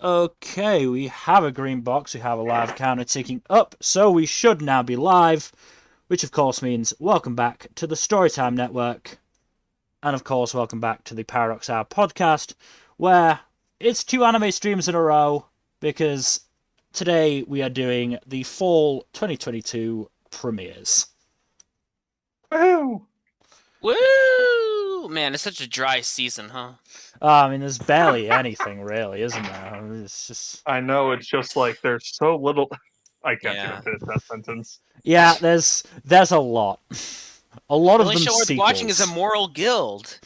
Okay, we have a green box, we have a live counter ticking up, so we should now be live, which of course means welcome back to the Storytime Network, and of course welcome back to the Paradox Hour podcast, where it's 2 anime streams in a row, because today we are doing the Fall 2022 premieres. Woohoo! Woo! Man, it's such a dry season, huh? I mean, there's barely anything really, isn't there? It's just... I know, it's just like there's so little. I can't Yeah. even finish that sentence. Yeah, there's a lot. A lot The of only them show worth sequels. watching is Immoral Guild.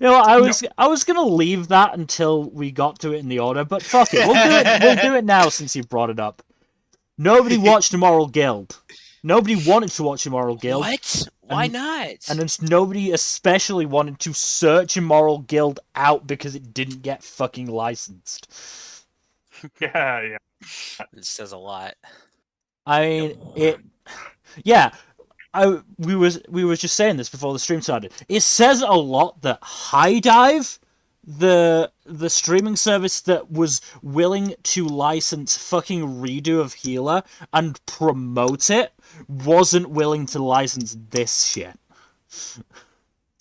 You know, I was gonna leave that until we got to it in the order, but fuck it, we'll do it. We'll do it now since you brought it up. Nobody watched Immoral Guild. Nobody wanted to watch Immoral Guild. What? Why not? And then nobody especially wanted to search Immoral Guild out because it didn't get fucking licensed. Yeah. This says a lot. I mean, we was just saying this before the stream started. It says a lot that High Dive, the streaming service that was willing to license fucking Redo of Healer and promote it, wasn't willing to license this shit.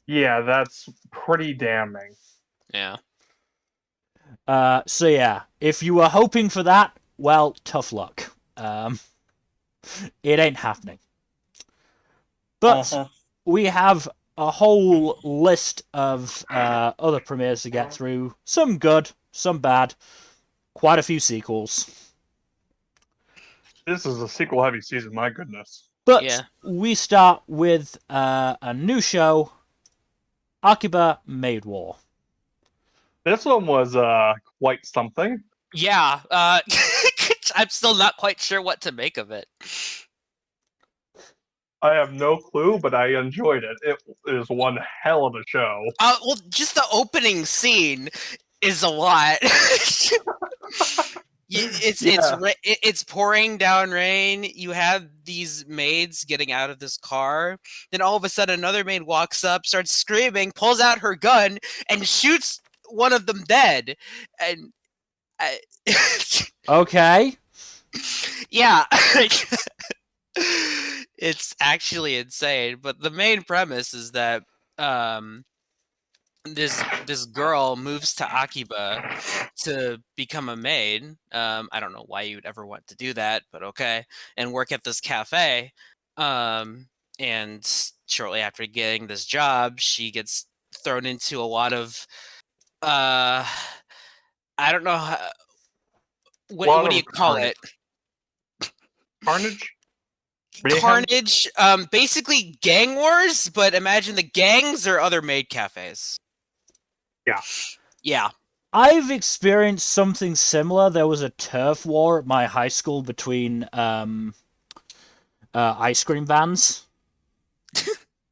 Yeah, that's pretty damning. Yeah. So yeah, if you were hoping for that, well, tough luck. It ain't happening. But we have a whole list of other premieres to get through. Some good, some bad. Quite a few sequels. This is a sequel-heavy season, my goodness. But Yeah. we start with a new show, Akiba Maid War. This one was quite something. Yeah. I'm still not quite sure what to make of it. I have no clue, but I enjoyed it. It is one hell of a show. Well, just the opening scene is a lot. It's pouring down rain. You have these maids getting out of this car. Then all of a sudden, another maid walks up, starts screaming, pulls out her gun, and shoots one of them dead. And Okay. yeah, it's actually insane. But the main premise is that this girl moves to Akiba to become a maid. I don't know why you'd ever want to do that, but okay. And work at this cafe. And shortly after getting this job, she gets thrown into a lot of I don't know what do you call it? Carnage? Carnage. Basically gang wars, but imagine the gangs are other maid cafes. Yeah. I've experienced something similar. There was a turf war at my high school between ice cream vans.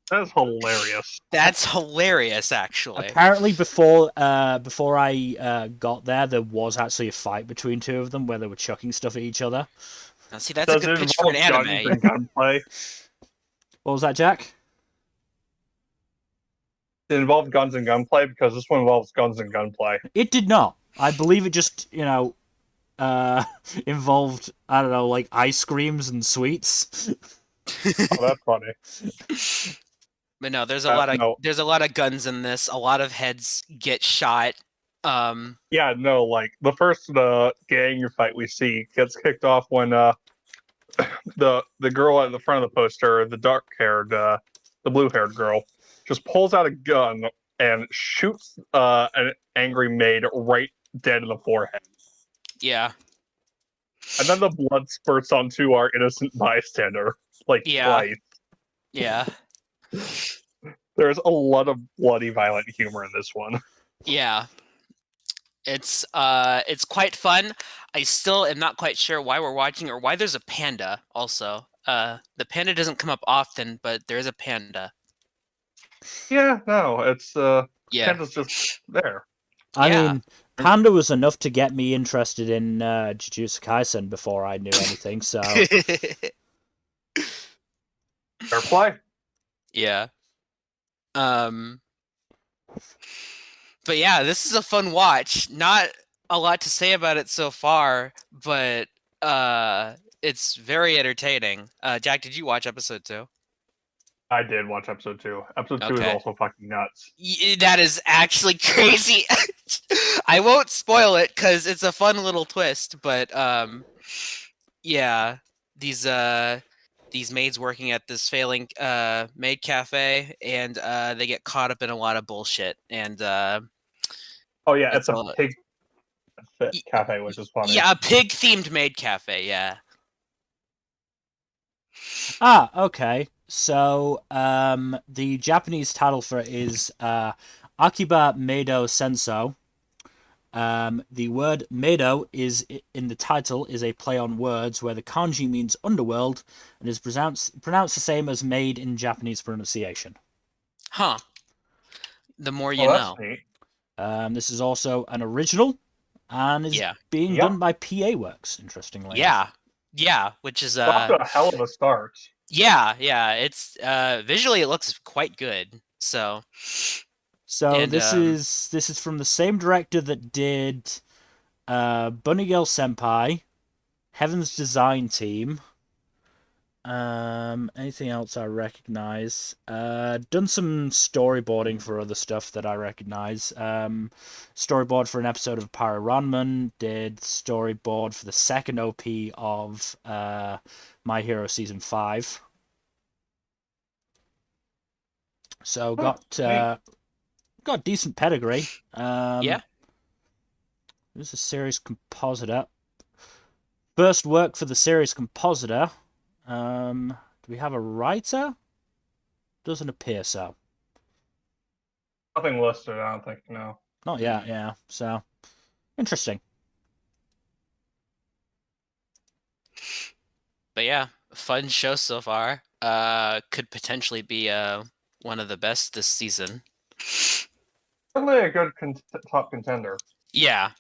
That's hilarious. That's hilarious, actually. Apparently, before I got there was actually a fight between two of them where they were chucking stuff at each other. Now, see, that's a good pitch for an Guns anime. and gunplay? What was that, Jack? It involved guns and gunplay because this one involves guns and gunplay. It did not. I believe it just, involved, I don't know, like ice creams and sweets. Oh, that's funny. But no, there's a lot of guns in this. A lot of heads get shot. Yeah, no, like the first gang fight we see gets kicked off when the girl at the front of the poster, the dark-haired, the blue-haired girl, just pulls out a gun and shoots an angry maid right dead in the forehead. Yeah. And then the blood spurts onto our innocent bystander, like twice. Yeah. There's a lot of bloody, violent humor in this one. Yeah. It's quite fun. I still am not quite sure why we're watching or why there's a panda also. The panda doesn't come up often, but there is a panda. Yeah, no, it's panda's just there. I mean, Panda was enough to get me interested in Jujutsu Kaisen before I knew anything, so... Fair play. Yeah. But yeah, this is a fun watch. Not a lot to say about it so far, but it's very entertaining. Jack, did you watch episode 2? I did watch episode 2. Episode 2 is Okay. also fucking nuts. That is actually crazy. I won't spoil it because it's a fun little twist, but yeah, these maids working at this failing maid cafe, and they get caught up in a lot of bullshit, and Oh yeah, it's a all- pig cafe, which is funny. yeah, a pig themed maid cafe. Yeah. Okay. So, the Japanese title for it is Akiba Maid Senso. The word Meido is in the title is a play on words where the kanji means underworld and is pronounced the same as maid in Japanese pronunciation. Huh. The more you That's know. neat. This is also an original and is being done by PA Works, interestingly. Yeah, which is Off to a hell of a start. Yeah, it's visually it looks quite good. So this is from the same director that did Bunny Girl Senpai, Heaven's Design Team. Anything else I recognize? Done some storyboarding for other stuff that I recognize. Storyboard for an episode of Pyro Ranman. Did storyboard for the second OP of My Hero Season 5. So got decent pedigree. yeah. There's a series compositor. First work for the series compositor. Do we have a writer? Doesn't appear so. Nothing listed, I don't think, no. Not yet, yeah. So, interesting. But yeah, fun show so far. Could potentially be one of the best this season. Certainly a good top contender. Yeah.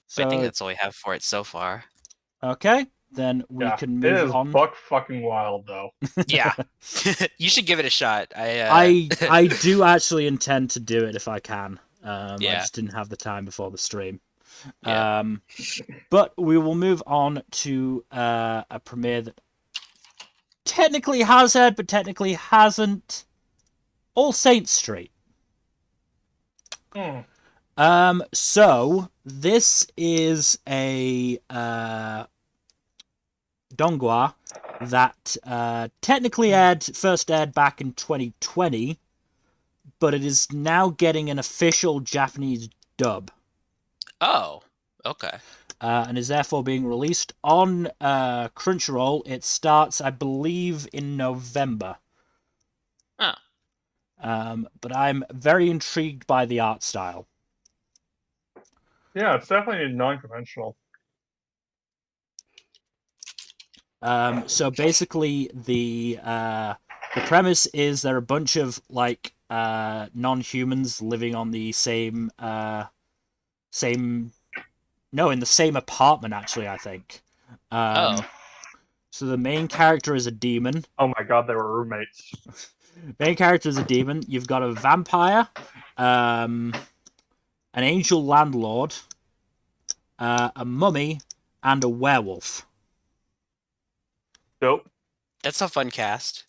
So I think that's all we have for it so far. Okay, then we can move on. It is buck fucking wild, though. Yeah, you should give it a shot. I do actually intend to do it if I can. I just didn't have the time before the stream. Yeah. But we will move on to a premiere that technically has aired, but technically hasn't. All Saints Street. So this is a dongwa that technically first aired back in 2020, but it is now getting an official Japanese dub. Oh, okay. And is therefore being released on Crunchyroll. It starts, I believe, in November. Oh. But I'm very intrigued by the art style. Yeah, it's definitely non-conventional. So basically, the premise is there are a bunch of non-humans living on the in the same apartment. Actually, I think. So the main character is a demon. Oh my god, they were roommates. Main character is a demon. You've got a vampire, an angel landlord, a mummy, and a werewolf. Dope. That's a fun cast.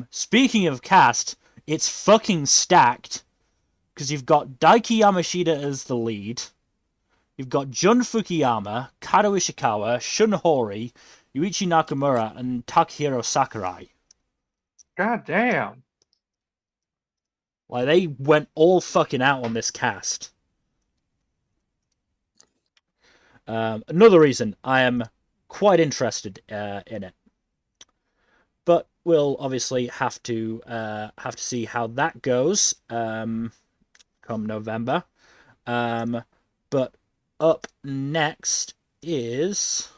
Speaking of cast, it's fucking stacked because you've got Daiki Yamashita as the lead. You've got Jun Fukuyama, Kado Ishikawa, Shun Hori, Yuichi Nakamura, and Takahiro Sakurai. God damn. Like, they went all fucking out on this cast. Another reason I am quite interested in it. But we'll obviously have to see how that goes come November. But up next is...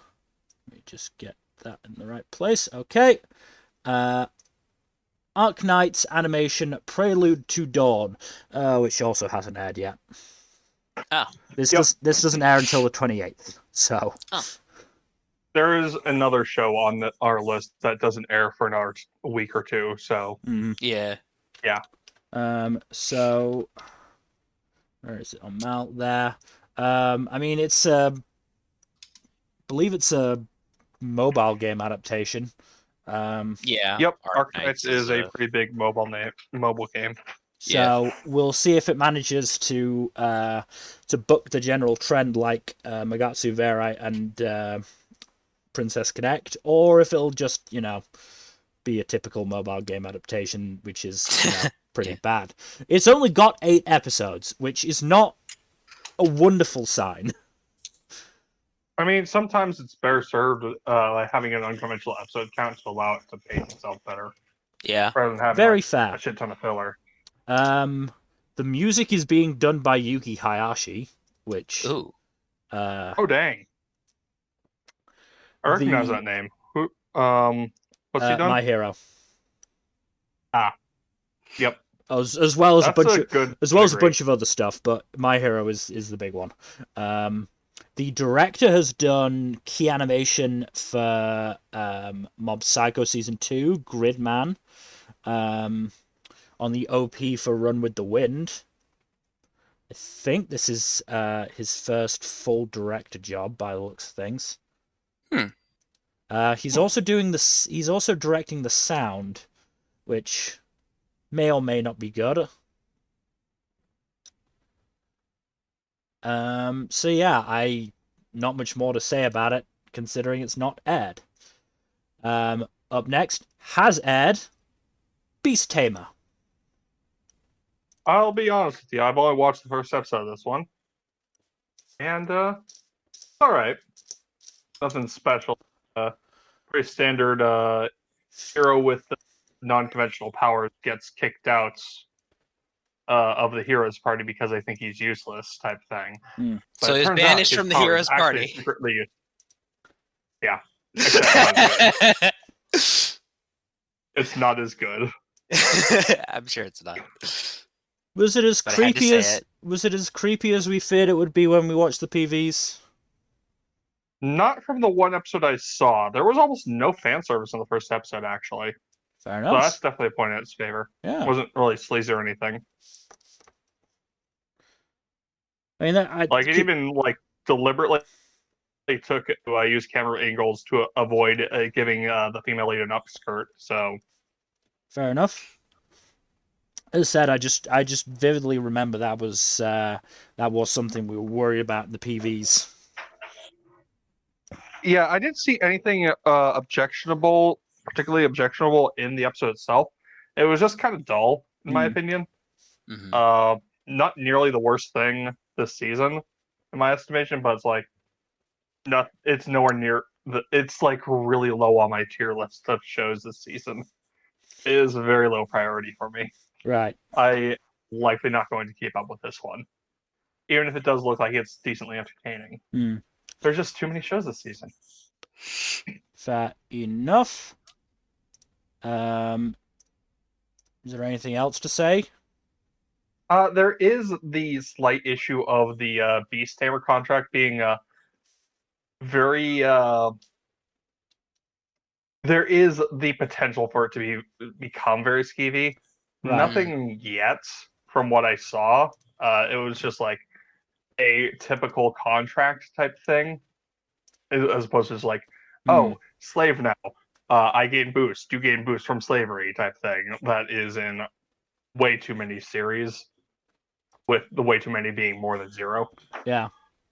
Let me just get that in the right place. Okay. Arknights animation Prelude to Dawn, which also hasn't aired yet. Oh. This doesn't air until the 28th, so... Oh. there is another show on our list that doesn't air for another week or two. So Yeah. So where is it on Mount there? I mean, believe it's a mobile game adaptation. Yeah. yep, Arknights Arknights is a pretty big mobile game. So we'll see if it manages to buck the general trend like Magatsu Verai and Princess Connect, or if it'll just be a typical mobile game adaptation, which is pretty bad. It's only got 8 episodes, which is not a wonderful sign. I mean, sometimes it's better served like having an unconventional episode count to allow it to pace itself better, Yeah. rather than having Very fair. a shit ton of filler. The music is being done by Yuki Hayashi, which Ooh. Oh dang! I recognize that name. Who? What's he done? My Hero. Yep. As well as That's a bunch a good as well as a degree. bunch of other stuff, but My Hero is the big one. The director has done key animation for Mob Psycho Season 2, Gridman, on the OP for Run with the Wind. I think this is his first full director job by the looks of things. He's also directing the sound, which may or may not be good. So yeah, not much more to say about it, considering it's not aired. Up next, has aired, Beast Tamer. I'll be honest with you. I've only watched the first episode of this one, and all right, nothing special. Pretty standard. Hero with non-conventional powers gets kicked out of the heroes party because they think he's useless, type thing. Mm. So he's banished from the heroes party. Secretly, yeah. Except it's not as good. I'm sure it's not. Was it as But I had to creepy say as it. was it as creepy as we feared it would be when we watched the PVs? Not from the one episode I saw. There was almost no fan service in the first episode, actually. Fair So enough. that's definitely a point in its favor. Yeah. It wasn't really sleazy or anything. I mean, It even deliberately took it to use camera angles to avoid giving the female lead an upskirt. So fair enough. As I said, I just vividly remember that was something we were worried about in the PVs. yeah, I didn't see anything particularly objectionable in the episode itself. It was just kind of dull, in my opinion. Mhm. Not nearly the worst thing this season, in my estimation, but it's nowhere near it's really low on my tier list of shows this season. It is a very low priority for me. Right. I likely not going to keep up with this one, even if it does look like it's decently entertaining. There's just too many shows this season. Fair enough. Is there anything else to say? There is the slight issue of the Beast Tamer contract being very. There is the potential for it to become very skeevy. Right. Nothing yet, from what I saw. It was just like a typical contract type thing, as opposed to just slave now. I gain boost. You gain boost from slavery type thing. That is in way too many series, with the way too many being more than 0. Yeah.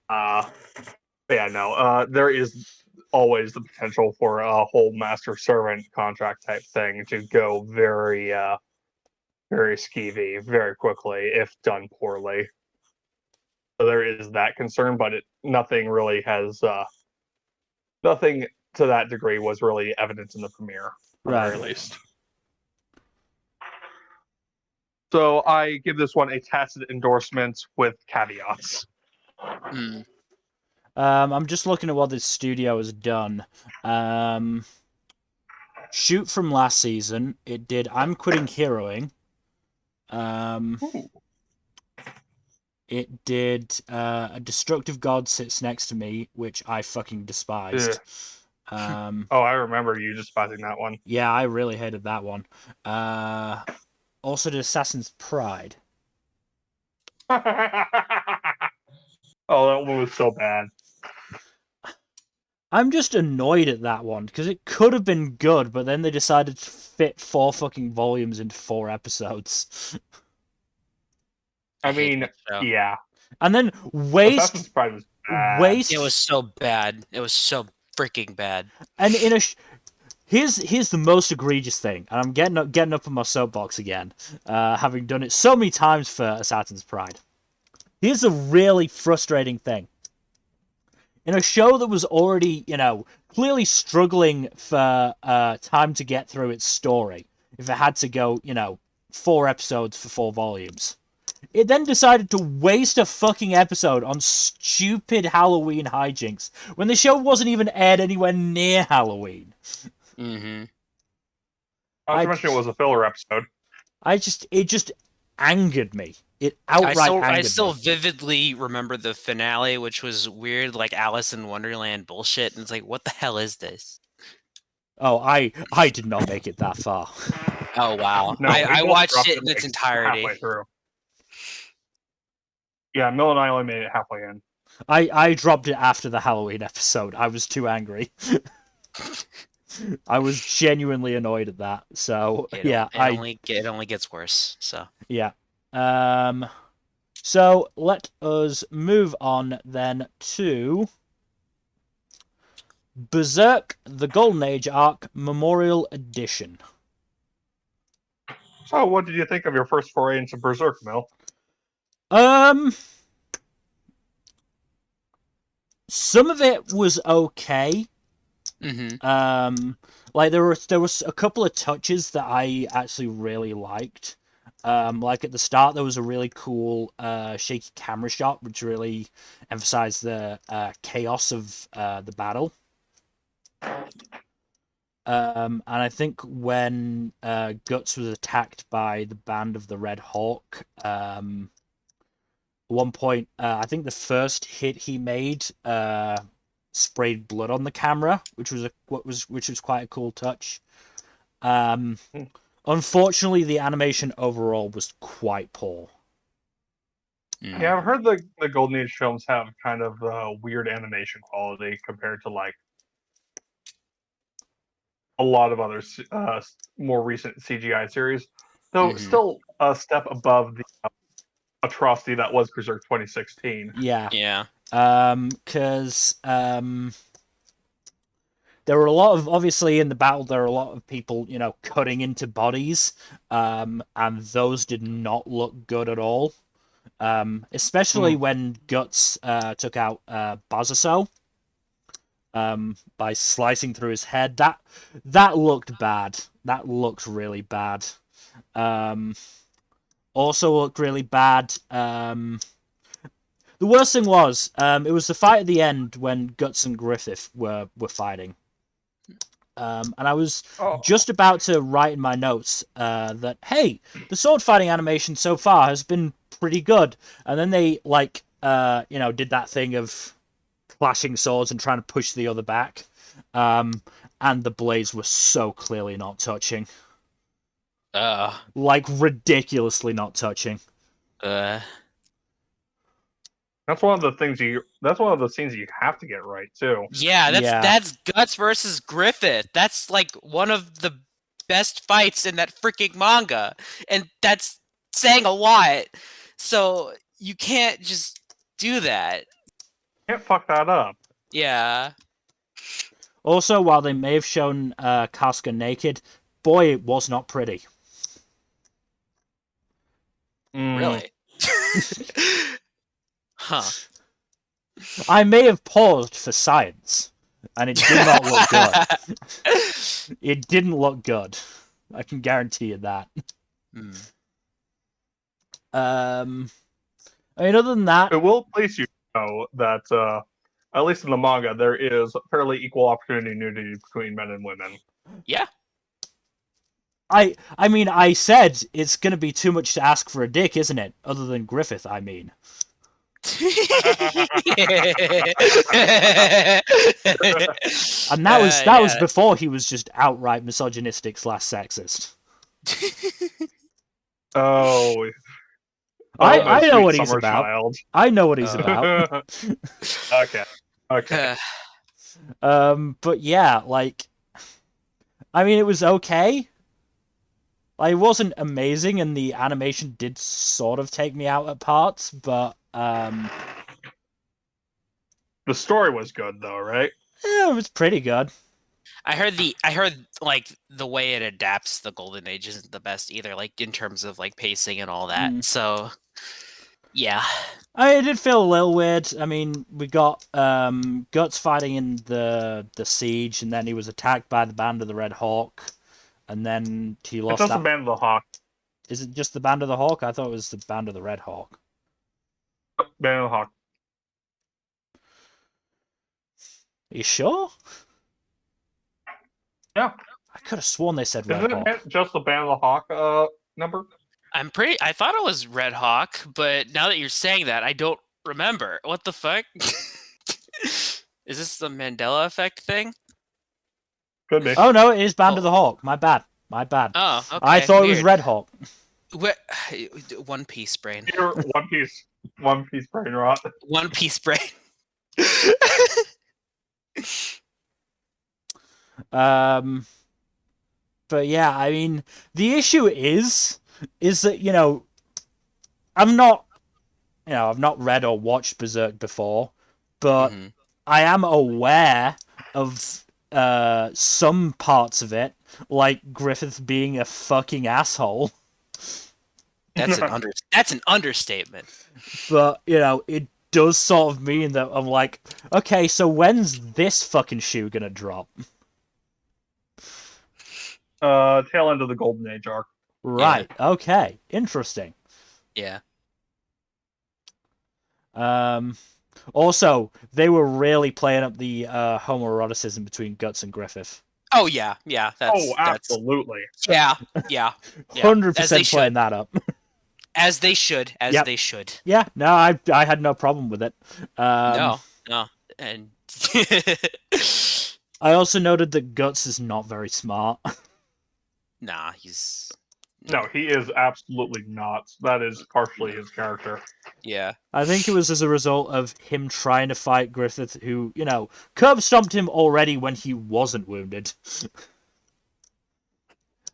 Yeah, no. There is always the potential for a whole master-servant contract type thing to go very, very skeevy very quickly if done poorly. So there is that concern, but nothing really has nothing to that degree was really evident in the premiere, at the very least. So I give this one a tacit endorsement with caveats. I'm just looking at what this studio has done. Shoot from last season, it did I'm Quitting Heroing. It did A Destructive God Sits Next to Me, which I fucking despised. Oh, I remember you despising that one. Yeah, I really hated that one. Also did Assassin's Pride. Oh, that one was so bad. I'm just annoyed at that one because it could have been good, but then they decided to fit 4 fucking volumes into 4 episodes. I hate mean, that show. yeah. And then Assassin's Pride was bad. It was so bad. It was so freaking bad. And in a here's the most egregious thing, and I'm getting up on my soapbox again, having done it so many times for Assassin's Pride. Here's a really frustrating thing. In a show that was already, clearly struggling for time to get through its story, if it had to go, 4 episodes for 4 volumes, it then decided to waste a fucking episode on stupid Halloween hijinks when the show wasn't even aired anywhere near Halloween. Mm-hmm. Not to mention it was a filler episode. It just angered me. It outright angered me. I still vividly remember the finale, which was weird, like Alice in Wonderland bullshit, and it's like, what the hell is this? Oh, I did not make it that far. Oh wow! No, I we both watched dropped it in its like, entirety. halfway through. Yeah, Mill and I only made it halfway in. I dropped it after the Halloween episode. I was too angry. I was genuinely annoyed at that. So it only gets worse. So yeah. So let us move on then to Berserk: The Golden Age Arc Memorial Edition. So, what did you think of your first foray into Berserk, Mill? Some of it was okay. mm-hmm. Like there was a couple of touches that I actually really liked. Like at the start, there was a really cool shaky camera shot, which really emphasized the chaos of the battle. And I think when Guts was attacked by the band of the Red Hawk, at one point, I think the first hit he made sprayed blood on the camera, which was quite a cool touch. Unfortunately, the animation overall was quite poor. Yeah, I've heard the Golden Age films have kind of weird animation quality compared to like a lot of other more recent CGI series, though still a step above the atrocity that was Berserk 2016. Yeah. Because there were a lot of, obviously in the battle, there are a lot of people, cutting into bodies, and those did not look good at all. Especially when Guts took out Bazaso by slicing through his head. That looked bad. That looked really bad. Also looked really bad. The worst thing was, it was the fight at the end when Guts and Griffith were fighting. And I was just about to write in my notes that, hey, the sword fighting animation so far has been pretty good. And then they, did that thing of clashing swords and trying to push the other back. And the blades were so clearly not touching. Like, ridiculously not touching. That's one of the things that's one of the scenes you have to get right too. Yeah, that's Guts versus Griffith. That's like one of the best fights in that freaking manga, and that's saying a lot. So you can't just do that. Can't fuck that up. Yeah. Also, while they may have shown Casca naked, boy, it was not pretty. Really? Huh. I may have paused for science, and it did not look good. It didn't look good. I can guarantee you that. I mean, other than that, it will please you to know that at least in the manga, there is fairly equal opportunity nudity between men and women. Yeah. I mean, I said it's going to be too much to ask for a dick, isn't it? Other than Griffith, I mean. And that was before he was just outright misogynistic / sexist. Oh, I know sweet what he's summer about. child. I know what he's about. Okay. But yeah, like, I mean, it was okay. Like, it wasn't amazing, and the animation did sort of take me out at parts, but The story was good though, right? yeah, it was pretty good. I heard like the way it adapts the Golden Age isn't the best either, like in terms of like pacing and all that. So yeah. It did feel a little weird. I mean, we got Guts fighting in the siege, and then he was attacked by the Band of the Red Hawk, and then he lost It's just the Band of the Hawk. Is it just the Band of the Hawk? I thought it was the Band of the Red Hawk. Band of the Hawk. Are you sure? Yeah. I could have sworn they said Red Hawk. Isn't it just the Band of the Hawk number? I thought it was Red Hawk, but now that you're saying that, I don't remember. What the fuck? Is this the Mandela effect thing? Could be. Oh no, it is Band of the Hawk. My bad. Oh, okay. I thought weird. it was Red Hawk. What? One Piece brain. You're One Piece brain rot. One Piece brain. But yeah, I mean, the issue is that, you know, I've not read or watched Berserk before, but I am aware of some parts of it, like Griffith being a fucking asshole. That's an understatement. But, you know, it does sort of mean that I'm like, okay, so when's this fucking shoe gonna drop? Tail end of the Golden Age arc. Right. Yeah. Okay. Interesting. Yeah. Also, they were really playing up the homoeroticism between Guts and Griffith. Oh yeah. Absolutely. Yeah. 100% playing that up. As they should. They should. Yeah. No, I had no problem with it. No. And I also noted that Guts is not very smart. Nah, he's... No, he is absolutely not. That is partially his character. Yeah. I think it was as a result of him trying to fight Griffith, who, you know, curb stomped him already when he wasn't wounded.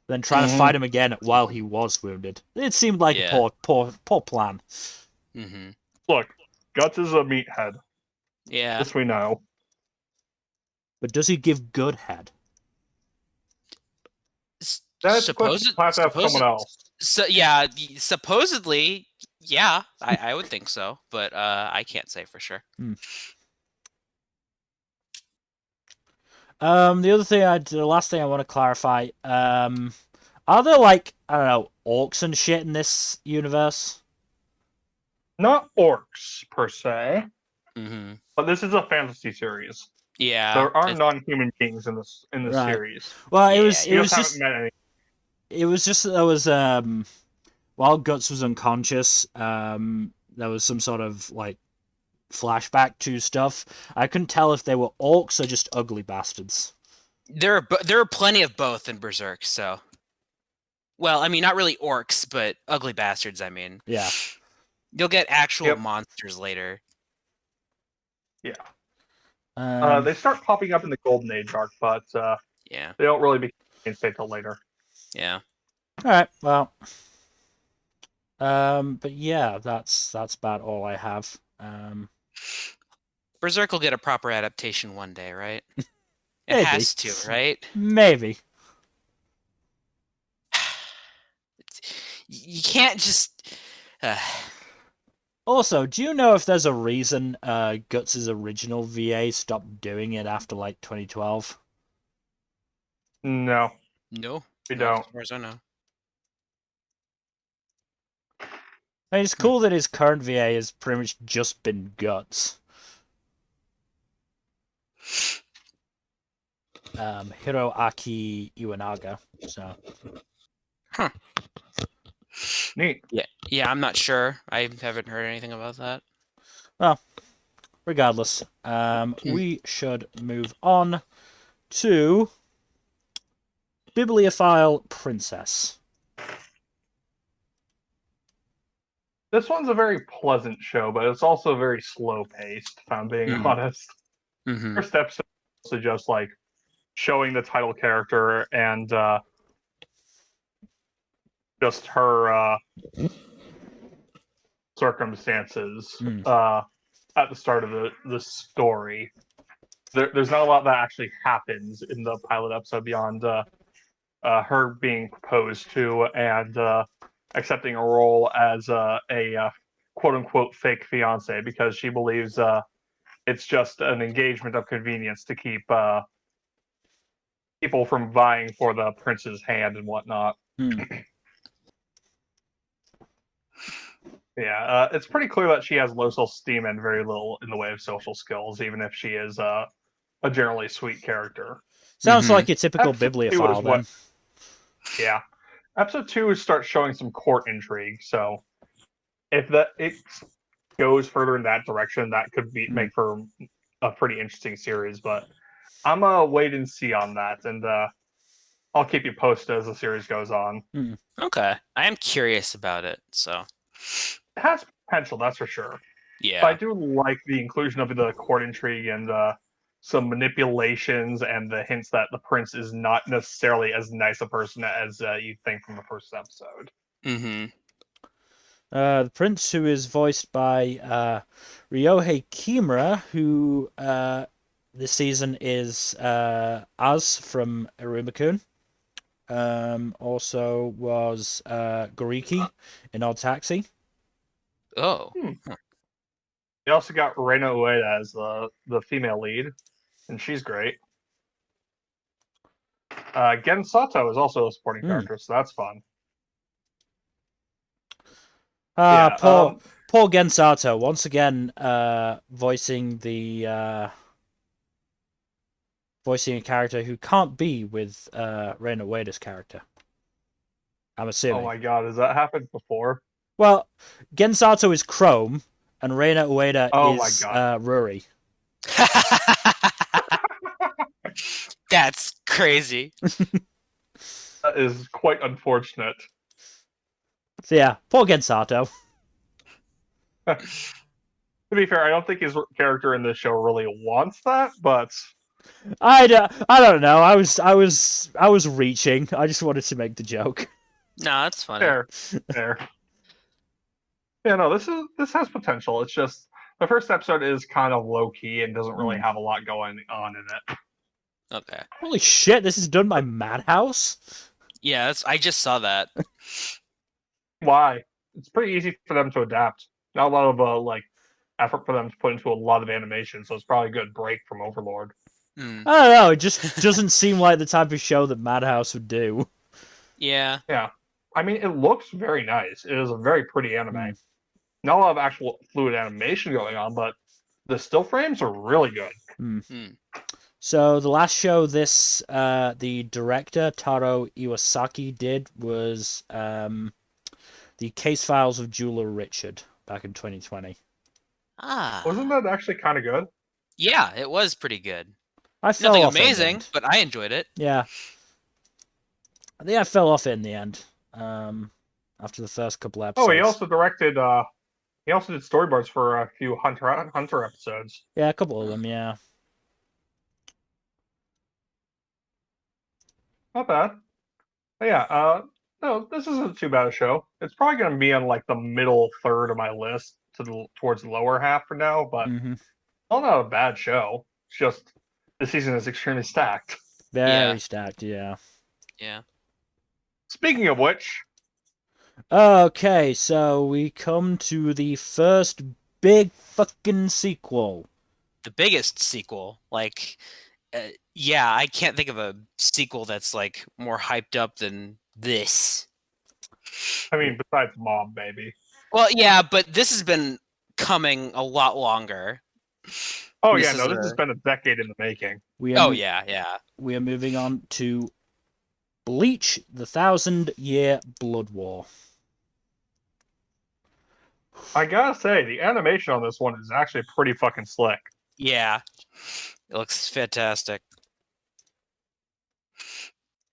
Then trying to fight him again while he was wounded. It seemed like a poor plan. Look, Guts is a meathead. Yeah. This we know. But does he give good head? That's supposed to have someone else. So yeah, supposedly, yeah, I would think so, but I can't say for sure. The last thing I want to clarify, are there, like, I don't know, orcs and shit in this universe? Not orcs per se, but this is a fantasy series. Yeah, there are non-human beings in this right. series. Well, it was just met any. It was just that there was while Guts was unconscious, there was some sort of like flashback to stuff. I couldn't tell if they were orcs or just ugly bastards. There are plenty of both in Berserk, so. Well, I mean, not really orcs, but ugly bastards. I mean, yeah, you'll get actual monsters later. Yeah. They start popping up in the Golden Age arc, but yeah, they don't really become mainstay till later. Yeah. All right. Well. But yeah, that's about all I have. Berserk will get a proper adaptation one day, right? It Maybe. has to, right? Maybe. You can't just. Also, do you know if there's a reason Guts' original VA stopped doing it after like 2012? No. No. We don't. As far as I know. I mean, it's cool that his current VA has pretty much just been Guts. Hiroaki Iwanaga. So. Huh. Neat. Yeah, I'm not sure. I haven't heard anything about that. Regardless, we should move on to Bibliophile Princess. This one's a very pleasant show, but it's also very slow paced, if I'm being honest. Mm-hmm. First episode is also just like showing the title character and just her circumstances at the start of the story. There's not a lot that actually happens in the pilot episode beyond her being proposed to and accepting a role as a quote-unquote fake fiance because she believes it's just an engagement of convenience to keep people from vying for the prince's hand and whatnot. Yeah, it's pretty clear that she has low self-esteem and very little in the way of social skills, even if she is a generally sweet character. Sounds like your typical Episode 2 bibliophile, is then. Yeah. Episode 2 starts showing some court intrigue, so if it goes further in that direction, that could make for a pretty interesting series, but I'm gonna wait and see on that, and I'll keep you posted as the series goes on. Okay. I am curious about it, so. It has potential, that's for sure. Yeah. But I do like the inclusion of the court intrigue and some manipulations and the hints that the prince is not necessarily as nice a person as you think from the first episode. Mm-hmm. The prince, who is voiced by Ryohei Kimura, who this season is Az from Iruma-kun. Also was Goriki in Odd Taxi. Oh. You also got Reina Ueda as the female lead, and she's great. Gen Sato is also a supporting character, so that's fun. Poor Gen Sato, once again voicing a character who can't be with Reina Ueda's character. I'm assuming. Oh my god, has that happened before? Well, Gen Sato is Chrome, and Reina Ueda is Ruri. That's crazy. That is quite unfortunate. So yeah, poor Gen Sato. To be fair, I don't think his character in this show really wants that, but I don't know. I was reaching. I just wanted to make the joke. No, that's funny. Fair. Yeah, no, this has potential. It's just the first episode is kind of low key and doesn't really have a lot going on in it. Okay. Holy shit! This is done by Madhouse. Yeah, I just saw that. Why? It's pretty easy for them to adapt. Not a lot of effort for them to put into a lot of animation, so it's probably a good break from Overlord. I don't know. It just doesn't seem like the type of show that Madhouse would do. Yeah. Yeah. I mean, it looks very nice. It is a very pretty anime. Not a lot of actual fluid animation going on, but the still frames are really good. So the last show the director Taro Iwasaki did was the Case Files of Jeweler Richard back in 2020. Wasn't that actually kind of good? Yeah, it was pretty good. Nothing amazing, but I enjoyed it. Yeah. I think I fell off it in the end. After the first couple episodes. Oh, he also directed. He also did storyboards for a few Hunter episodes. Yeah, a couple of them. Yeah. Not bad. But yeah. No, this isn't too bad a show. It's probably going to be on like the middle third of my list towards the lower half for now, but still not a bad show. It's just the season is extremely stacked. Very stacked. Yeah. Yeah. Speaking of which. Okay, so we come to the first big fucking sequel. The biggest sequel. Like, yeah, I can't think of a sequel that's, like, more hyped up than this. I mean, besides Mom, baby. Well, yeah, but this has been coming a lot longer. Oh, this has been a decade in the making. Yeah. We are moving on to Bleach, the 1,000-Year Blood War. I gotta say, the animation on this one is actually pretty fucking slick. Yeah, it looks fantastic.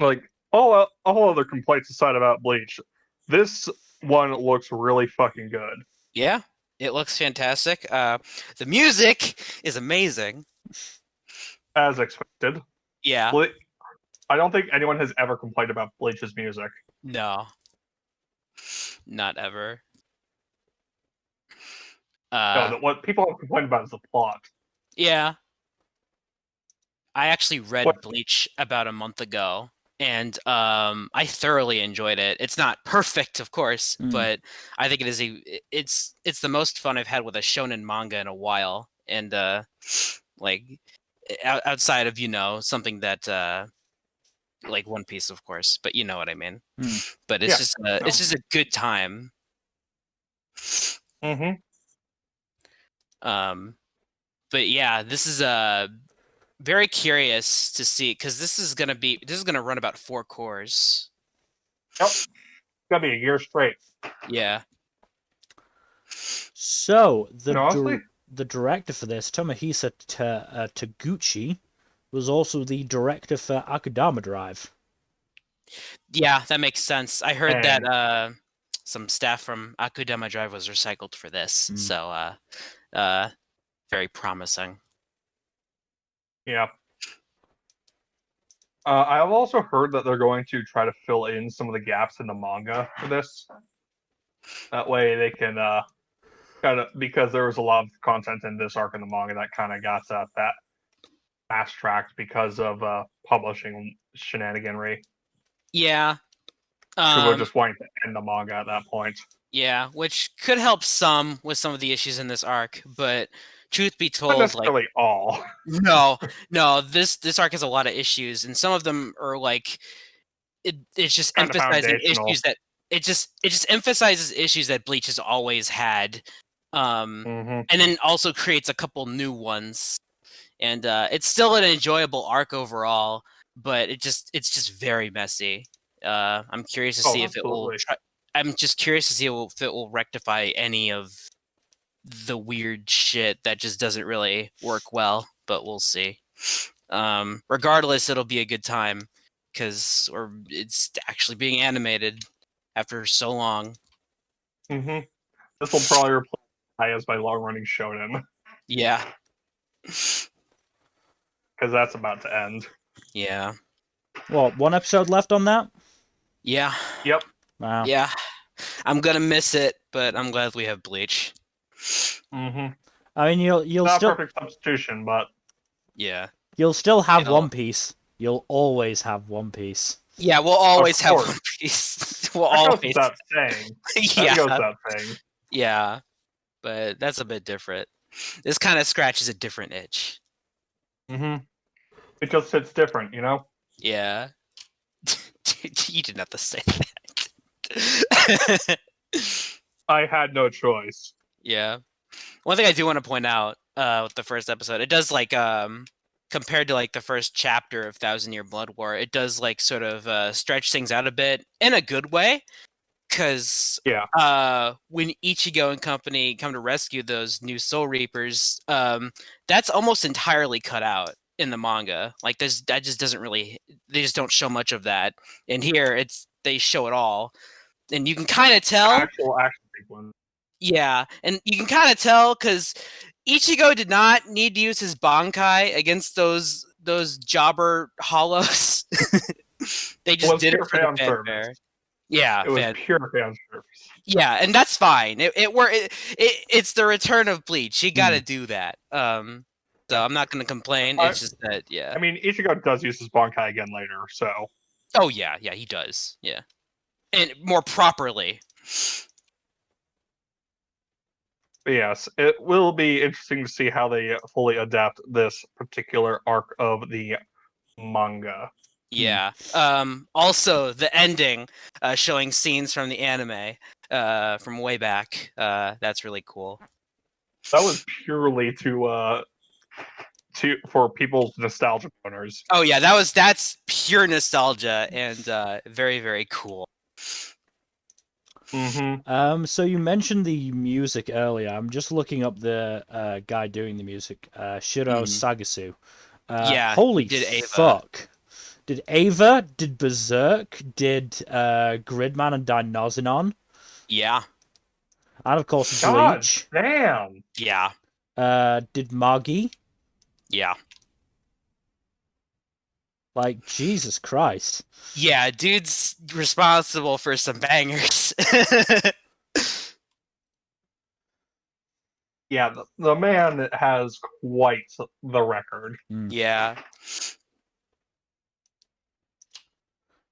Like all other complaints aside about Bleach, this one looks really fucking good. Yeah, it looks fantastic. The music is amazing. As expected. Yeah. I don't think anyone has ever complained about Bleach's music. No. Not ever. What people have complained about is the plot. Yeah. I actually read What? Bleach about a month ago, and I thoroughly enjoyed it. It's not perfect, of course, but I think it is it's the most fun I've had with a shonen manga in a while, and like outside of something that like One Piece, of course, but you know what I mean. But it's just a good time. Mm-hmm. But yeah, this is very curious to see, because this is gonna run about 4 cores. Yep. It's gonna be a year straight. Yeah. So honestly, the director for this, Tomohisa Taguchi, was also the director for Akudama Drive. Yeah, that makes sense. I heard that some staff from Akudama Drive was recycled for this, so very promising. Yeah. I've also heard that they're going to try to fill in some of the gaps in the manga for this. That way they can kind of, because there was a lot of content in this arc in the manga that kind of got that fast tracked because of publishing shenaniganry. Yeah. People were just wanting to end the manga at that point. Yeah, which could help some with some of the issues in this arc, but truth be told, Not necessarily all. No, this arc has a lot of issues, and some of them are like it's just Kinda emphasizing foundational. issues that it just emphasizes issues that Bleach has always had, and then also creates a couple new ones, and it's still an enjoyable arc overall, but it's just very messy. I'm curious to see if it will. I'm just curious to see if it will rectify any of the weird shit that just doesn't really work well, but we'll see. Regardless, it'll be a good time because it's actually being animated after so long. This will probably replace as my long-running shonen. Yeah. Because that's about to end. Yeah. Well, 1 episode left on that? Yeah. Yep. Wow. Yeah. I'm gonna miss it, but I'm glad we have Bleach. I mean, you'll not still a perfect substitution, but yeah, you'll still have One Piece. You'll always have One Piece. Yeah, we'll always have One Piece. We'll always. Goes without saying. Yeah. That goes without saying. Yeah, but that's a bit different. This kind of scratches a different itch. It just hits different, you know? Yeah. You didn't have to say that. I had no choice. Yeah. One thing I do want to point out with the first episode, it does like compared to like the first chapter of Thousand Year Blood War, it does like sort of stretch things out a bit in a good way. Because when Ichigo and company come to rescue those new Soul Reapers, that's almost entirely cut out in the manga. Like that just doesn't really, they just don't show much of that. And here they show it all, and you can kind of tell. Actual sequence. Yeah, and you can kind of tell because Ichigo did not need to use his Bankai against those jobber hollows. They just did it for the fanfare. Yeah, it was pure fan service. Yeah, and that's fine. It's the return of Bleach. You got to do that. So I'm not going to complain. It's just that, yeah. I mean, Ichigo does use his Bankai again later, so. Oh yeah, he does. Yeah, and more properly. But yes, it will be interesting to see how they fully adapt this particular arc of the manga. Yeah. Also, the ending, showing scenes from the anime, from way back. That's really cool. That was purely for people's nostalgia owners. Oh yeah, that's pure nostalgia and very, very cool. Mm-hmm. So you mentioned the music earlier. I'm just looking up the guy doing the music, Shiro Mhm. Sagasu. Yeah, he Holy did Ava. fuck! Did Ava? Did Berserk? Did Gridman and Dinozenon? Yeah, And of course God Bleach. damn. yeah, Did Magi? yeah. Like Jesus Christ! Yeah, dude's responsible for some bangers. Yeah, the man has quite the record. Yeah.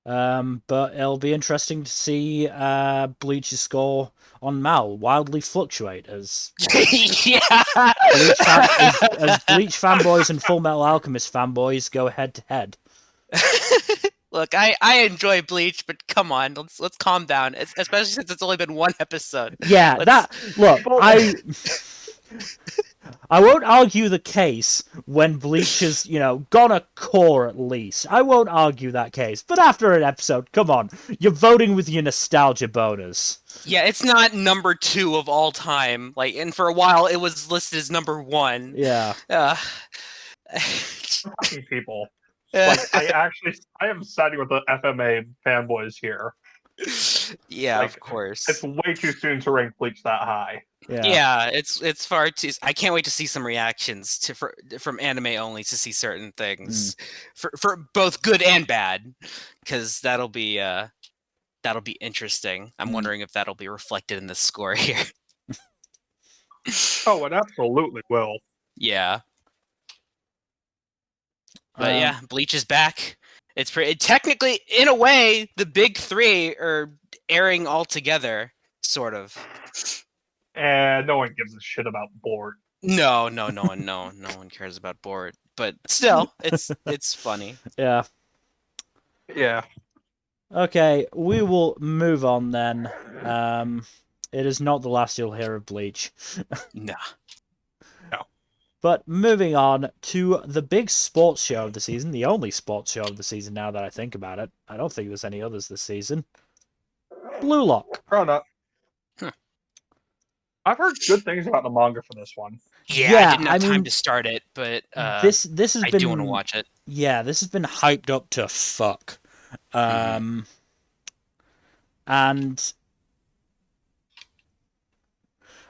But it'll be interesting to see Bleach's score on Mal wildly fluctuate as Yeah. as Bleach fanboys and Full Metal Alchemist fanboys go head to head. Look, I enjoy Bleach, but come on, let's calm down. Especially since it's only been one episode. Yeah, look, Well- I won't argue the case when Bleach has, gone a core at least. I won't argue that case. But after an episode, come on, you're voting with your nostalgia bonus. Yeah, it's not number 2 of all time. And for a while it was listed as number 1. Yeah. Fucking people. I am siding with the FMA fanboys here. Yeah, of course. It's way too soon to rank Bleach that high. Yeah, it's far too. I can't wait to see some reactions from anime only to see certain things for both good and bad, because that'll be interesting. I'm wondering if that'll be reflected in the score here. Oh, it absolutely will. Yeah. But yeah, Bleach is back. It's technically, in a way, the big 3 are airing all together, sort of. And no one gives a shit about Board. No one cares about Board. But still, it's funny. Yeah. Yeah. Okay, we will move on then. It is not the last you'll hear of Bleach. Nah. But moving on to the big sports show of the season, the only sports show of the season now that I think about it. I don't think there's any others this season. Blue Lock. Oh, no. I've heard good things about the manga for this one. Yeah, I didn't have time to start it, but this has I been, do want to watch it. Yeah, this has been hyped up to fuck. And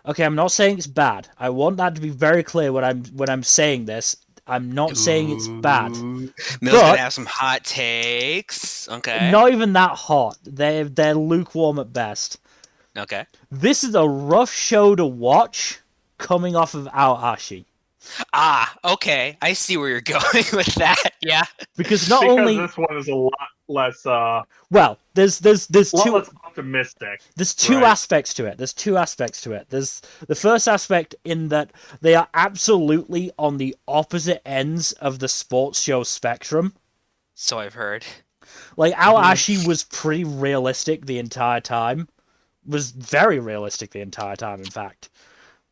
okay, I'm not saying it's bad. I want that to be very clear when I'm saying this. I'm not saying it's bad. Mill's gonna have some hot takes. Okay. Not even that hot. They're lukewarm at best. Okay. This is a rough show to watch coming off of Aoashi. Okay. I see where you're going with that. Yeah. Because this one is a lot less well, there's two less optimistic. There's two aspects to it. There's the first aspect in that they are absolutely on the opposite ends of the sports show spectrum. So I've heard. Like Aoashi was pretty realistic the entire time. Was very realistic the entire time, in fact.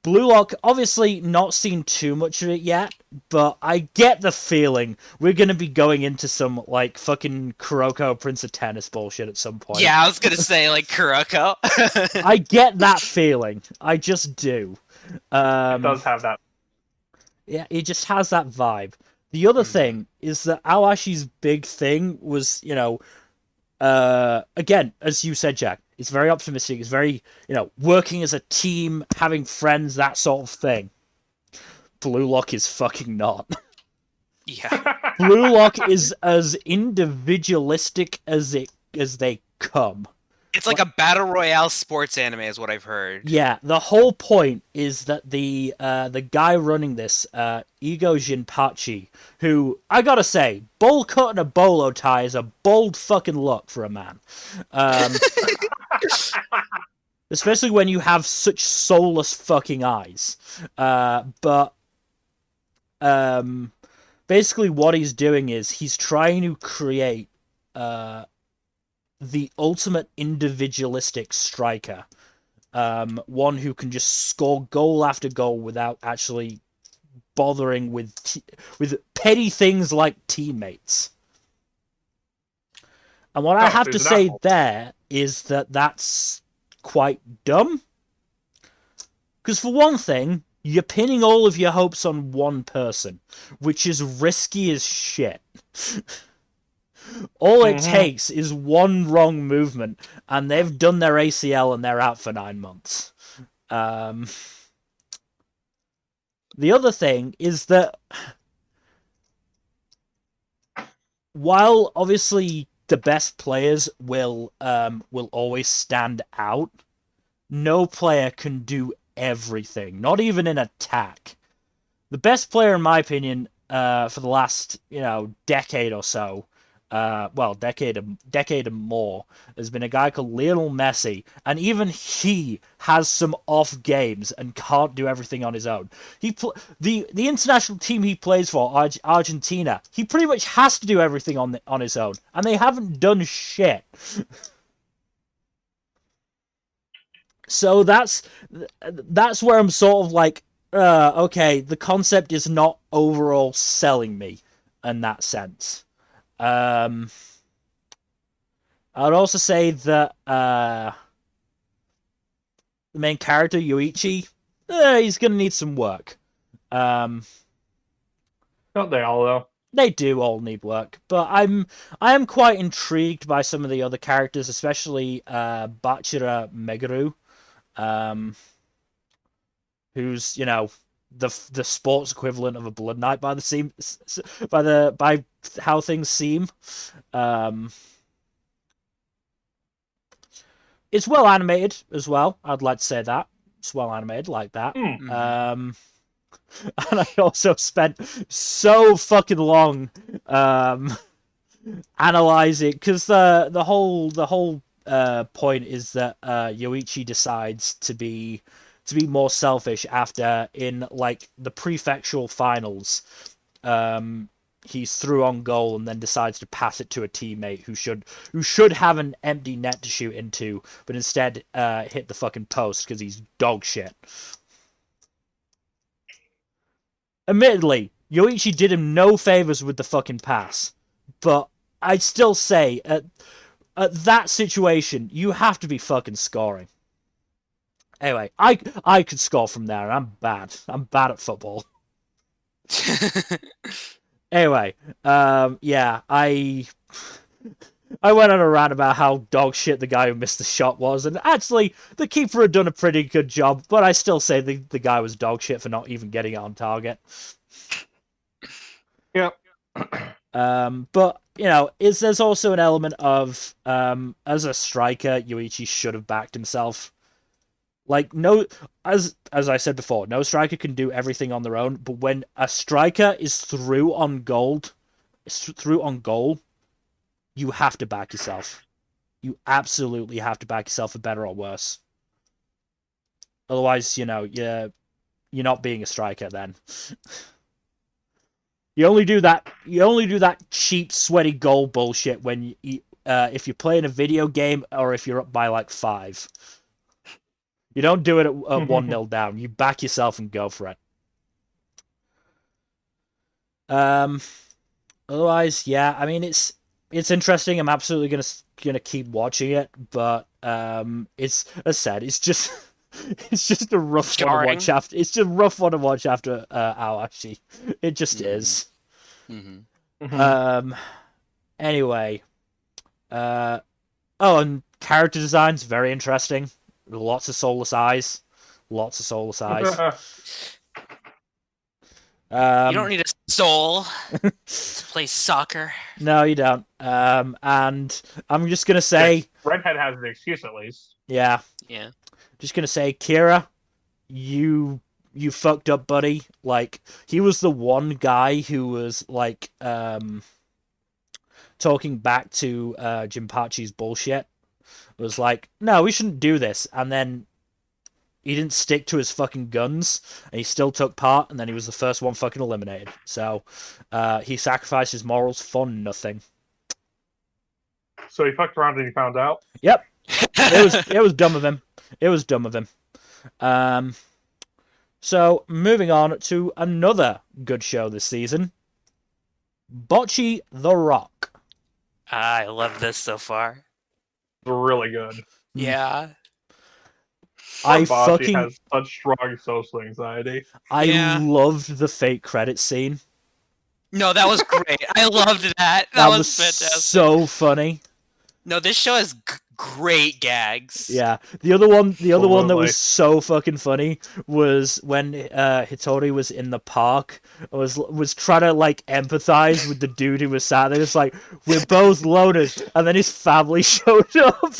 Blue Lock, obviously not seen too much of it yet, but I get the feeling we're going to be going into some, like, fucking Kuroko Prince of Tennis bullshit at some point. Yeah, I was going to say, like, Kuroko. I get that feeling. I just do. It does have that. Yeah, it just has that vibe. The other thing is that Awashi's big thing was, again, as you said, Jack, it's very optimistic. It's very, working as a team, having friends, that sort of thing. Blue Lock is fucking not. Yeah. Blue Lock is as individualistic as they come. It's like a battle royale sports anime, is what I've heard. Yeah, the whole point is that the guy running this, Igo Jinpachi, who, I gotta say, bowl cut and a bolo tie is a bold fucking look for a man. Especially when you have such soulless fucking eyes. But basically what he's doing is he's trying to create the ultimate individualistic striker. One who can just score goal after goal without actually bothering with petty things like teammates. And what I have to say there is that's quite dumb. Because for one thing, you're pinning all of your hopes on one person, which is risky as shit. All it takes is one wrong movement, and they've done their ACL and they're out for 9 months. The other thing is that while obviously the best players will always stand out, no player can do everything, not even in attack. The best player, in my opinion, for the last decade or so, decade and more, has been a guy called Lionel Messi, and even he has some off games and can't do everything on his own. The international team he plays for, Argentina, he pretty much has to do everything on his own, and they haven't done shit. So that's where I'm sort of like, okay, the concept is not overall selling me in that sense. I'd also say that the main character, Yoichi, he's going to need some work. Don't they all, though? They do all need work, but I am quite intrigued by some of the other characters, especially Bachira Meguru, who's the sports equivalent of a Blood Knight by how things seem. It's well animated as well. I'd like to say that it's well animated like that. And I also spent so fucking long analyzing, because the whole point is that Yoichi decides to be more selfish after, in like the prefectural finals, he's through on goal and then decides to pass it to a teammate who should have an empty net to shoot into, but instead hit the fucking post because he's dog shit. Admittedly, Yoichi did him no favors with the fucking pass, but I'd still say at that situation you have to be fucking scoring. Anyway, I could score from there, and I'm bad. I'm bad at football. Anyway, yeah, I went on a rant about how dog shit the guy who missed the shot was, and actually, the keeper had done a pretty good job, but I still say the guy was dog shit for not even getting it on target. Yep. But, there's also an element of, as a striker, Yoichi should have backed himself. Like, no, as I said before, no striker can do everything on their own, but when a striker is through on goal, you have to back yourself. You absolutely have to back yourself, for better or worse. Otherwise, you're not being a striker then. You only do that cheap, sweaty goal bullshit when if you're playing a video game or if you're up by like 5. You don't do it at 1-0 down. You back yourself and go for it. Otherwise, yeah, I mean, it's interesting. I'm absolutely gonna keep watching it, but it's, as I said, it's just a rough one to watch after. It's just a rough one to watch after Awashi. It just is. Anyway, and character design's very interesting. Lots of soulless eyes. You don't need a soul to play soccer. No, you don't. And I'm just gonna say, Redhead has an excuse at least. Yeah. Just gonna say, Kira, you fucked up, buddy. Like, he was the one guy who was like talking back to Jinpachi's bullshit. It was like, no, we shouldn't do this, and then he didn't stick to his fucking guns, and he still took part, and then he was the first one fucking eliminated. So he sacrificed his morals for nothing. So he fucked around and he found out? Yep. It was dumb of him. It was dumb of him. So moving on to another good show this season, Bocchi the Rock. I love this so far. Really good. Yeah. I Bocchi fucking has such strong social anxiety. I Yeah. loved the fake credit scene. No, that was great. I loved that. That That was was fantastic. so funny. No, this show has great gags. Yeah. The other one that Absolutely. was so fucking funny was when Hitori was in the park, was trying to like empathize with the dude who was sat there. It's like, we're both loners, and then his family showed up.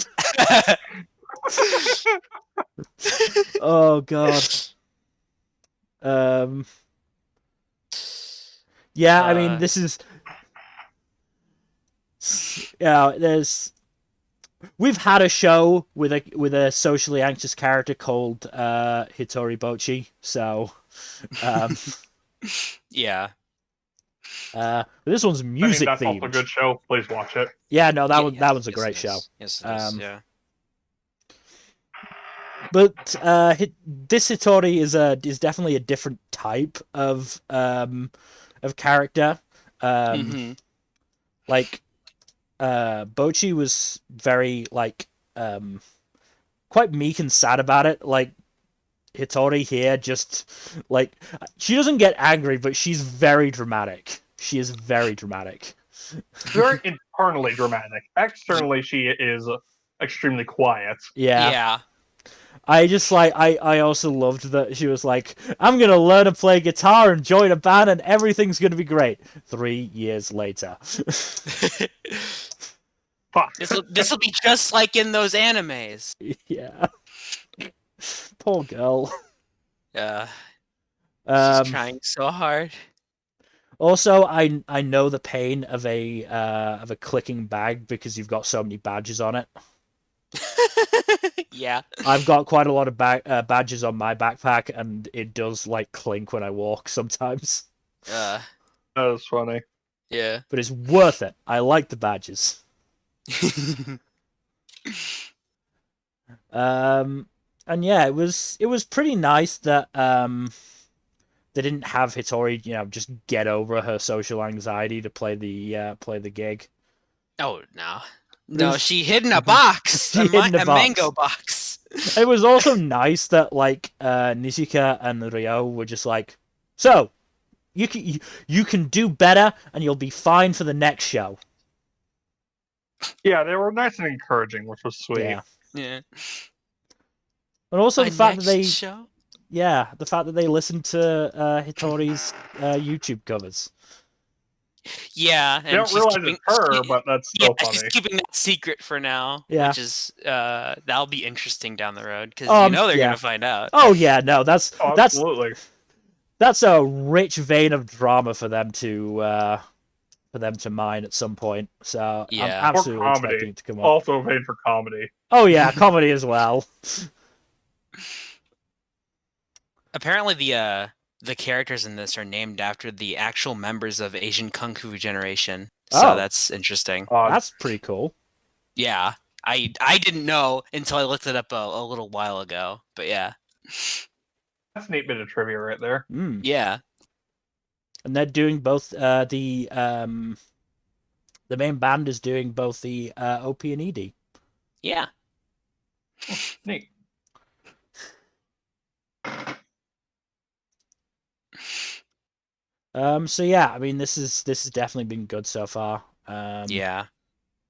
Oh god. Yeah, I mean, this is. Yeah, we've had a show with a socially anxious character called Hitori Bocchi, so Yeah. but this one's I mean, music that's also a themed. good show. Please watch it. Yeah, no, that Yeah, one's a yes, great it show. is. Yes, it is. Yeah. But this Hitori is definitely a different type of character. Mhm. Like Bocchi was very like quite meek and sad about it. Like Hitori here, just like she doesn't get angry, but she's very dramatic. She is very dramatic. Very internally dramatic. Externally, she is extremely quiet. Yeah. Yeah. I just like I also loved that she was like, I'm gonna learn to play guitar and join a band and everything's gonna be great. 3 years later. Fuck. This will be just like in those animes. Yeah. Poor girl. She's trying so hard. Also, I know the pain of a clicking bag because you've got so many badges on it. Yeah. I've got quite a lot of badges on my backpack, and it does like clink when I walk sometimes. That was funny. Yeah. But it's worth it. I like the badges. And yeah, it was pretty nice that they didn't have Hitori, just get over her social anxiety to play the gig. Oh no, she hid in a box. box. A mango box. It was also nice that like Nishika and Ryo were just like, so you can do better and you'll be fine for the next show. Yeah, they were nice and encouraging, which was sweet. Yeah. And also the fact that show? the fact that they listened to Hitori's YouTube covers. Yeah, and They don't realize it's her, but that's still funny. She's keeping that secret for now. Yeah. Which is that'll be interesting down the road because they're gonna find out. Oh yeah, no, that's absolutely. That's a rich vein of drama for them to mine at some point. So Yeah. I'm absolutely expecting it to come up. Also made for comedy. Oh yeah, comedy as well. Apparently the characters in this are named after the actual members of Asian Kung Fu generation. So that's interesting. That's pretty cool. Yeah. I didn't know until I looked it up a little while ago. But yeah. That's a neat bit of trivia right there. Yeah. And they're doing both the main band is doing both the OP and ED. Yeah. Neat. So yeah, I mean this has definitely been good so far. Yeah.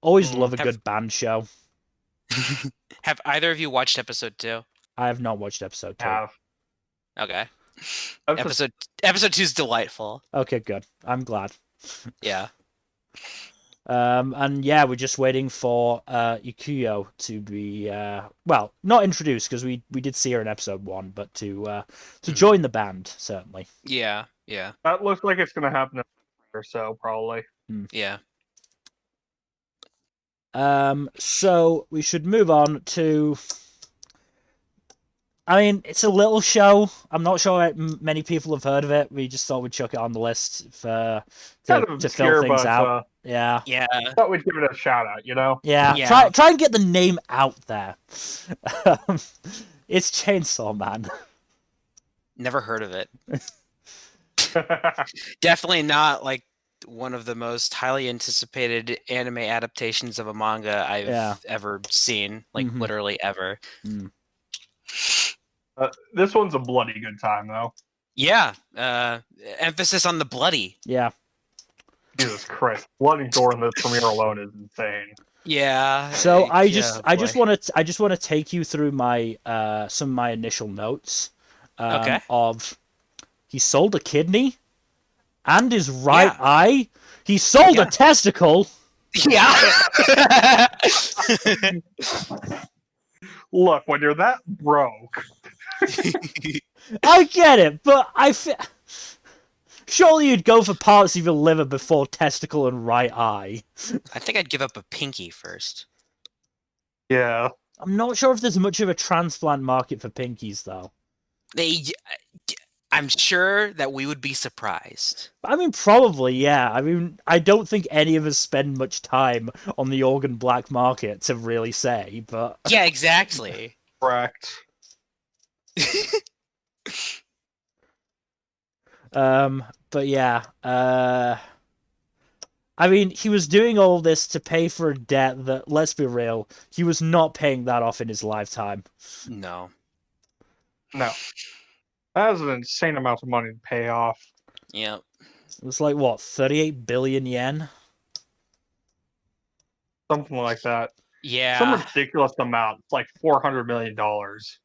Always love a good band show. Have either of you watched episode 2? I have not watched episode 2. Okay. Episode 2 is delightful. Okay, good. I'm glad. Yeah. And yeah, we're just waiting for Ikuyo to be not introduced because we did see her in episode 1, but to join the band certainly. Yeah. That looks like it's gonna happen or so, probably. Yeah. So we should move on to. I mean, it's a little show. I'm not sure many people have heard of it. We just thought we'd chuck it on the list to fill things out. Yeah. I thought we'd give it a shout out, Yeah. Try and get the name out there. It's Chainsaw Man. Never heard of it. Definitely not like one of the most highly anticipated anime adaptations of a manga I've ever seen. Like literally ever. This one's a bloody good time, though. Yeah. Emphasis on the bloody. Yeah. Jesus Christ, blood and gore in this premiere alone is insane. Yeah. So I yeah, just want to take you through my some of my initial notes. Okay. Of he sold a kidney and his right Yeah. eye. He sold a testicle. Yeah. Look, when you're that broke, I get it, but surely you'd go for parts of your liver before testicle and right eye. I think I'd give up a pinky first. yeah. I'm not sure if there's much of a transplant market for pinkies, though. I'm sure that we would be surprised. I mean, probably, yeah. I mean, I don't think any of us spend much time on the organ black market to really say, but... Yeah, exactly. Correct. But yeah, I mean, he was doing all this to pay for a debt that, let's be real, he was not paying that off in his lifetime. No. No. That is an insane amount of money to pay off. Yep. It was like, what, 38 billion yen? Something like that. Yeah. Some ridiculous amount. It's like $400 million.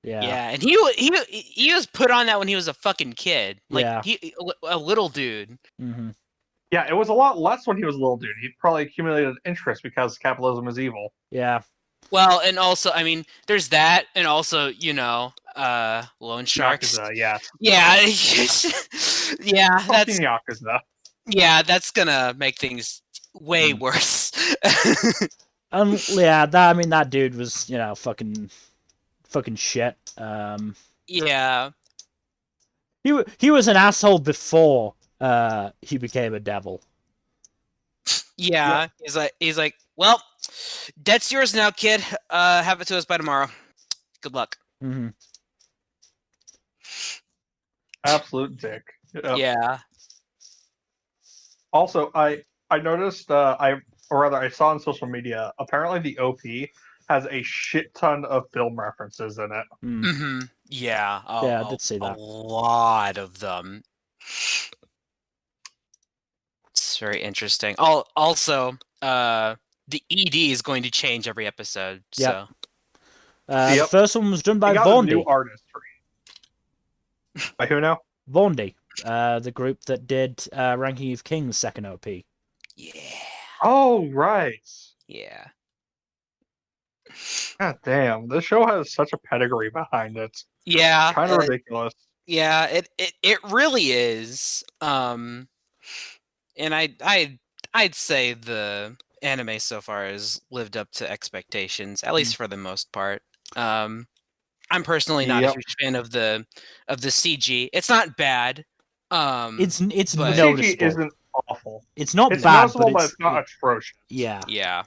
Yeah. Yeah, and he was put on that when he was a fucking kid, like Yeah. a little dude. Mm-hmm. Yeah, it was a lot less when he was a little dude. He probably accumulated interest because capitalism is evil. Yeah. Well, and also, I mean, there's that, and also, loan sharks. Yakuza, yeah. Yeah, yeah, Fucking Yakuza. that's gonna make things way worse. Yeah, that dude was, fucking shit. Yeah. He was an asshole before he became a devil. Yeah. He's like, well, debt's yours now, kid. Have it to us by tomorrow. Good luck. Mm-hmm. Absolute dick. Yeah. Also, I noticed, I saw on social media, apparently the OP has a shit ton of film references in it. Mm-hmm. Yeah. Yeah, I did see that. A lot of them. It's very interesting. Also, the ED is going to change every episode. Yep. So. The first one was done by They got a new Vondi. artistry. By who now? Vondi, the group that did Ranking of Kings' second OP. Yeah. Oh, right. Yeah. God damn, this show has such a pedigree behind it. Yeah. Kind of ridiculous. Yeah, it really is. And I'd say the anime so far has lived up to expectations, at least for the most part. I'm personally not a huge fan of the CG. It's not bad. It's but- noticeable. CG isn't awful. It's not It's bad, noticeable, but it's not atrocious. yeah. Yeah.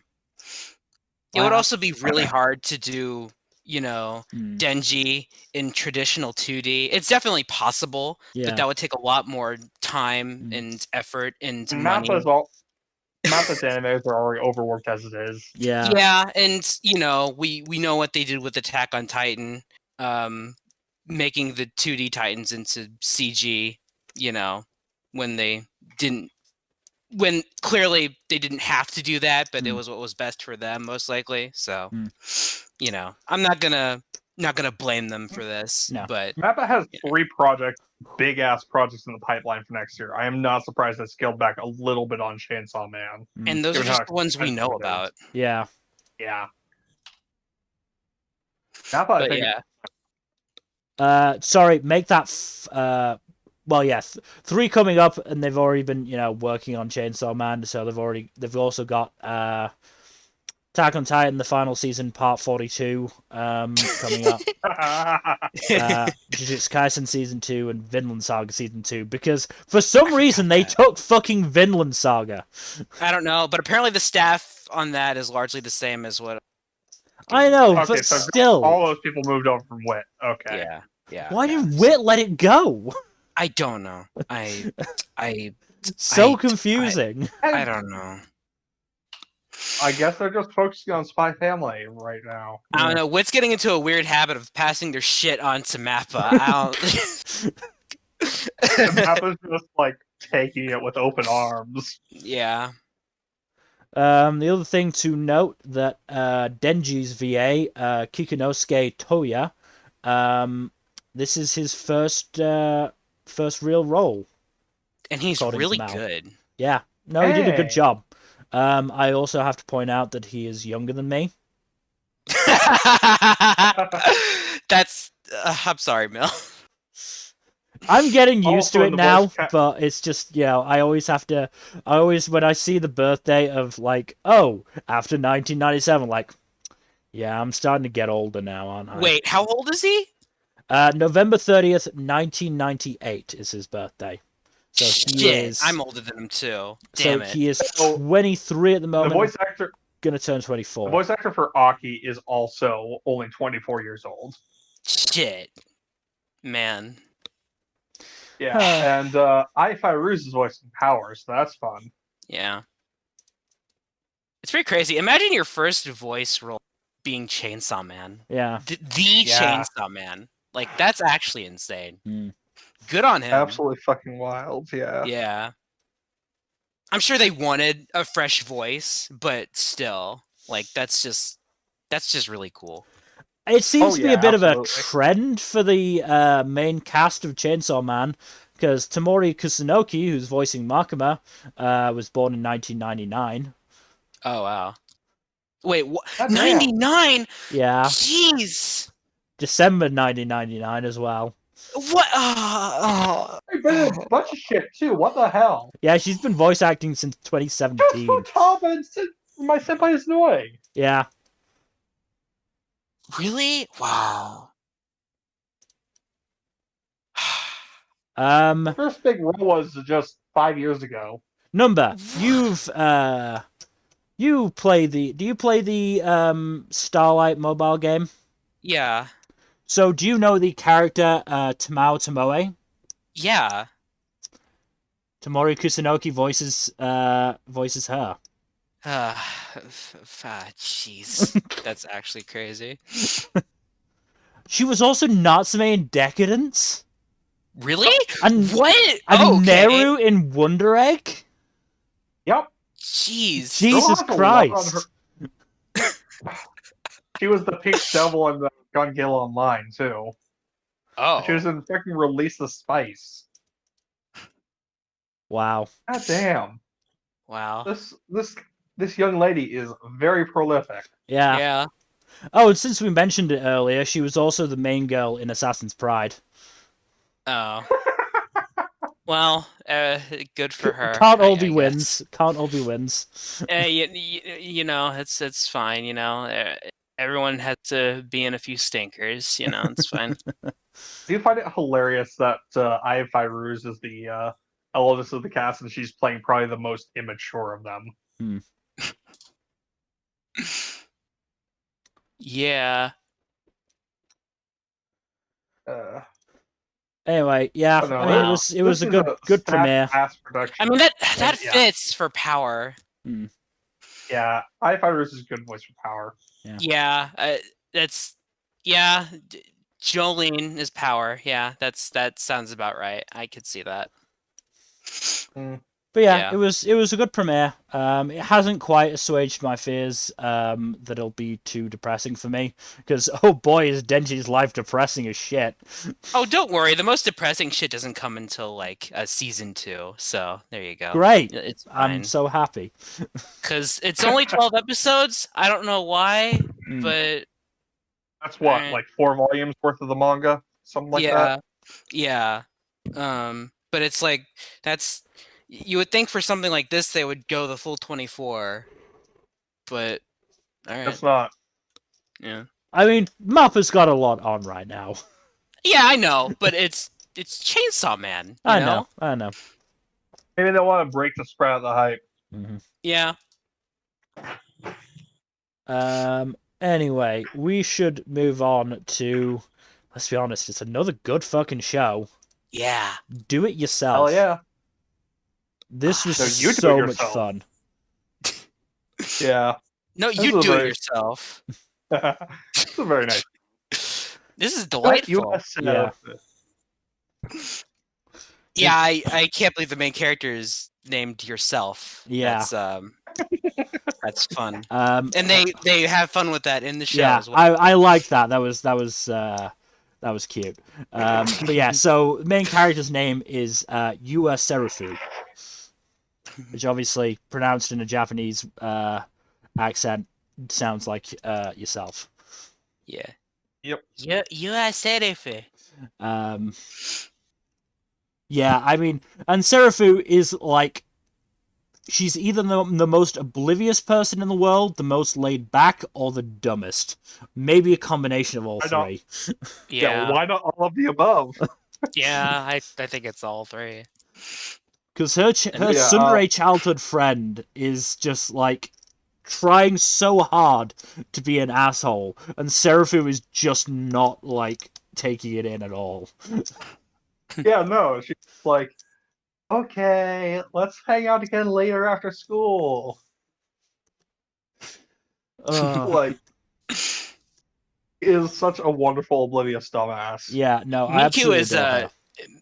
It would Wow. also be really hard to do, Denji in traditional 2D. It's definitely possible, Yeah. but that would take a lot more time and effort and And money. Mappa's animes are already overworked as it is. Yeah. Yeah, and we know what they did with Attack on Titan, making the 2D Titans into CG, when clearly they didn't have to do that, but it was what was best for them, most likely. So, I'm not gonna blame them for this. No. But Mappa has 3 big ass projects in the pipeline for next year. I am not surprised they scaled back a little bit on Chainsaw Man. and those are Given just how the ones we know expensive it is. about. Yeah. Yeah. Mappa, I But think yeah, Sorry, make that. Well, yeah, 3 coming up, and they've already been, working on Chainsaw Man. So they've also got Attack on Titan, the final season, part 42, coming up. Jujutsu Kaisen season 2 and Vinland Saga season 2, because for some reason they took fucking Vinland Saga. I don't know, but apparently the staff on that is largely the same as what. I know, Okay, but so still. all those people moved over from Wit. Okay. Yeah. Why did Wit let it go? I don't know. So I- confusing. I don't know. I guess they're just focusing on Spy Family right now. I don't know. Wit's getting into a weird habit of passing their shit on to Mappa. I And don't. Mappa's just like taking it with open arms. Yeah. The other thing to note that Denji's VA, Kikunosuke Toya, this is his first real role. And he's according to really Mal. good. Yeah, no, he did a good Hey. job. I also have to point out that he is younger than me. That's. I'm sorry, Mel. I'm getting used to Also it in the now, voice but it's just, I always have to. When I see the birthday of like, oh, after 1997, like, yeah, I'm starting to get older now, aren't I? Wait, how old is he? November 30th, 1998 is his birthday. So he Shit, is. I'm older than him too. Damn it. He is So, 23 at the The moment. voice actor, Gonna turn 24. the voice actor for Aki is also only 24 years old. Shit. Man. Yeah, and I Ruse is voicing Power, so that's fun. Yeah. It's pretty crazy. Imagine your first voice role being Chainsaw Man. Yeah. The Yeah. Chainsaw Man. Like, that's actually insane. Mm. Good on him. Absolutely fucking wild. Yeah. Yeah. I'm sure they wanted a fresh voice, but still, like, that's just really cool. It seems to be yeah, a bit of a absolutely. trend for the main cast of Chainsaw Man, because Tamori Kusunoki, who's voicing Makima, was born in 1999. Oh wow. Wait, what? Goddamn. 99? Yeah, Jeez. December 1999 as well. What? I've been in a bunch of shit too. What the hell? Yeah, she's been voice acting since Just 2017. for Tom and my senpai is annoying. Yeah. Really? Wow. The first big role was just 5 years ago. Nmbr, do you play the Starlight mobile game? Yeah. So do you know the character Tamao Tomoe? Yeah. Tamori Kusunoki voices her. Jeez. That's actually crazy. She was also Natsume in Decadence. Really? And What? and Oh, okay. Neru in Wonder Egg. Yep. Jesus Jeez. Girl has a lot on Christ. She was the pink devil in the Gun Gale Online too. Oh. She was in fucking Release the Spice. Wow. God damn. Wow. This young lady is very prolific. Yeah. Yeah. Oh, and since we mentioned it earlier, she was also the main girl in Assassin's Pride. Oh. Well, good for her. Can't all I be guess. wins. Can't all be wins. You know, it's fine. You know, everyone has to be in a few stinkers. You know, it's fine. Do you find it hilarious that I Ruse is the eldest of the cast and she's playing probably the most immature of them? Yeah. Anyway, yeah. I don't know, I mean, Wow. it was a good premiere. Production. I mean that Yeah. fits for Power. Yeah, I Ruse is a good voice for Power. Yeah. Jolene is Power. Yeah, that sounds about right. I could see that. But yeah, Yeah. it was a good premiere. It hasn't quite assuaged my fears that it'll be too depressing for me, because oh boy, is Denji's life depressing as shit. Oh, don't worry. The most depressing shit doesn't come until like season 2. So there you go. Great, It's fine. I'm so happy. Because it's only 12 episodes. I don't know why, Mm. but That's what, Alright. like 4 volumes worth of the manga, something like that. Yeah. But it's like you would think for something like this they would go the full 24, but all right. That's not. Yeah. I mean, Mappa's got a lot on right now. Yeah, I know, but it's Chainsaw Man. You I know. know. Maybe they want to break the spread of the hype. Mm-hmm. Yeah. Anyway, we should move on to. Let's be honest, it's another good fucking show. Yeah. Do it yourself. Hell yeah. This was So you do it so much yourself. fun. Yeah. No, This you is do it very- yourself. This is very nice. This is delightful. US Yeah. Yeah, I can't believe the main character is named Yourself. Yeah. That's fun. And they have fun with that in the show yeah, as well. I like that. That was cute. But yeah, so the main character's name is Yua Serufu, which obviously pronounced in a Japanese accent sounds like yourself. Yeah. Yep. You are Serufu. Yeah, I mean, and Serufu is like, she's either the most oblivious person in the world, the most laid back, or the dumbest. Maybe a combination of all three. Yeah. Why not all of the above? Yeah, I think it's all three. Because her tsundere childhood friend is just like trying so hard to be an asshole, and Serufu is just not like taking it in at all. Yeah, no, she's like, okay, let's hang out again later after school. Like, is such a wonderful oblivious dumbass. Yeah, no, I absolutely adore her.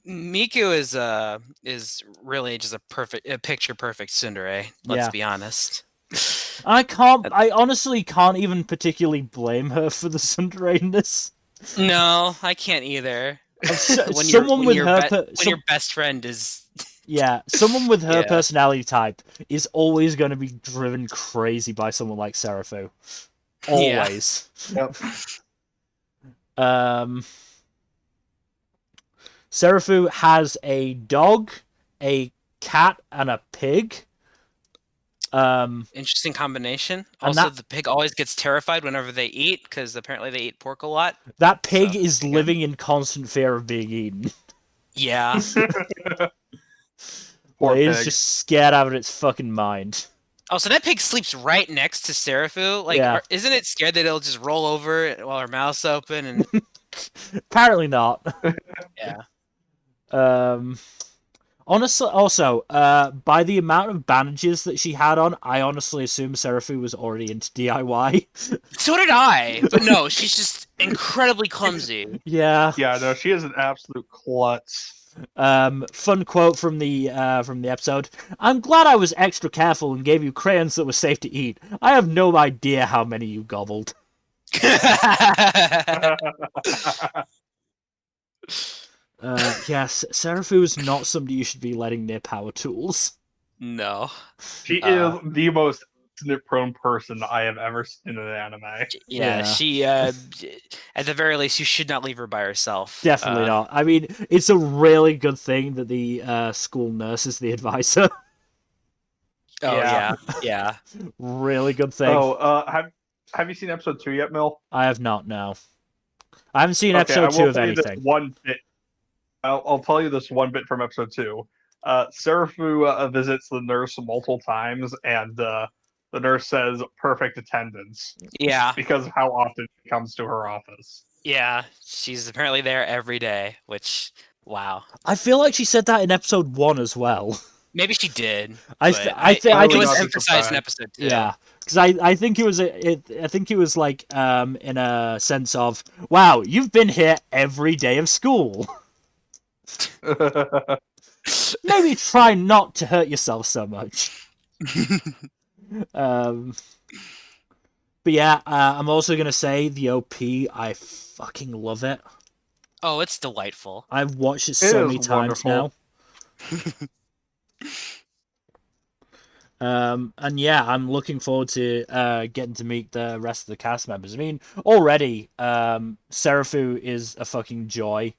Miku is really just a picture perfect tsundere. Let's be honest. I honestly can't even particularly blame her for the tsundere-ness. No, I can't either. When your best friend is someone with her personality type is always going to be driven crazy by someone like Serufu. Always. Yep. Serufu has a dog, a cat, and a pig. Interesting combination. Also, the pig always gets terrified whenever they eat, because apparently they eat pork a lot. That pig is living in constant fear of being eaten. Yeah. It's just scared out of its fucking mind. Oh, so that pig sleeps right next to Serufu? Like, isn't it scared that it'll just roll over while her mouth's open? And apparently not. Yeah. Honestly, also, by the amount of bandages that she had on, I honestly assume Serufu was already into DIY. So did I, but no, she's just incredibly clumsy. Yeah. Yeah, no, she is an absolute klutz. Fun quote from the episode. I'm glad I was extra careful and gave you crayons that were safe to eat. I have no idea how many you gobbled. Yes, Serufu is not somebody you should be letting near power tools. No. She is the most snip-prone person I have ever seen in an anime. Yeah, she, at the very least, you should not leave her by herself. Definitely not. I mean, it's a really good thing that the school nurse is the advisor. Oh, yeah. Really good thing. Oh, have you seen episode 2 yet, Mil? I have not, no. I haven't seen episode 2 of anything. One bit. I'll tell you this one bit from episode 2. Serufu visits the nurse multiple times, and the nurse says perfect attendance. Yeah. Because of how often she comes to her office. Yeah, she's apparently there every day, which, wow. I feel like she said that in episode 1 as well. Maybe she did. I think it was emphasized in episode 2. Yeah, because I think it was I think it was like in a sense of, wow, you've been here every day of school. Maybe try not to hurt yourself so much. But yeah, I'm also gonna say the OP. I fucking love it. Oh, it's delightful. I've watched it so many times now. And yeah, I'm looking forward to getting to meet the rest of the cast members. I mean, already, Serufu is a fucking joy.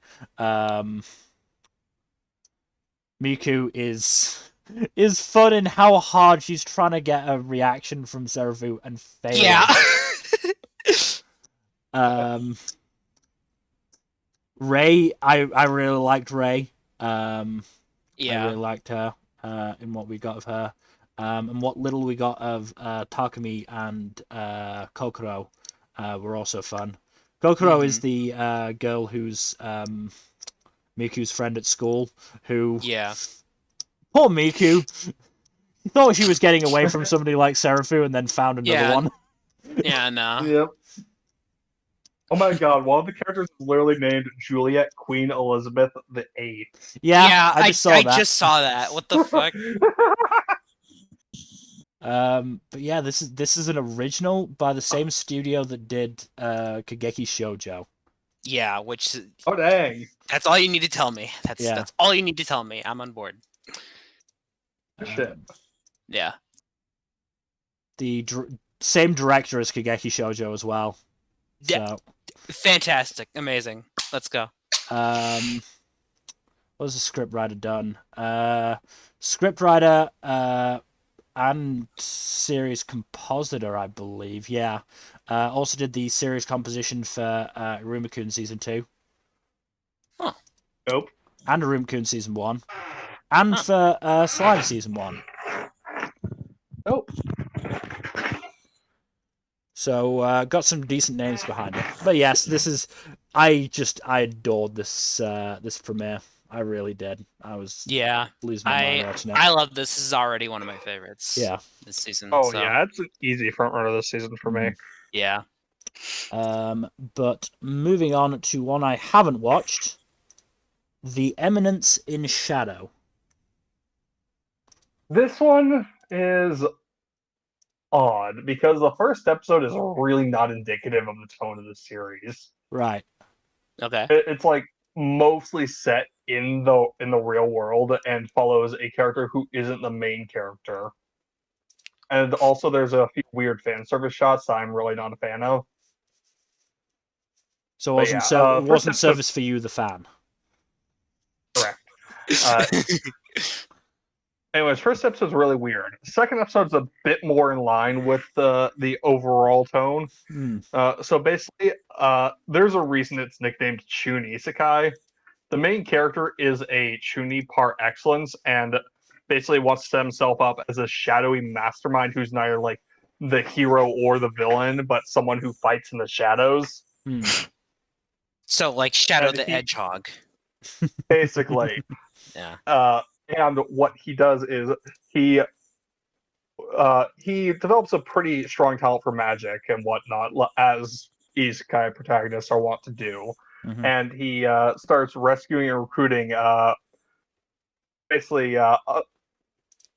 Miku is fun in how hard she's trying to get a reaction from Serufu and fail. Yeah. Rei, I really liked Rei. I really liked her in what we got of her. And what little we got of Takumi and Kokoro were also fun. Kokoro is the girl who's Miku's friend at school, who... Yeah. Poor Miku! Thought she was getting away from somebody like Seraphim and then found another Yeah. one. Yeah, no. Yep. Oh my god, one of the characters is literally named Juliet Queen Elizabeth the Eighth. Yeah, I just saw that. just saw that. What the fuck? But yeah, this is an original by the same studio that did Kageki Shoujo. Yeah, which Oh dang. that's all you need to tell me. That's Yeah. that's all you need to tell me. I'm on board. Shit. Yeah. The same director as Kageki Shoujo as well. Yeah. So, Fantastic. Amazing. Let's go. what was the scriptwriter done? Scriptwriter and series compositor, I believe. Yeah. Also did the series composition for Iruma-kun season 2. Huh. Nope. And Iruma-kun season 1. And for Slime season 1. Nope. So got some decent names behind it. But yes, this is I adored this this premiere. I really did. I was losing my mind watching it. I love this. This is already one of my favorites. Yeah. This season. Oh so. yeah, it's an easy front runner this season for me. Yeah. But moving on to one I haven't watched, The Eminence in Shadow. This one is odd because the first episode is really not indicative of the tone of the series. Right. Okay. It's like mostly set in the real world and follows a character who isn't the main character. And also there's a few weird fan service shots that I'm really not a fan of. So it wasn't service for you, the fan. Correct. Anyways, first episode's really weird. Second episode's a bit more in line with the overall tone. So basically, there's a reason it's nicknamed Chun Isekai. The main character is a Chuni par excellence, and basically wants to set himself up as a shadowy mastermind who's neither like the hero or the villain, but someone who fights in the shadows. So like Shadow the Hedgehog. Basically. Yeah. And what he does is he develops a pretty strong talent for magic and whatnot, as isekai protagonists are wont to do. And he starts rescuing and recruiting basically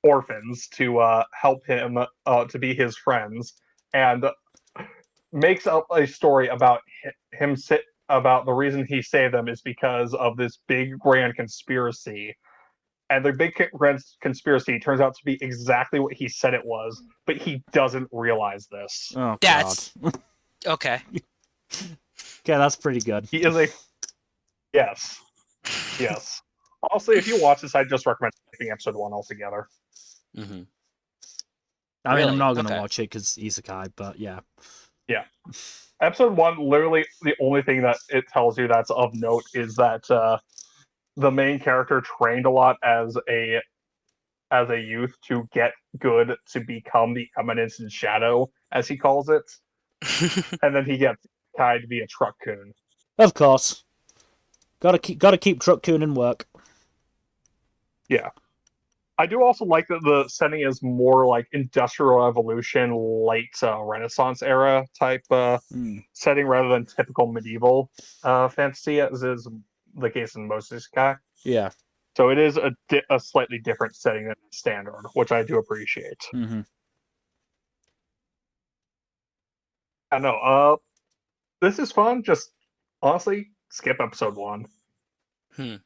orphans to help him to be his friends, and makes up a story about about the reason he saved them is because of this big grand conspiracy. And the big grand conspiracy turns out to be exactly what he said it was, but he doesn't realize this. Oh, That's God. Okay. Okay, that's pretty good. He is a yes. Honestly, if you watch this, I'd just recommend skipping episode 1 altogether. I mean, Really? I'm not going to watch it because Isekai, but yeah. Yeah. Episode 1, literally, the only thing that it tells you that's of note is that the main character trained a lot as a youth to get good to become the Eminence in Shadow, as he calls it. And then he gets tied to be a truck coon. Of course. Gotta keep truck coon in work. Yeah. I do also like that the setting is more like Industrial Revolution, late Renaissance era type setting rather than typical medieval fantasy, as is the case in most isekai. Yeah. So it is a slightly different setting than standard, which I do appreciate. I know. This is fun. Just honestly, skip episode 1. Okay.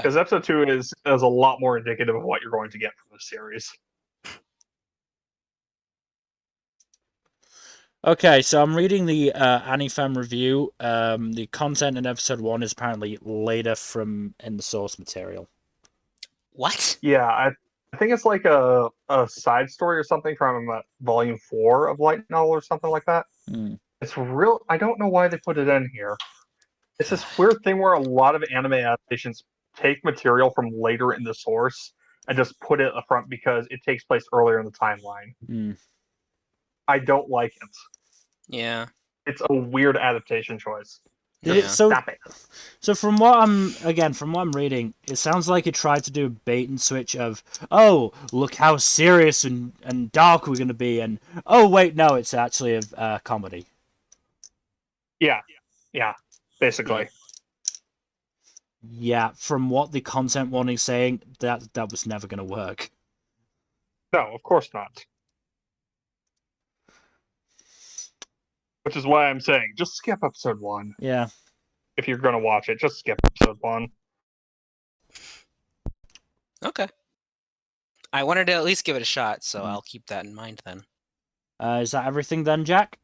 Because episode 2 is a lot more indicative of what you're going to get from the series. Okay, so I'm reading the Anifam review. The content in episode 1 is apparently later from in the source material. What? Yeah, I think it's like a side story or something from volume 4 of Light Novel or something like that. It's real. I don't know why they put it in here. It's this weird thing where a lot of anime adaptations take material from later in the source and just put it up front because it takes place earlier in the timeline. I don't like it. Yeah. It's a weird adaptation choice. Yeah. Stop it. So from what I'm reading, it sounds like it tried to do a bait and switch of, oh, look how serious and dark we're going to be, and oh wait, no, it's actually a comedy. Yeah, basically. Yeah, from what the content warning's saying, that was never going to work. No, of course not. Which is why I'm saying, just skip episode 1. Yeah. If you're going to watch it, just skip episode 1. Okay. I wanted to at least give it a shot, so I'll keep that in mind then. Is that everything then, Jack?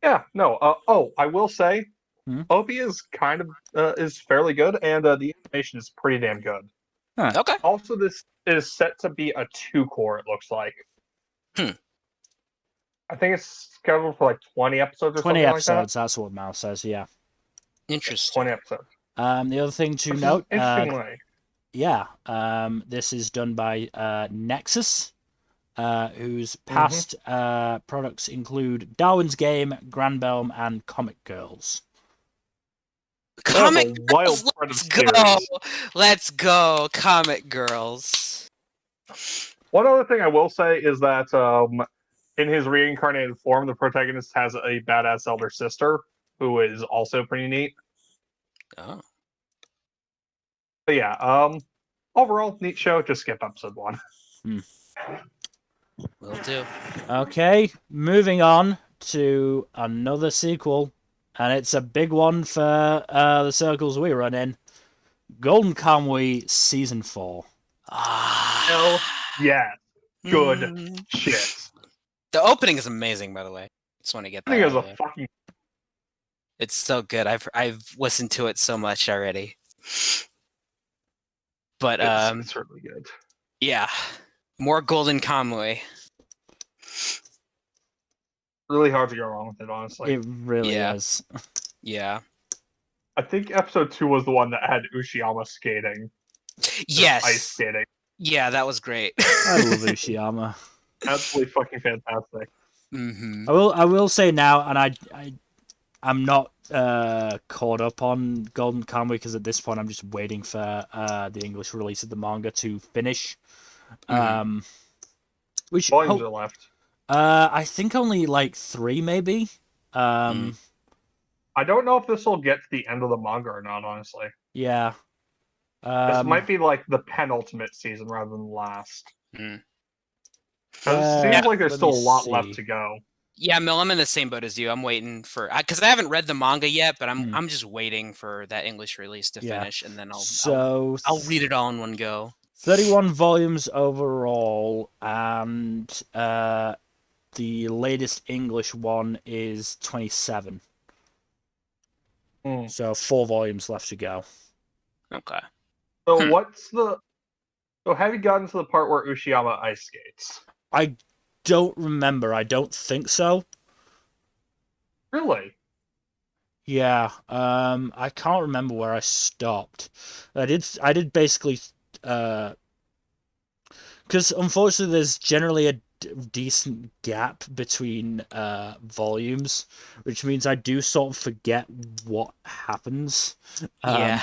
Yeah, no. I will say, Hmm? OP is kind of is fairly good, and the animation is pretty damn good. Huh. Okay. Also, this is set to be a 2-core. It looks like. I think it's scheduled for like 20 episodes or 20 something episodes, that's what Mal says, yeah. Interesting. 20 episodes. The other thing to Which is note, interesting way. yeah, this is done by Nexus, whose past products include Darwin's Game, Granbelm, and Comic Girls. Comic That's a wild Girls, spread of let's go! series. Let's go, Comic Girls. One other thing I will say is that in his reincarnated form, the protagonist has a badass elder sister who is also pretty neat. Oh. But yeah, overall, neat show. Just skip episode 1. Will do. Okay, moving on to another sequel, and it's a big one for the circles we run in. Golden Kamuy Season 4. Hell yeah. Good shit. The opening is amazing, by the way. Just want to get that. I think it out was of a there. fucking. It's so good. I've listened to it so much already. But It's really good. yeah, more Golden Kamuy. Really hard to go wrong with it, honestly. It really Yeah. is. Yeah. I think episode 2 was the one that had Ushiyama skating. Yes. Ice skating. Yeah, that was great. I love Ushiyama. Absolutely fucking fantastic. Mm-hmm. I will say now, and I'm not caught up on Golden Kamuy because at this point I'm just waiting for the English release of the manga to finish. Which Volumes are left. I think only like 3 maybe. I don't know if this will get to the end of the manga or not, honestly. Yeah. This might be like the penultimate season rather than the last. Because it seems like there's let still a me lot see. left to go. Yeah, Mill, I'm in the same boat as you. I'm waiting for because I haven't read the manga yet, but I'm just waiting for that English release to finish, and then I'll read it all in one go. 31 volumes overall, and the latest English one is 27. So 4 volumes left to go. Okay. So So have you gotten to the part where Ushiyama ice skates? I don't remember. I don't think so. Really? Yeah. I can't remember where I stopped. I did basically because unfortunately there's generally a decent gap between volumes, which means I do sort of forget what happens. Yeah.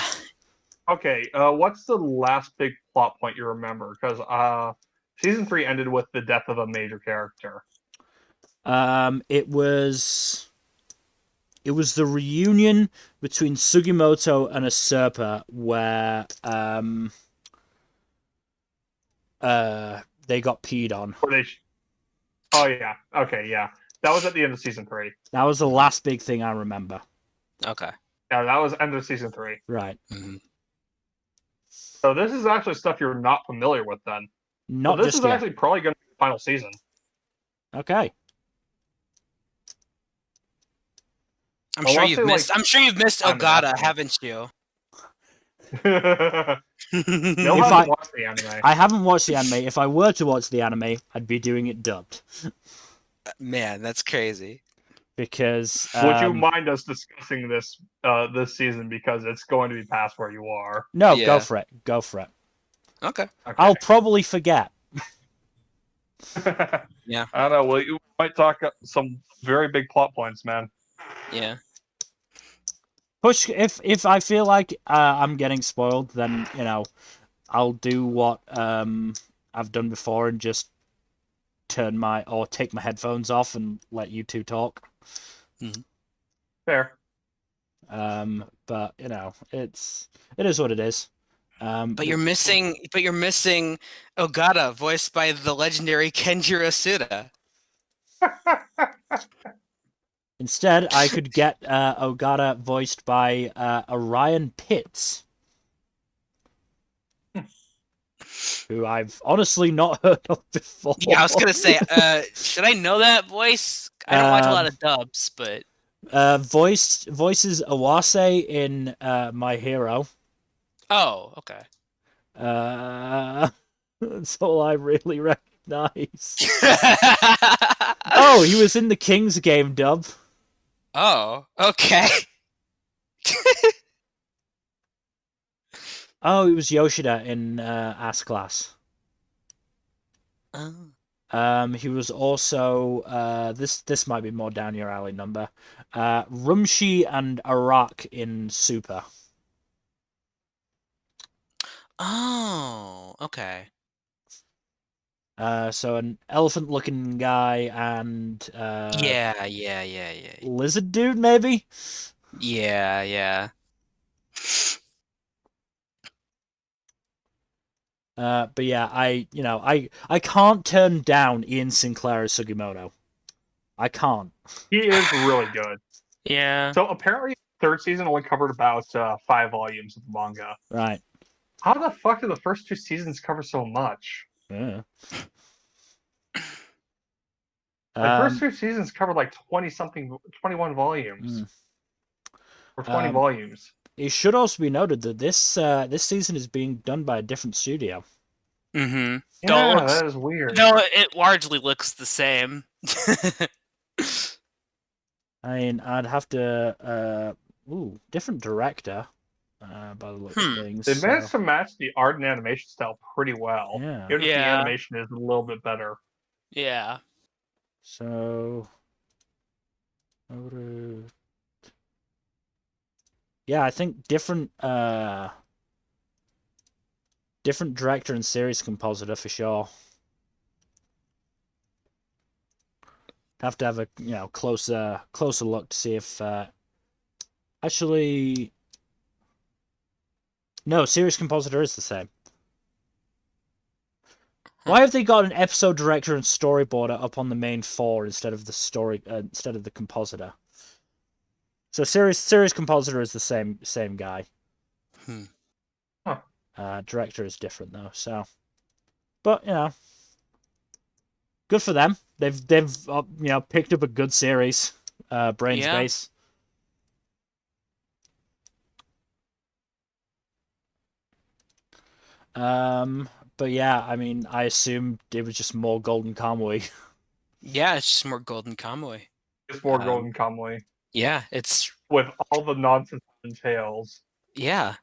Okay, what's the last big plot point you remember? Because season 3 ended with the death of a major character. It was the reunion between Sugimoto and Usurper where they got peed on. Oh yeah, okay, yeah. That was at the end of season 3. That was the last big thing I remember. Okay. Yeah, that was end of season 3. Right. Mm-hmm. So this is actually stuff you're not familiar with then. Not this just is yet. actually probably going to be the final season. Okay. I'm sure you've missed I'm Ogata, asking. haven't you? No, If haven't watched the anime. I haven't watched the anime. If I were to watch the anime, I'd be doing it dubbed. Man, that's crazy. Because Would you mind us discussing this this season because it's going to be past where you are? No, Yeah. go for it. Go for it. Okay. I'll probably forget. Yeah. I don't know. Well, you might talk some very big plot points, man. Yeah. push if I feel like I'm getting spoiled, then I'll do what I've done before and just take my headphones off and let you two talk. Fair. But it is what it is. But you're missing Ogata, voiced by the legendary Kenjiro Suda. Instead, I could get Ogata voiced by Orion Pitts, who I've honestly not heard of before. Yeah, I was gonna say, should I know that voice? I don't watch a lot of dubs, but voices Awase in My Hero. oh, okay. That's all I really recognize. Oh, he was in the King's Game dub. Oh, okay. Oh, it was Yoshida in Ass Class. Oh. He was also this might be more down your alley number. Rumshi and Arak in Super. Oh, okay. So an elephant-looking guy and Yeah. lizard dude maybe. Yeah. But yeah, I can't turn down Ian Sinclair as Sugimoto. I can't. He is really good. Yeah. So apparently, third season only covered about 5 volumes of the manga. Right. How the fuck did the first 2 seasons cover so much? Yeah. The first 2 seasons covered like 21 volumes. Or 20 volumes. It should also be noted that this season is being done by a different studio. Mm-hmm. Yeah, that is weird. No, it largely looks the same. I mean, I'd have to different director, by the looks of things. They managed to match the art and animation style pretty well. Yeah. Even if the animation is a little bit better. Yeah. So, yeah, I think different director and series compositor for sure. Have to have a closer look to see if actually no, series compositor is the same. Why have they got an episode director and storyboarder up on the main 4 instead of the compositor? So series compositor is the same guy. Director is different though. So, but good for them. They've picked up a good series. Brain Space. But yeah, I mean, I assumed it was just more Golden Kamuy. Yeah, it's just more Golden Kamuy. It's more Golden Kamuy. Yeah, it's with all the nonsense it entails. Yeah.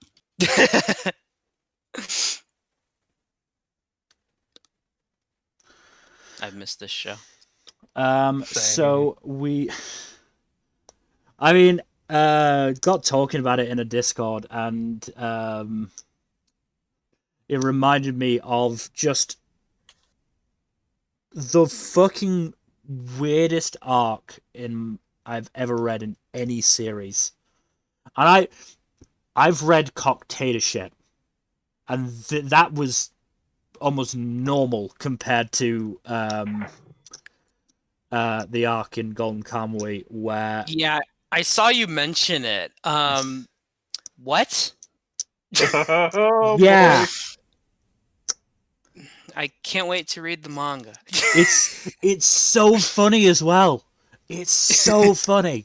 I've missed this show. So I mean, got talking about it in a Discord, and it reminded me of just the fucking weirdest arc I've ever read in any series. And I've read Cocktatorship, and that was almost normal compared to the arc in Golden Kamuy, where I saw you mention it. What? Oh, yeah. boy. I can't wait to read the manga. It's so funny as well. It's so funny.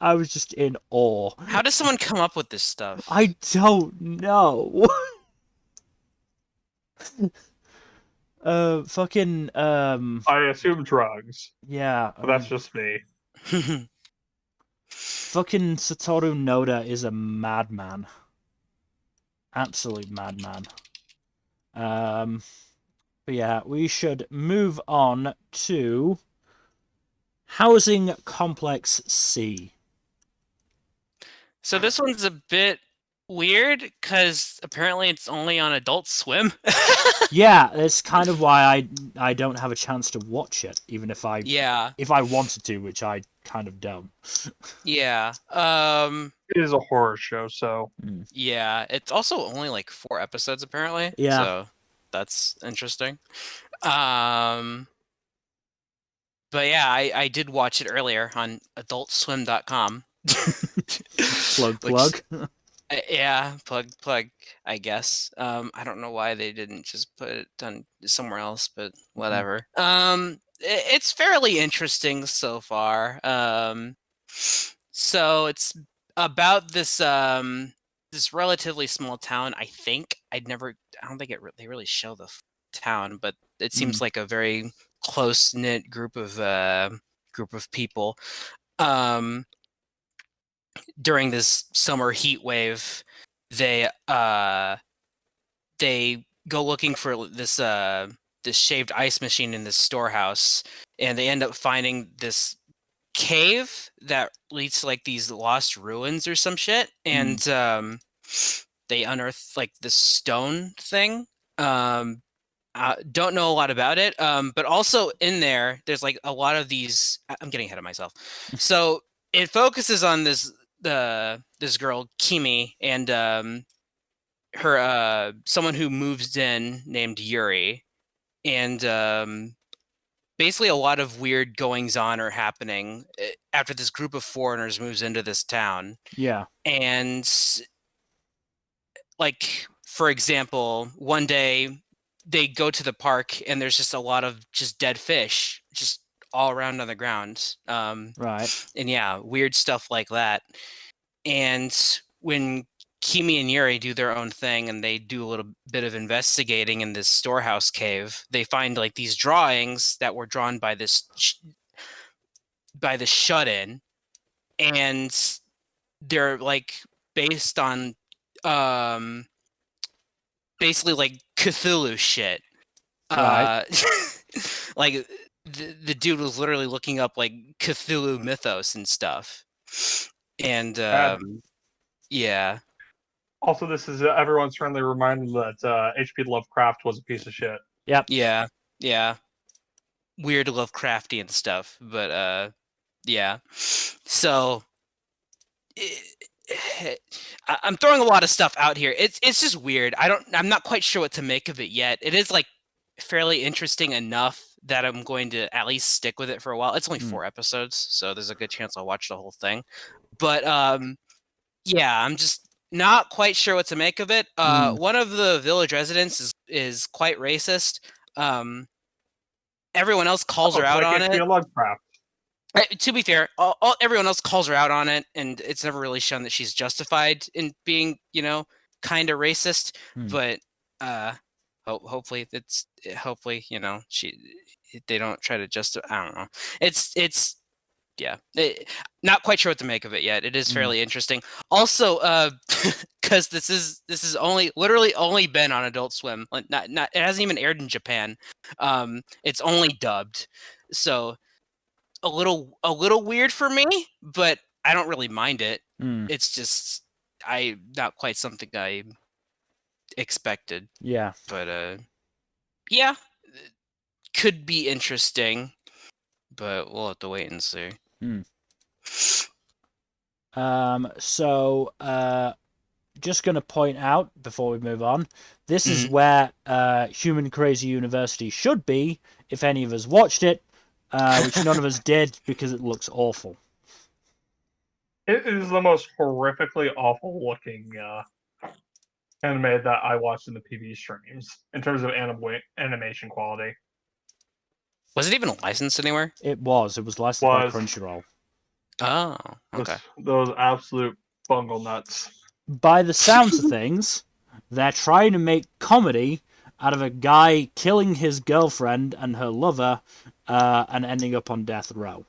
I was just in awe. How does someone come up with this stuff? I don't know. Fucking I assume drugs. Yeah. But that's just me. Fucking Satoru Noda is a madman. Absolute madman. But yeah, we should move on to Housing Complex C. So this one's a bit weird because apparently it's only on Adult Swim. Yeah, that's kind of why I don't have a chance to watch it, even if I wanted to, which I kind of don't. Yeah. It is a horror show, so Yeah, it's also only like 4 episodes apparently. Yeah. So that's interesting. But yeah, I did watch it earlier on adultswim.com. Plug. Yeah, plug, I guess. I don't know why they didn't just put it on somewhere else, but whatever. It's fairly interesting so far. So it's about this this relatively small town. I don't think they really show the town, but it seems like a very close knit group of people. During this summer heat wave, they go looking for this shaved ice machine in this storehouse, and they end up finding this cave that leads to like these lost ruins or some shit, and they unearth like this stone thing. Don't know a lot about it, but also in there's like a lot of these. I'm getting ahead of myself. So it focuses on this girl Kimi and her someone who moves in named Yuri, and basically a lot of weird goings on are happening after this group of foreigners moves into this town. Yeah. And like, for example, one day they go to the park and there's just a lot of just dead fish just all around on the ground. Right. And yeah, weird stuff like that. And when Kimi and Yuri do their own thing and they do a little bit of investigating in this storehouse cave, they find like these drawings that were drawn by this shut-in, and they're like based on basically like Cthulhu shit. Right. Like the dude was literally looking up like Cthulhu mythos and stuff. And yeah. Also, this is everyone's friendly reminder that H.P. Lovecraft was a piece of shit. Yep. Yeah. Weird Lovecraftian stuff, but yeah. So I'm throwing a lot of stuff out here. It's just weird. I'm not quite sure what to make of it yet. It is like fairly interesting enough that I'm going to at least stick with it for a while. It's only 4 episodes, so there's a good chance I'll watch the whole thing. But yeah, I'm just not quite sure what to make of it. One of the village residents is quite racist. Everyone else calls her out on it. Lovecraft. To be fair, everyone else calls her out on it, and it's never really shown that she's justified in being, kind of racist. But hopefully, they don't try to justify. I don't know. It's not quite sure what to make of it yet. It is fairly interesting. Also, because this is literally only been on Adult Swim. Like, not it hasn't even aired in Japan. It's only dubbed, so a little weird for me, but I don't really mind it. It's just not quite something I expected. Yeah. But yeah, could be interesting, but we'll have to wait and see. So just gonna point out before we move on, this is where Human Crazy University should be if any of us watched it, which none of us did because it looks awful. It is the most horrifically awful looking anime that I watched in the PV streams in terms of animation quality. Was it even licensed anywhere? It was licensed by Crunchyroll. Oh, okay. Those absolute bungle nuts. By the sounds of things, they're trying to make comedy out of a guy killing his girlfriend and her lover and ending up on death row.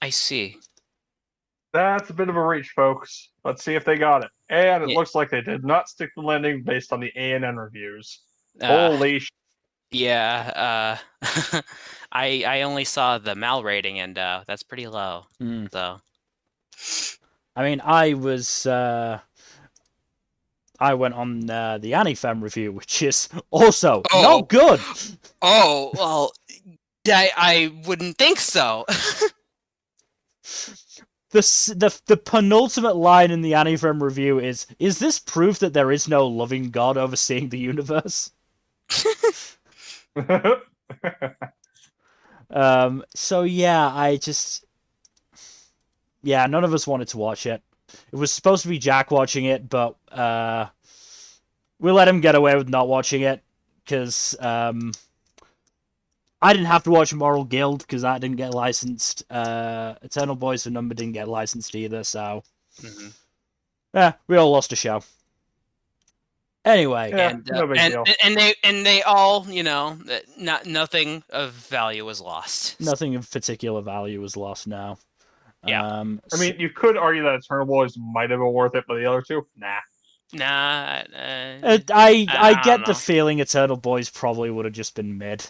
I see. That's a bit of a reach, folks. Let's see if they got it. And it looks like they did not stick the landing based on the ANN reviews. Holy shit. Yeah, I only saw the Mal rating, and that's pretty low. So I mean, I went on the Anifem review, which is also not good. Oh well, I wouldn't think so. The penultimate line in the Anifem review is this proof that there is no loving God overseeing the universe? So yeah, none of us wanted to watch it. It was supposed to be Jack watching it, but we let him get away with not watching it because I didn't have to watch Moral Guild because that didn't get licensed. Eternal Boys for Number didn't get licensed either, so we all lost a show. Anyway, Yeah, no big deal. And they all, nothing of value was lost. Nothing of particular value was lost now. Yeah. I mean, you could argue that Eternal Boys might have been worth it, but the other two, nah. Nah. I get the feeling Eternal Boys probably would have just been mid.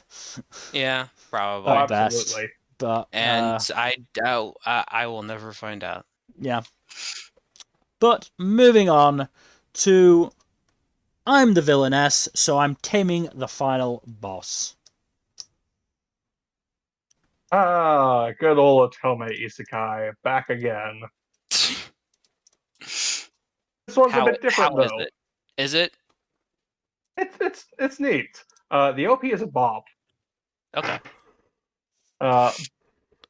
Yeah, probably. At best. Absolutely. But I doubt I will never find out. Yeah. But moving on to I'm the Villainess, so I'm taming the final boss. Ah, good old Otome Isekai, back again. This one's a bit different, though. Is it? It's neat. The OP is a bomb. Okay.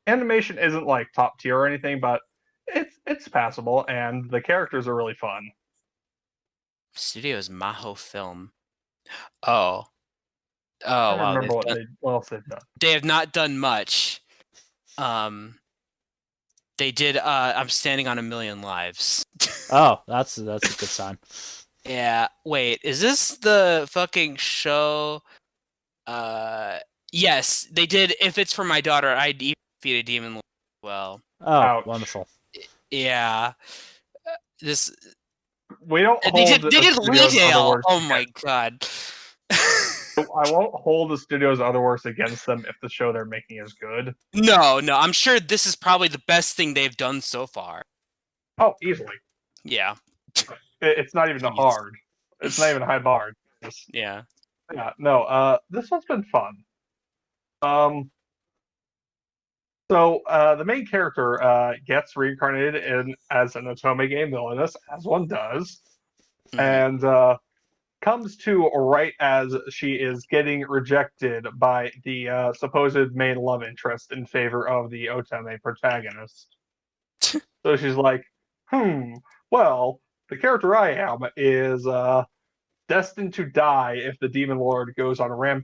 Animation isn't like top tier or anything, but it's passable, and the characters are really fun. Studio's Maho Film. Oh. I Oh wow. remember what else they've done. They have not done much. They did I'm Standing on a Million Lives. Oh, that's a good sign. Yeah. Wait, is this the fucking show? Yes, they did. If It's for My Daughter, I'd defeat a demon as well. Oh, Ouch. Wonderful. Yeah. We don't. They did retail. Oh my god. I won't hold the studio's other works against them if the show they're making is good. No. I'm sure this is probably the best thing they've done so far. Oh, easily. Yeah. It's not even hard. It's not even a high bar. Yeah. Yeah. No. This one's been fun. So the main character gets reincarnated as an Otome game villainess, as one does, and comes to right as she is getting rejected by the supposed main love interest in favor of the Otome protagonist. So she's like, well, the character I am is destined to die if the Demon Lord goes on a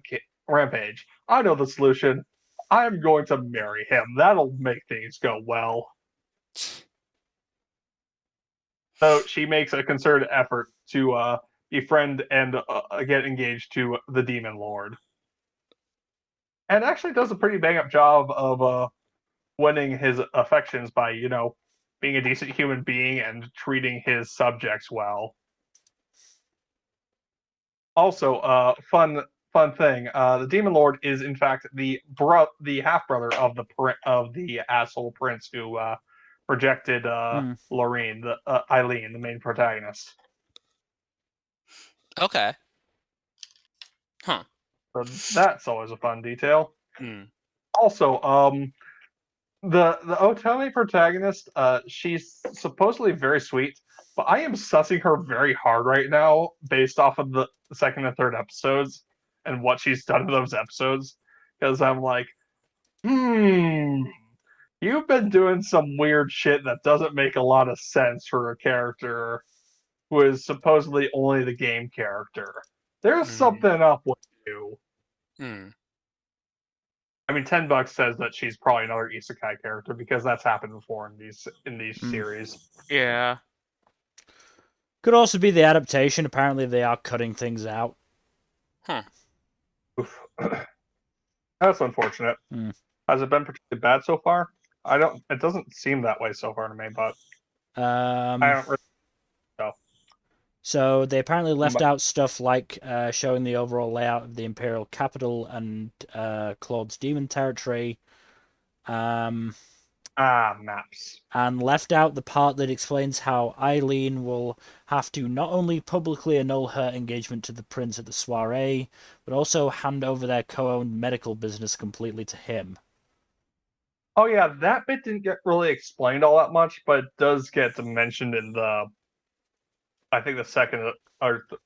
rampage. I know the solution. I'm going to marry him. That'll make things go well. So she makes a concerted effort to befriend and get engaged to the Demon Lord. And actually does a pretty bang up job of winning his affections by, being a decent human being and treating his subjects well. Also, fun thing. The Demon Lord is in fact the half brother of the asshole prince who rejected Eileen, the main protagonist. Okay. Huh. So that's always a fun detail. Mm. Also, the Otome protagonist, she's supposedly very sweet, but I am sussing her very hard right now based off of the second and third episodes and what she's done in those episodes. Because I'm like, you've been doing some weird shit that doesn't make a lot of sense for a character who is supposedly only the game character. There's something up with you. I mean, $10 says that she's probably another isekai character because that's happened before in these series. Yeah. Could also be the adaptation. Apparently, they are cutting things out. Huh. That's unfortunate. Has it been particularly bad so far? It doesn't seem that way so far to me, but I don't really know. So they apparently left But- out stuff like showing the overall layout of the Imperial capital and Claude's demon territory, maps. and left out the part that explains how Eileen will have to not only publicly annul her engagement to the prince at the soiree, but also hand over their co-owned medical business completely to him. Oh yeah, that bit didn't get really explained all that much, but it does get mentioned in I think the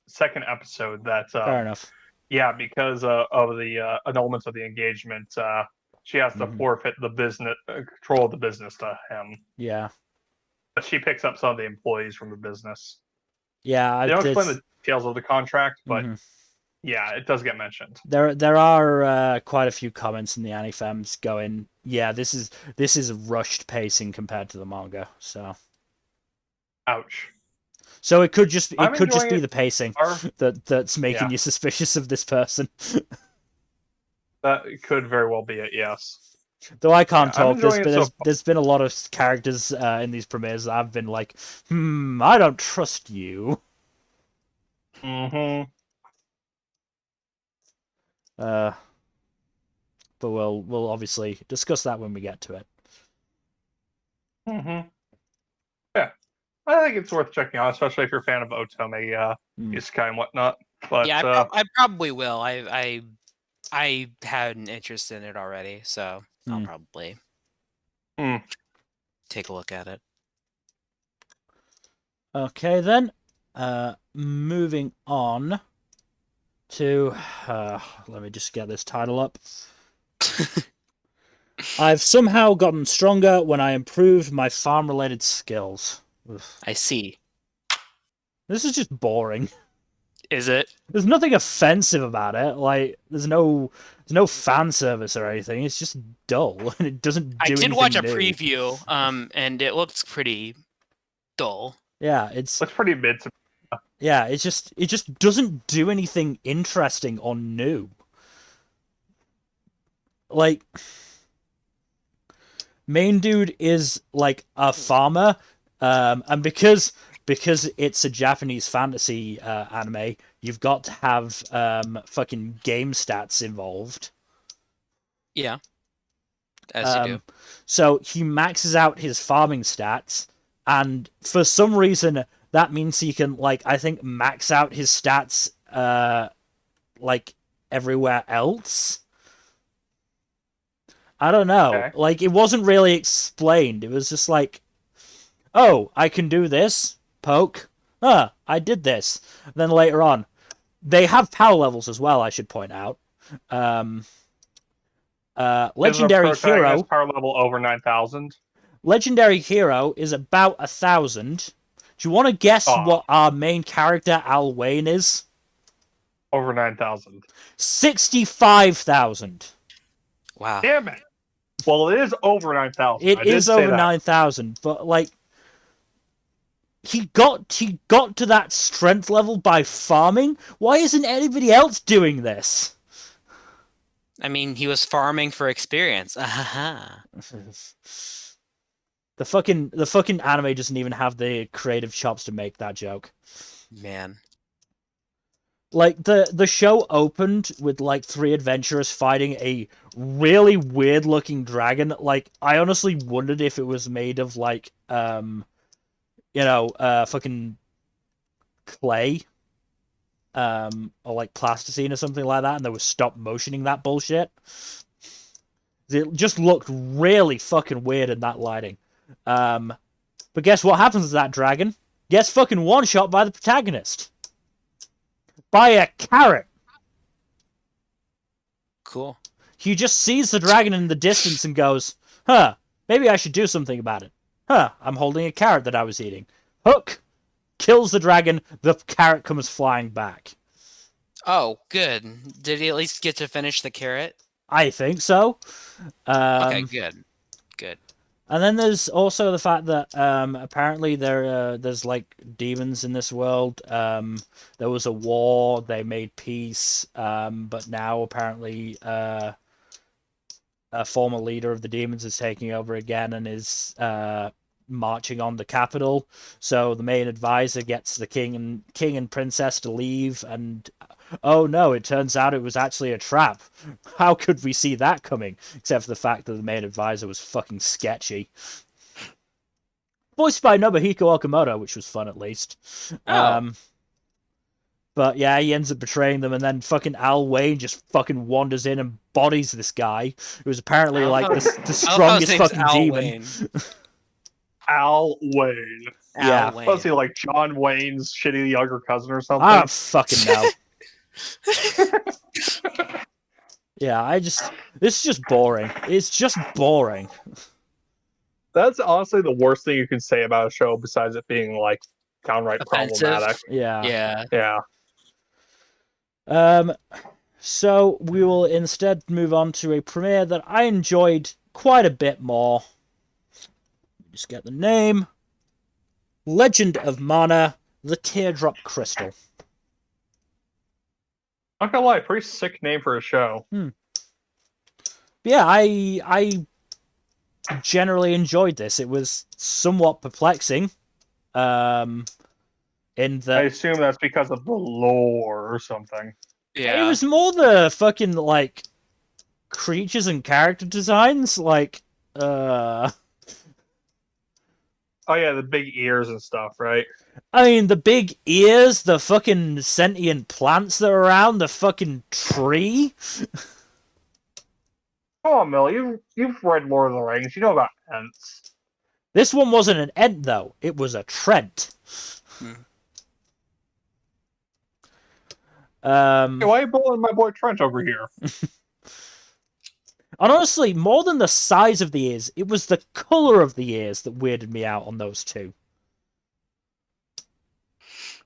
second episode that Fair enough. yeah, because of the annulment of the engagement, she has to forfeit the business control of the business to him. Yeah. But she picks up some of the employees from the business. Yeah, They don't explain the details of the contract, but yeah, it does get mentioned. There are quite a few comments in the Anifems going, yeah, this is rushed pacing compared to the manga. So, ouch. So it could just be it. the pacing that's making you suspicious of this person. That could very well be it. Yes. Though I can't talk, there's been a lot of characters in these premieres that I've been like, I don't trust you. Mm-hmm. But we'll obviously discuss that when we get to it. Mm-hmm. Yeah, I think it's worth checking out, especially if you're a fan of Otome, Isekai and whatnot. But yeah, I probably will. I had an interest in it already, so I'll probably take a look at it. Okay, then. Moving on to... let me just get this title up. I've somehow gotten stronger when I improved my farm-related skills. Ugh. I see. This is just boring. Is it? There's nothing offensive about it. Like, there's no fan service or anything. It's just dull, and it doesn't do anything I did watch a new. preview, and it looks pretty dull. Yeah, it's pretty mid. Yeah, it just doesn't do anything interesting or new. Like, main dude is like a farmer, and because it's a Japanese fantasy anime, you've got to have fucking game stats involved. Yeah, as you do. So he maxes out his farming stats, and for some reason that means he can, like, I think, max out his stats like everywhere else. I don't know. Okay. Like, it wasn't really explained. It was just like, oh, I can do this. Poke. I did this. Then later on, they have power levels as well, I should point out. Legendary Hero. Power level over 9,000. Legendary Hero is about 1,000. Do you want to guess what our main character, Al Wayne, is? Over 9,000. 65,000. Wow. Damn it. Well, it is over 9,000. It is over 9,000, but like he got to that strength level by farming. Why isn't anybody else doing this? I mean, he was farming for experience. The fucking anime doesn't even have the creative chops to make that joke. Man. Like, the show opened with, like, 3 adventurers fighting a really weird-looking dragon. Like, I honestly wondered if it was made of, like, fucking clay. Or, like, plasticine or something like that, and they were stop-motioning that bullshit. It just looked really fucking weird in that lighting. But guess what happens to that dragon? Gets fucking one-shot by the protagonist. By a carrot. Cool. He just sees the dragon in the distance and goes, maybe I should do something about it. I'm holding a carrot that I was eating. Hook. Kills the dragon. The carrot comes flying back. Oh, good. Did he at least get to finish the carrot? I think so. Okay, good. Good. And then there's also the fact that apparently there's like demons in this world. There was a war, they made peace, but now apparently a former leader of the demons is taking over again and is marching on the capital. So the main advisor gets the king and princess to leave, and oh no, it turns out it was actually a trap. How could we see that coming? Except for the fact that the main advisor was fucking sketchy. Voiced by Nobuhiko Okamoto, which was fun at least. Oh. But yeah, he ends up betraying them, and then fucking Al Wayne just fucking wanders in and bodies this guy, who was apparently like the strongest fucking demon. Wayne. Al Wayne. Yeah. Al Wayne. Was he like John Wayne's shitty younger cousin or something? I don't fucking know. Yeah, this is just boring. It's just boring. That's honestly the worst thing you can say about a show besides it being like downright Offensive. problematic. Yeah. Yeah. So we will instead move on to a premiere that I enjoyed quite a bit more. Just get the name. Legend of Mana, the Teardrop Crystal. Not gonna lie, pretty sick name for a show. Yeah, I generally enjoyed this. It was somewhat perplexing. In I the assume that's because of the lore or something. Yeah. it was more the fucking like creatures and character designs, like Oh yeah, the big ears and stuff, right? I mean, the big ears, the fucking sentient plants that are around, the fucking tree. Come on, Mill, you've read Lord of the Rings. You know about Ents. This one wasn't an Ent, though. It was a Trent. Hey, why are you bullying my boy Trent over here? And honestly, more than the size of the ears, it was the color of the ears that weirded me out on those two.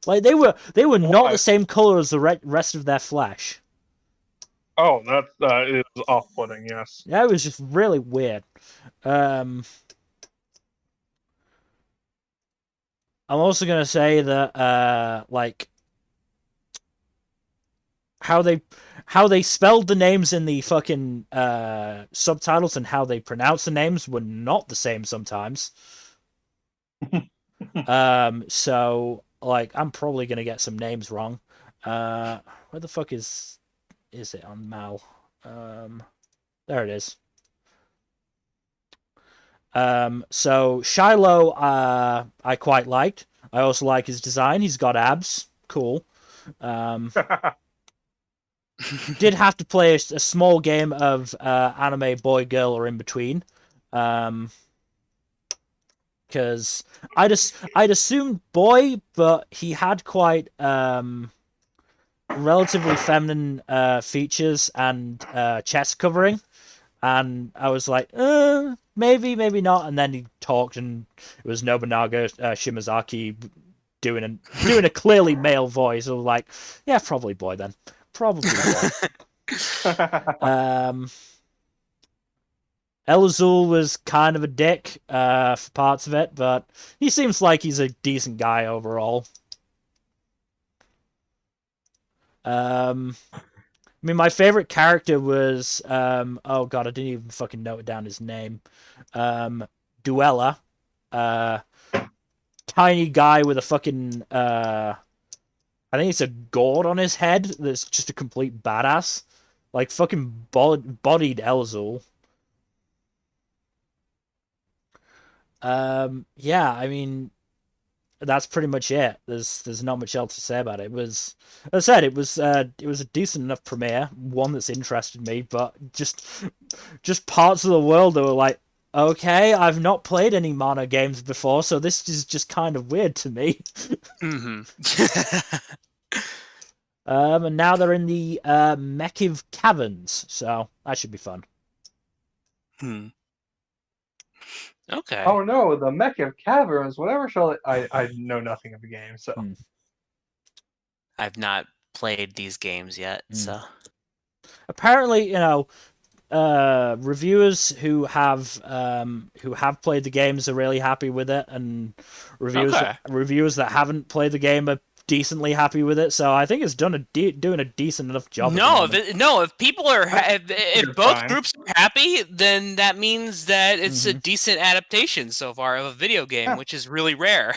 Like they were not the same color as the rest of their flesh. Oh, that is off-putting. Yes. Yeah, it was just really weird. I'm also gonna say that like how they spelled the names in the fucking subtitles and how they pronounce the names were not the same sometimes. So like I'm probably gonna get some names wrong. Where the fuck is it on Mal? There it is. So Shiloh, I quite liked. I also like his design. He's got abs. Cool. Did have to play a small game of anime boy girl or in between, because I'd assumed boy, but he had quite relatively feminine features and chest covering, and I was like, maybe not, and then he talked, and it was Nobunaga Shimazaki doing a clearly male voice. I was like, yeah, probably boy then. Probably boy. Elazul was kind of a dick for parts of it, but he seems like he's a decent guy overall. I mean, my favorite character was oh god, I didn't even fucking note down his name. Duella, tiny guy with a fucking I think it's a gourd on his head that's just a complete badass. Like fucking bodied Elazul. Yeah, I mean, that's pretty much it. There's not much else to say about it. It was, as I said, it was a decent enough premiere, one that's interested me, but just parts of the world that were like, okay, I've not played any Mana games before, so this is just kind of weird to me. And now they're in the Mekiv Caverns, so that should be fun. Okay. Oh no, the Mekiv Caverns. Whatever show. I know nothing of the game, so. I've not played these games yet, so. Apparently, reviewers who have played the games are really happy with it, and reviewers that haven't played the game are decently happy with it, so I think it's doing a decent enough job. If people are if both fine. groups are happy, then that means that it's a decent adaptation so far of a video game, which is really rare.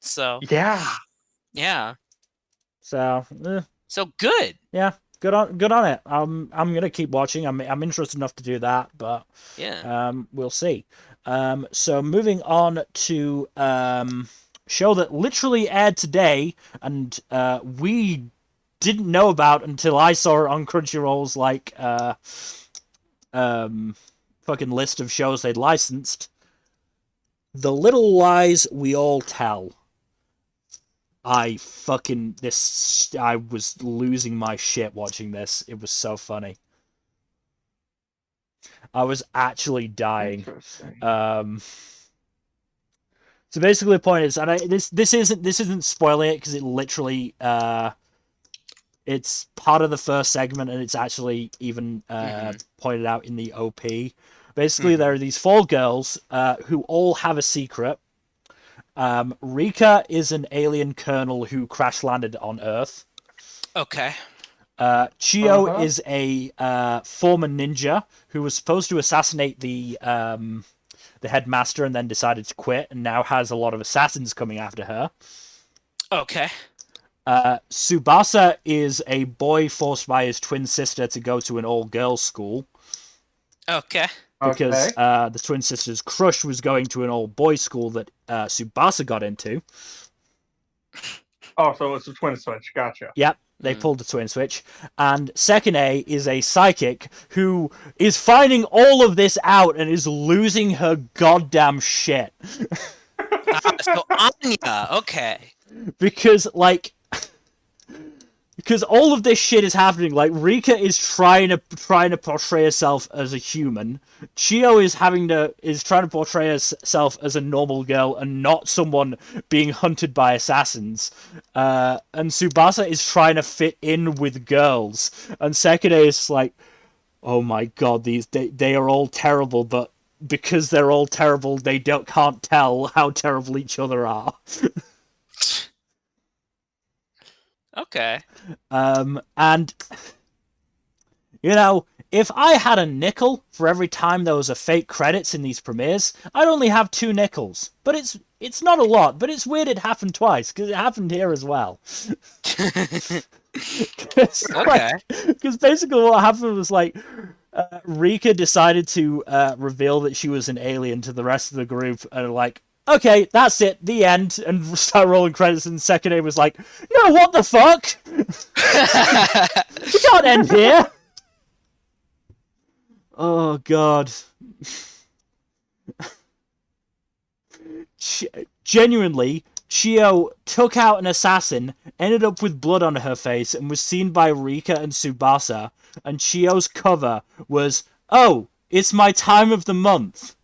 So Yeah. So good. Yeah, good on it. I'm gonna keep watching. I'm interested enough to do that, but we'll see. So moving on to show that literally aired today, and we didn't know about until I saw it on Crunchyroll's fucking list of shows they'd licensed. The Little Lies We All Tell. I was losing my shit watching this. It was so funny. I was actually dying. So basically the point is, and this isn't spoiling it because it literally it's part of the first segment, and it's actually even pointed out in the OP. Basically, there are these 4 girls who all have a secret. Rika is an alien colonel who crash landed on Earth. Okay. Chio is a former ninja who was supposed to assassinate the headmaster and then decided to quit, and now has a lot of assassins coming after her. Okay. Tsubasa is a boy forced by his twin sister to go to an all-girls school. Okay. Because the twin sister's crush was going to an all-boys school that Tsubasa got into. Oh, so it's a twin switch. Gotcha. Yep, they pulled the twin switch. And Sekine is a psychic who is finding all of this out and is losing her goddamn shit. So Anya, okay. Because all of this shit is happening. Like, Rika is trying to portray herself as a human. Chio is trying to portray herself as a normal girl and not someone being hunted by assassins. And Tsubasa is trying to fit in with girls. And Sekine is like, oh my god, they are all terrible, but because they're all terrible, they can't tell how terrible each other are. Okay. And if I had a nickel for every time there was a fake credits in these premieres, I'd only have 2 nickels. But it's not a lot, but it's weird it happened twice, because it happened here as well. Okay. Because basically what happened was, Rika decided to reveal that she was an alien to the rest of the group, and okay, that's it, the end, and start rolling credits, and Sekine was like, no, what the fuck? We can't end here! Oh, God. Genuinely, Chio took out an assassin, ended up with blood on her face, and was seen by Rika and Tsubasa, and Chio's cover was, oh, it's my time of the month.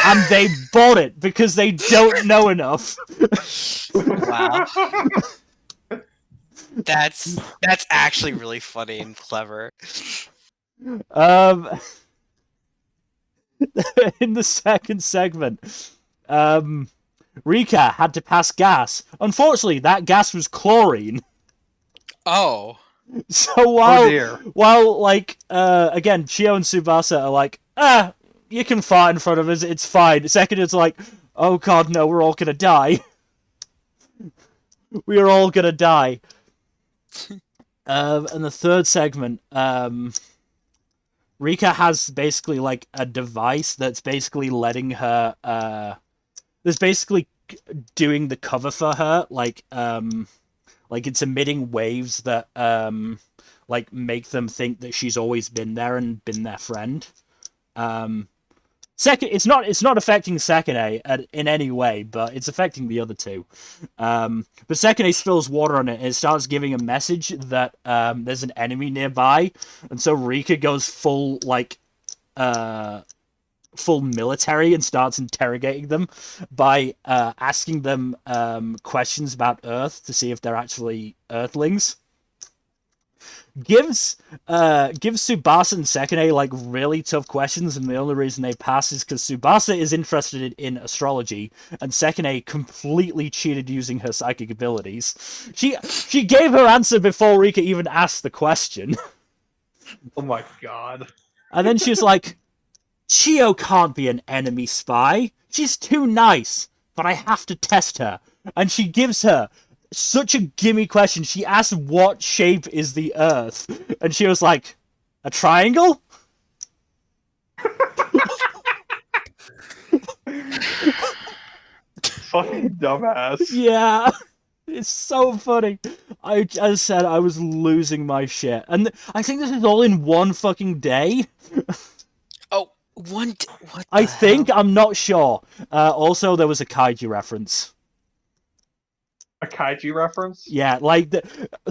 And they bought it because they don't know enough. Wow. That's actually really funny and clever. In the second segment, Rika had to pass gas. Unfortunately, that gas was chlorine. Oh. So while again, Chio and Tsubasa are like, you can fart in front of us, it's fine. Second, it's like, oh god, no, we're all gonna die. We are all gonna die. And the third segment, Rika has basically a device that's basically letting her, that's basically doing the cover for her, it's emitting waves that, make them think that she's always been there and been their friend. Second, it's not affecting Sekine in any way, but it's affecting the other 2. But Sekine spills water on it, and it starts giving a message that there's an enemy nearby, and so Rika goes full military and starts interrogating them by asking them questions about Earth to see if they're actually Earthlings. gives Tsubasa and Sekine like really tough questions, and the only reason they pass is because Tsubasa is interested in astrology, and Sekine completely cheated using her psychic abilities. She gave her answer before Rika even asked the question, Oh my god. and then she's like, "Chio can't be an enemy spy. She's too nice, but I have to test her." And she gives her such a gimme question. She asked, "What shape is the Earth?" And she was like, "A triangle?" Fucking dumbass. Yeah, it's so funny. As said, I was losing my shit, and I think this is all in one fucking day. Oh, what? I think I'm not sure. Also, there was a kaiju reference. A kaiju reference? Yeah, like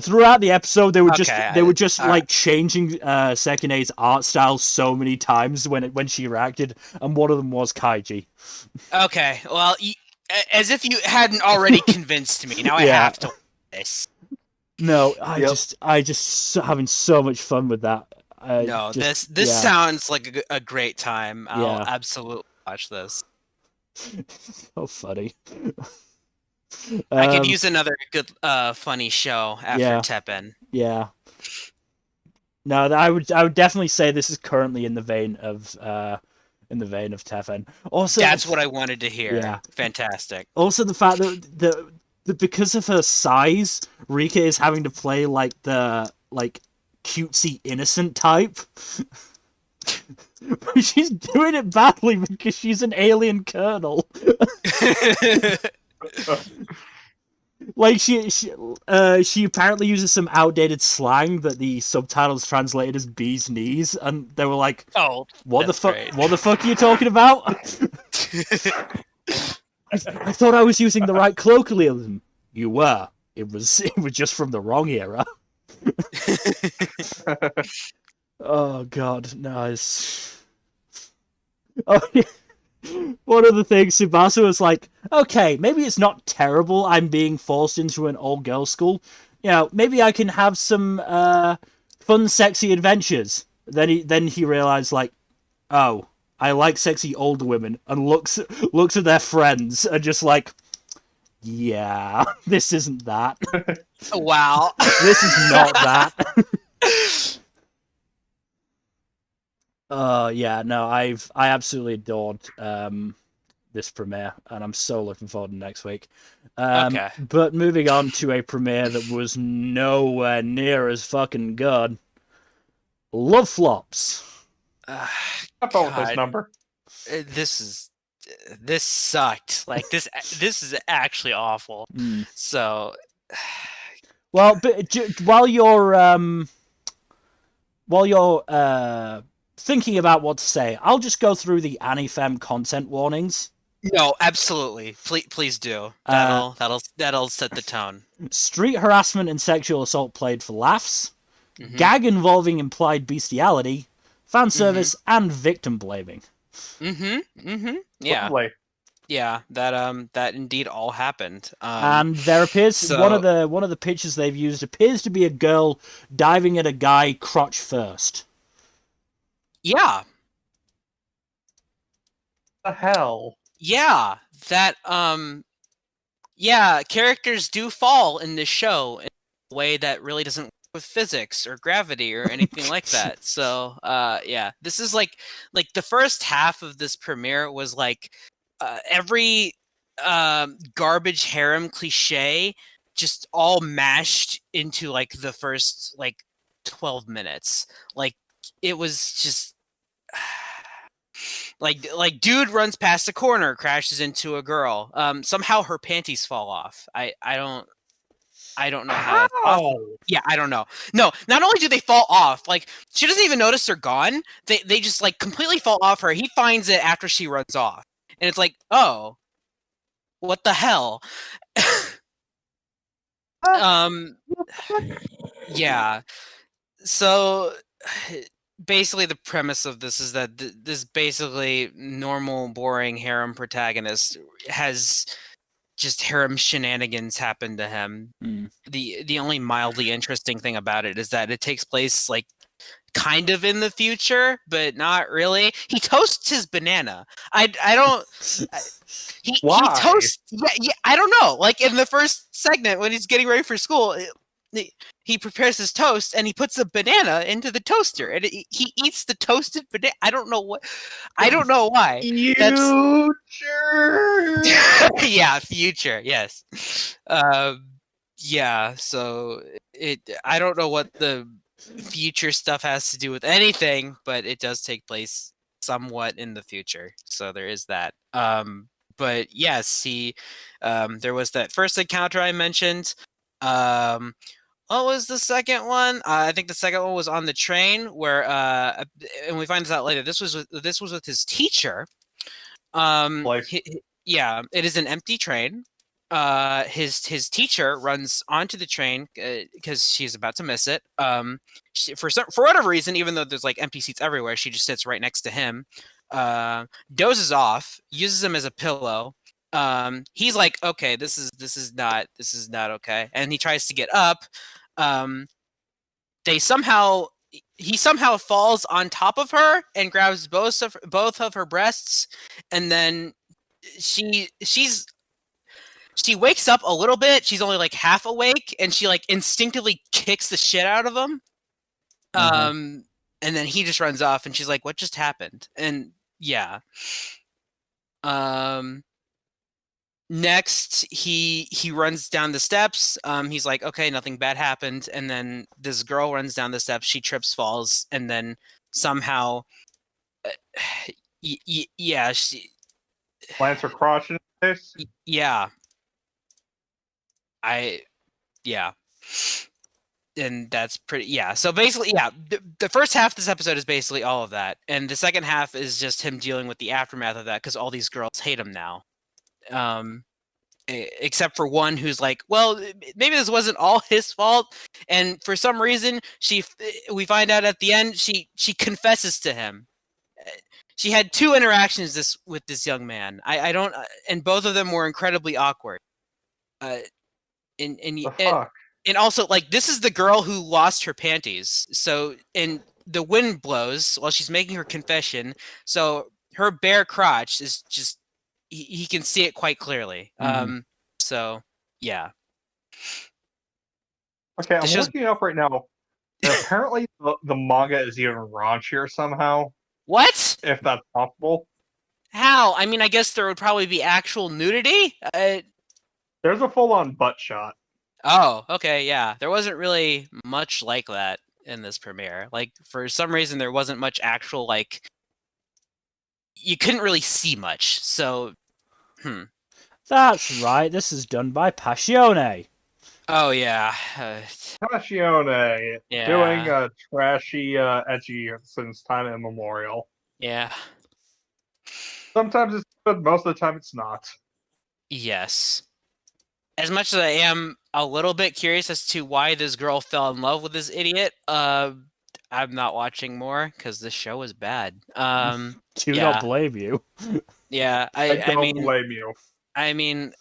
throughout the episode, they were just Okay, like changing Sekine's art style so many times when she reacted, and one of them was kaiji. Okay, well, as if you hadn't already convinced me. Now I Yeah. have to watch this. No, I Yep. just having so much fun with that. No, this sounds like a great time. I'll absolutely watch this. So funny. I could use another good, funny show after Yeah. Teppen. Yeah. No, I would definitely say this is currently in the vein of Teffen. Also, That's what I wanted to hear. Yeah. Fantastic. Also, the fact that because of her size, Rika is having to play like the cutesy innocent type. But she's doing it badly because she's an alien colonel. Like she apparently uses some outdated slang that the subtitles translated as bee's knees, and they were like, Oh, "What the fuck? great. What the fuck are you talking about?" I thought I was using the right colloquialism. You were. It was just from the wrong era. Oh god, nice. Oh yeah. One of the things, Tsubasa was like, "Okay, maybe it's not terrible I'm being forced into an all-girls school. You know, maybe I can have some fun, sexy adventures." Then he realized, like, "Oh, I like sexy older women," and looks at their friends and just like, "Yeah, this isn't that. Wow. This is not that." Yeah, no, I absolutely adored this premiere, and I'm so looking forward to next week. Okay. But moving on to a premiere that was nowhere near as fucking good. Love Flops. Have fun with this God. number. This sucked. Like this is actually awful. So, well, but while you're thinking about what to say, I'll just go through the Anifem content warnings. No, absolutely. Please do. That'll set the tone. Street harassment and sexual assault played for laughs. Mm-hmm. Gag involving implied bestiality, fan service, and victim blaming. Yeah. Lovely. Yeah, that indeed all happened. And there appears one of the pictures they've used appears to be a girl diving at a guy crotch first. Yeah. The hell? Yeah, that yeah, characters do fall in this show in a way that really doesn't work with physics or gravity or anything like that. So, yeah, this is like the first half of this premiere was like every garbage harem cliche just all mashed into like the first like 12 minutes. Like it was just like dude runs past a corner, crashes into a girl. Somehow her panties fall off. I don't know how that's possible. Yeah, I don't know. No, not only do they fall off, like she doesn't even notice they're gone. They just like completely fall off her. He finds it after she runs off. And it's like, "Oh, what the hell?" Yeah. So basically the premise of this is that this basically normal boring harem protagonist has just harem shenanigans happen to him. The only mildly interesting thing about it is that it takes place like kind of in the future, but not really. He toasts his banana. I don't. He toasts. Yeah. I don't know. Like in the first segment when he's getting ready for school, he prepares his toast and he puts a banana into the toaster and he eats the toasted banana. I don't know why. Future. Yeah, future. Yes. Yeah. So I don't know what the future stuff has to do with anything, but it does take place somewhat in the future. So there is that. But yes, there was that first encounter I mentioned. What was the second one? I think the second one was on the train where, and we find this out later. This was with his teacher. Yeah, it is an empty train. His teacher runs onto the train because she's about to miss it. For whatever reason, even though there's like empty seats everywhere, she just sits right next to him. Dozes off, uses him as a pillow. He's like, okay, this is not okay, and he tries to get up. He somehow falls on top of her and grabs both of her breasts, and then she wakes up a little bit. She's only like half awake, and she like instinctively kicks the shit out of him. And then he just runs off, and she's like, "What just happened?" And yeah. Next, he runs down the steps. He's like, "Okay, nothing bad happened." And then this girl runs down the steps. She trips, falls, and then somehow, yeah, she plants her crotch in his face. Yeah. Yeah. And that's pretty, yeah. So basically, yeah, the first half of this episode is basically all of that. And the second half is just him dealing with the aftermath of that because all these girls hate him now. Except for one who's like, well, maybe this wasn't all his fault. And for some reason, we find out at the end, she confesses to him. She had 2 interactions with this young man. I don't, and both of them were incredibly awkward. And also, like, this is the girl who lost her panties. So, and the wind blows while she's making her confession. So her bare crotch is just, he can see it quite clearly. So, yeah. Okay, I'm looking up right now. Apparently, the manga is even raunchier somehow. What? If that's possible. How? I mean, I guess there would probably be actual nudity. There's a full-on butt shot. Oh, okay, yeah. There wasn't really much like that in this premiere. Like, for some reason, there wasn't much actual, like... You couldn't really see much, so... That's right, this is done by Passione. Oh, yeah. Passione. Yeah. Doing trashy, edgy since time immemorial. Yeah. Sometimes it's good, most of the time it's not. Yes. As much as I am a little bit curious as to why this girl fell in love with this idiot, I'm not watching more because this show is bad. Do not blame you. Yeah, I don't blame you. I mean,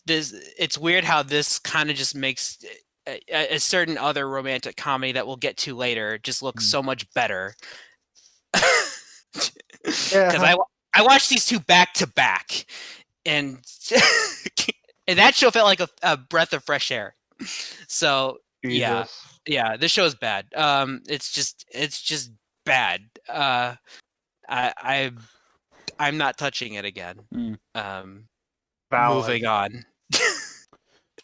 it's weird how this kind of just makes a certain other romantic comedy that we'll get to later just look so much better. Because I watched these two back to back, and and that show felt like a breath of fresh air. So Jesus. yeah, this show is bad. It's just bad. I'm not touching it again. Moving on.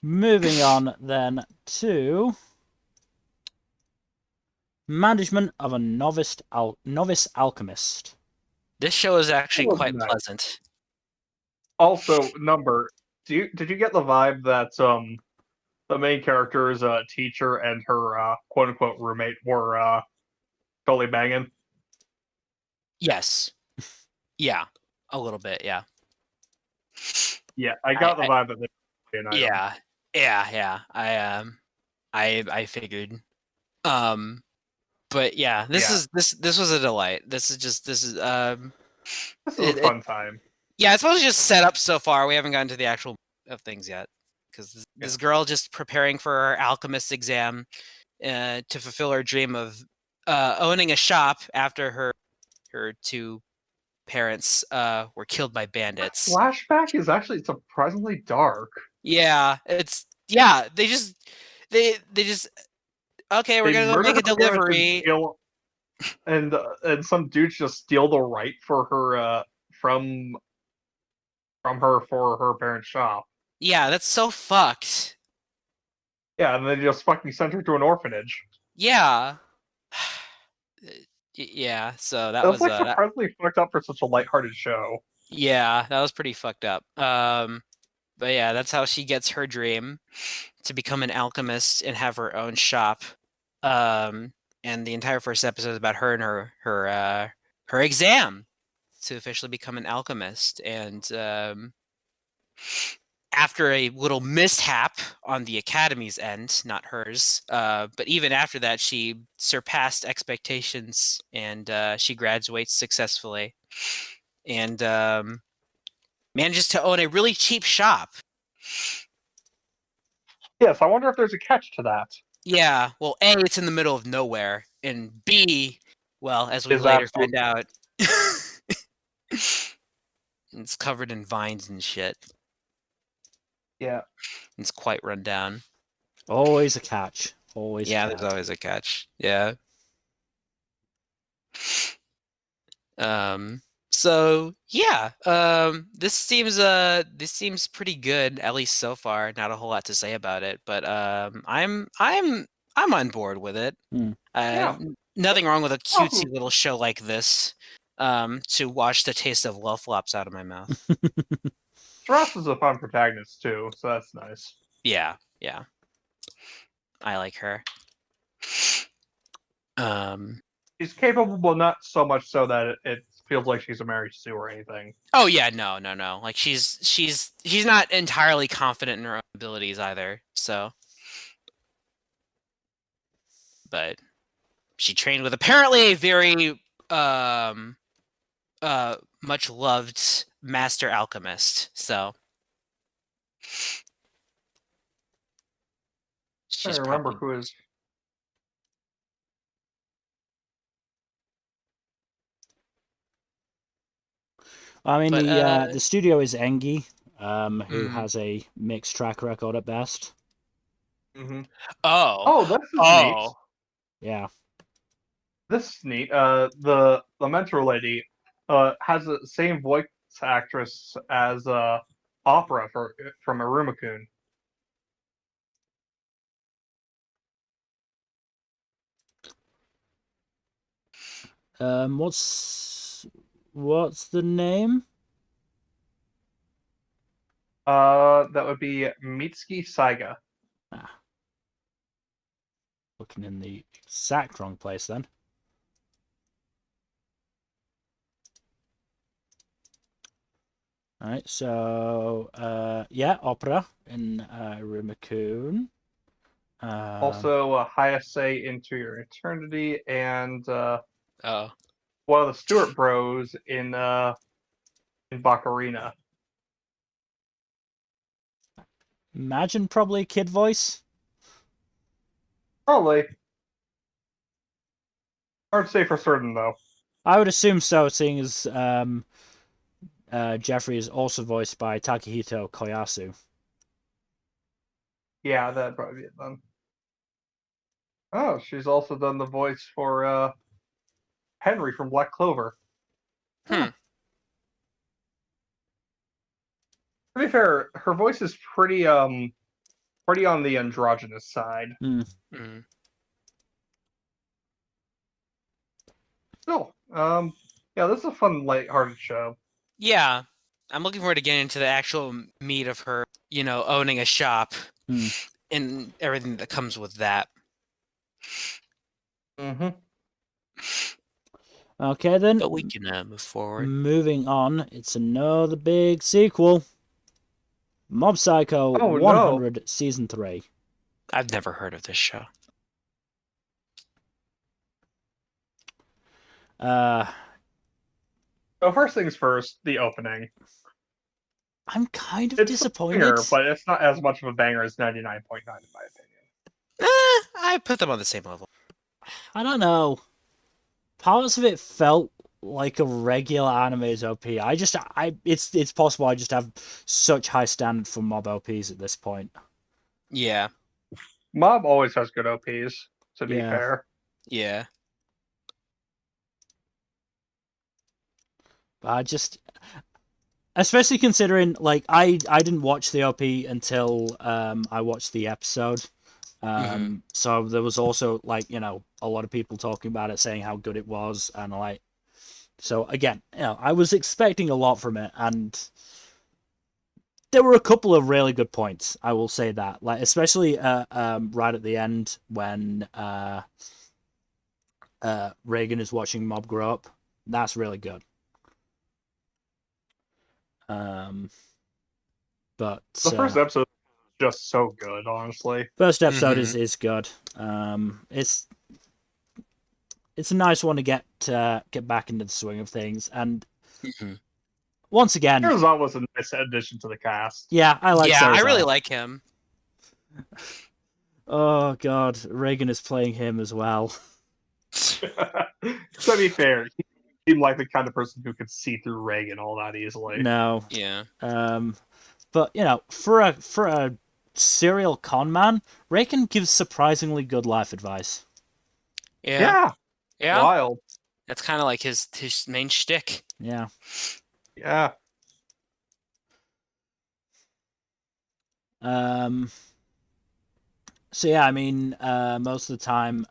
Moving on then to management of a novice alchemist. This show is actually quite pleasant. Also, Nmbr, did you get the vibe that the main character's teacher and her quote unquote roommate were totally banging? Yes. Yeah. A little bit, yeah. Yeah, I got the vibe that they were playing. Yeah. I figured. But yeah, this was a delight. This is a fun time. Yeah, it's mostly just set up so far. We haven't gotten to the actual of things yet. Because this girl just preparing for her alchemist exam to fulfill her dream of owning a shop after her two parents were killed by bandits. Flashback is actually surprisingly dark. Yeah, they just okay, we're They gonna go murder make a her parents delivery. and some dudes just steal the right for her from her for her parents' shop. Yeah, that's so fucked. Yeah, and they just fucking sent her to an orphanage. Yeah. Yeah, so that That's was like surprisingly fucked up for such a lighthearted show. yeah, that was pretty fucked up. But yeah, that's how she gets her dream to become an alchemist and have her own shop. And the entire first episode is about her and her exam to officially become an alchemist. And after a little mishap on the academy's end, not hers, but even after that, she surpassed expectations and she graduates successfully and manages to own a really cheap shop. Yes, I wonder if there's a catch to that. Yeah, well, A, it's in the middle of nowhere, and B, well, as we Is later absolute- find out, it's covered in vines and shit. Yeah. It's quite run down. Always a catch. Always. Yeah, a there's catch. always a catch. Yeah. So yeah, this seems pretty good, at least so far. Not a whole lot to say about it, but I'm on board with it. Yeah. Nothing wrong with a Awesome. cutesy little show like this. To wash the taste of love flops out of my mouth. Ross is a fun protagonist too, so that's nice. Yeah, yeah. I like her. She's capable, but not so much so that it feels like she's a Mary Sue or anything. Oh yeah, no. Like she's not entirely confident in her own abilities either. So, but she trained with apparently a very much loved master alchemist. So I she's remember probably who is. I mean, But, the studio is Engi, who mhm. has a mixed track record at best. Mm-hmm. Oh. Oh, this is neat. Yeah. This is neat. The mentor lady has the same voice actress as Opera from Iruma-kun. What's the name? That would be Mitsuki Saiga. Ah. Looking in the exact wrong place then. Alright, so yeah, Opera in Iruma-kun. Also, Hayase Into Your Eternity, and Oh. one of the Stewart Bros in Baccarina. Imagine probably kid voice. Probably. Hard to say for certain, though. I would assume so, seeing as Jeffrey is also voiced by Takahito Koyasu. Yeah, that'd probably be it then. Oh, she's also done the voice for Henry from Black Clover. Hmm. To be fair, her voice is pretty on the androgynous side. Mm. Still, yeah, this is a fun, light-hearted show. Yeah. I'm looking forward to getting into the actual meat of her, owning a shop and everything that comes with that. Mm-hmm. Okay then. But we can move forward. Moving on, it's another big sequel. Mob Psycho Oh, 100 Season 3. I've never heard of this show. So first things first, the opening. I'm kind of It's disappointed. a banger, but it's not as much of a banger as 99.9 in my opinion. I put them on the same level. I don't know. Parts of it felt like a regular anime's OP. It's possible I just have such high standard for mob OPs at this point. Yeah. Mob always has good OPs, to be Yeah. fair. Yeah. But I just, especially considering like I didn't watch the OP until I watched the episode. So there was also like, you know, a lot of people talking about it, saying how good it was, and like, so again, you know, I was expecting a lot from it, and there were a couple of really good points. I will say that, like especially right at the end when Reagan is watching Mob grow up. That's really good. But The first episode is just so good, honestly. First episode is good. It's a nice one to get back into the swing of things, and once again, Herzog was a nice addition to the cast. Yeah, I like. Yeah, Cerzal. I really like him. Oh god, Reagan is playing him as well. To be fair, he seemed like the kind of person who could see through Reagan all that easily. No. Yeah. But you know, for a serial con man, Reagan gives surprisingly good life advice. Yeah. Wild. That's kind of like his main shtick. Yeah. Yeah. So yeah, I mean, most of the time,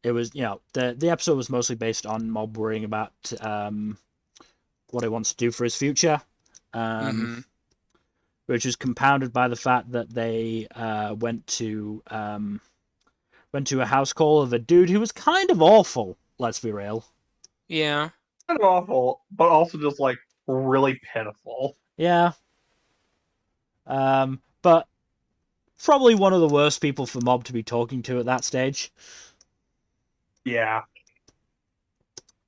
it was, you know, the episode was mostly based on Mob worrying about what he wants to do for his future, which is compounded by the fact that they went to a house call of a dude who was kind of awful. Let's be real. Yeah. Kind of awful, but also just like really pitiful. Yeah. But probably one of the worst people for Mob to be talking to at that stage. Yeah.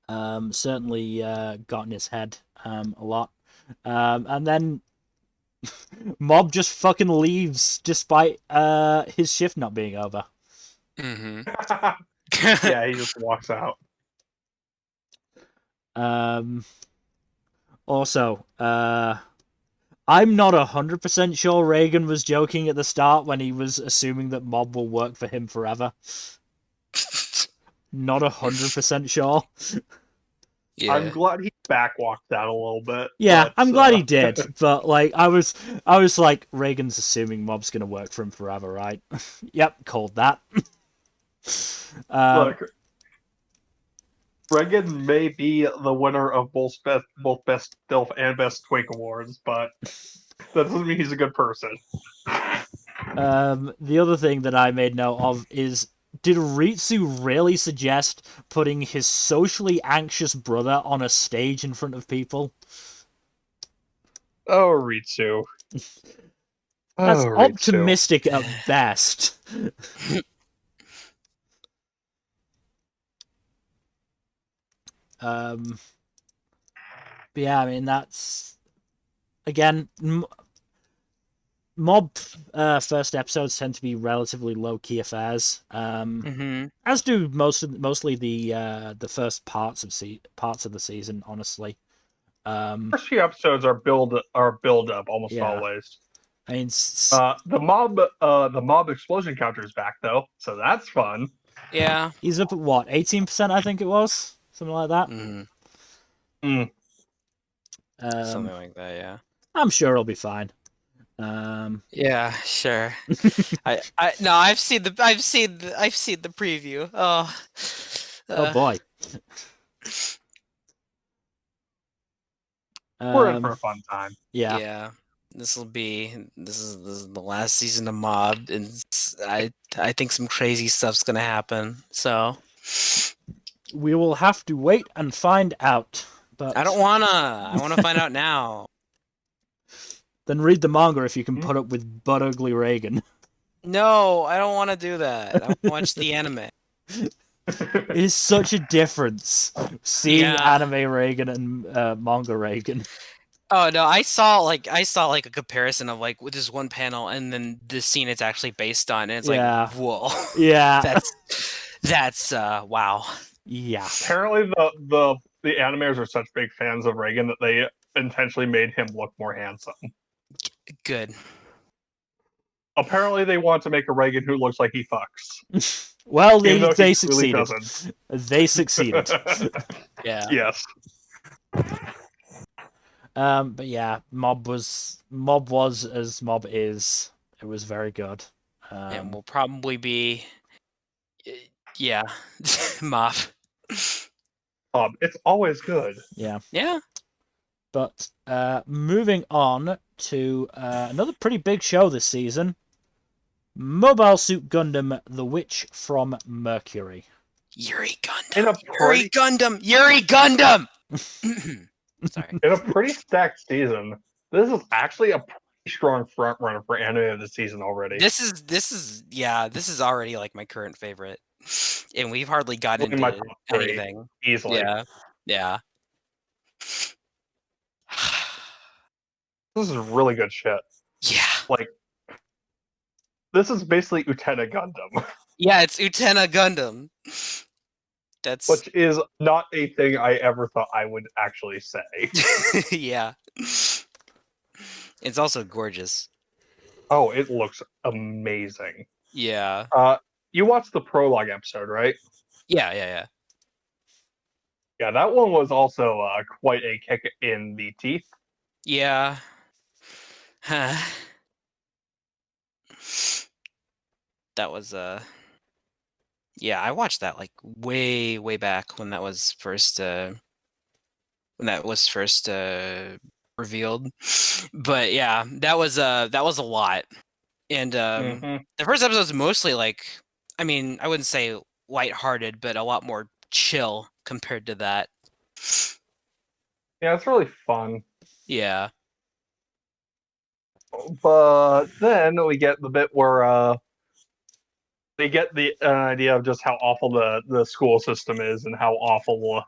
Certainly got in his head a lot. And then Mob just fucking leaves despite his shift not being over. Yeah, he just walks out. Also, I'm not 100% sure Reagan was joking at the start when he was assuming that Mob will work for him forever. Not 100% sure. Yeah. I'm glad he backwalked that a little bit. Yeah, but, I'm glad he did, but like I was like, Reagan's assuming Mob's gonna work for him forever, right? Yep, called that. Look, Reagan may be the winner of both best Dilf and best Twink awards, but that doesn't mean he's a good person. The other thing that I made note of is, did Ritsu really suggest putting his socially anxious brother on a stage in front of people? Oh, Ritsu. That's Ritsu. optimistic at best. But yeah, I mean, that's again, Mob first episodes tend to be relatively low key affairs. As do mostly the first parts of the season, honestly. First few episodes are build up almost always. I mean, the mob explosion counter is back though, so that's fun. Yeah. He's up at what, 18%? I think it was something like that. Something like that. Yeah. I'm sure it'll be fine. Yeah, sure. I've seen the preview. Oh boy. We're in for a fun time. Yeah. Yeah. This is the last season of Mob, and I think some crazy stuff's gonna happen. So we will have to wait and find out. But I don't wanna. I wanna find out now. Then read the manga if you can put up with butt ugly Reagan. No, I don't want to do that. I want to watch the anime. It is such a difference seeing anime Reagan and manga Reagan. Oh no, I saw like a comparison of like with this one panel and then the scene it's actually based on, and it's Yeah. like, whoa, Yeah. that's wow. Yeah. Apparently, the animators are such big fans of Reagan that they intentionally made him look more handsome. Good. Apparently, they want to make a Reagan who looks like he fucks, Well, even though they he really succeeded. doesn't. They succeeded. Yeah. Yes. But yeah, Mob was as Mob is. It was very good. And will probably be yeah. Mop. It's always good. Yeah. Yeah. But moving on to another pretty big show this season, Mobile Suit Gundam: The Witch from Mercury. Yuri In Gundam. a pretty, Yuri Gundam. Sorry. in a pretty stacked season, this is actually a pretty strong front runner for anime of the season already. This is already like my current favorite, and we've hardly gotten In my into top three, anything. easily. Yeah. This is really good shit. Yeah. Like, this is basically Utena Gundam, Yeah, it's Utena Gundam. That's which is not a thing I ever thought I would actually say. yeah. It's also gorgeous. Oh, it looks amazing. Yeah. You watched the prologue episode, right? Yeah. Yeah, that one was also quite a kick in the teeth. Yeah. That was yeah, I watched that like way back when that was first revealed. But yeah, that was a lot. And Mhm. the first episode was mostly like, I mean, I wouldn't say lighthearted, but a lot more chill compared to that. Yeah, it's really fun. Yeah. But then we get the bit where they get the idea of just how awful the school system is and how awful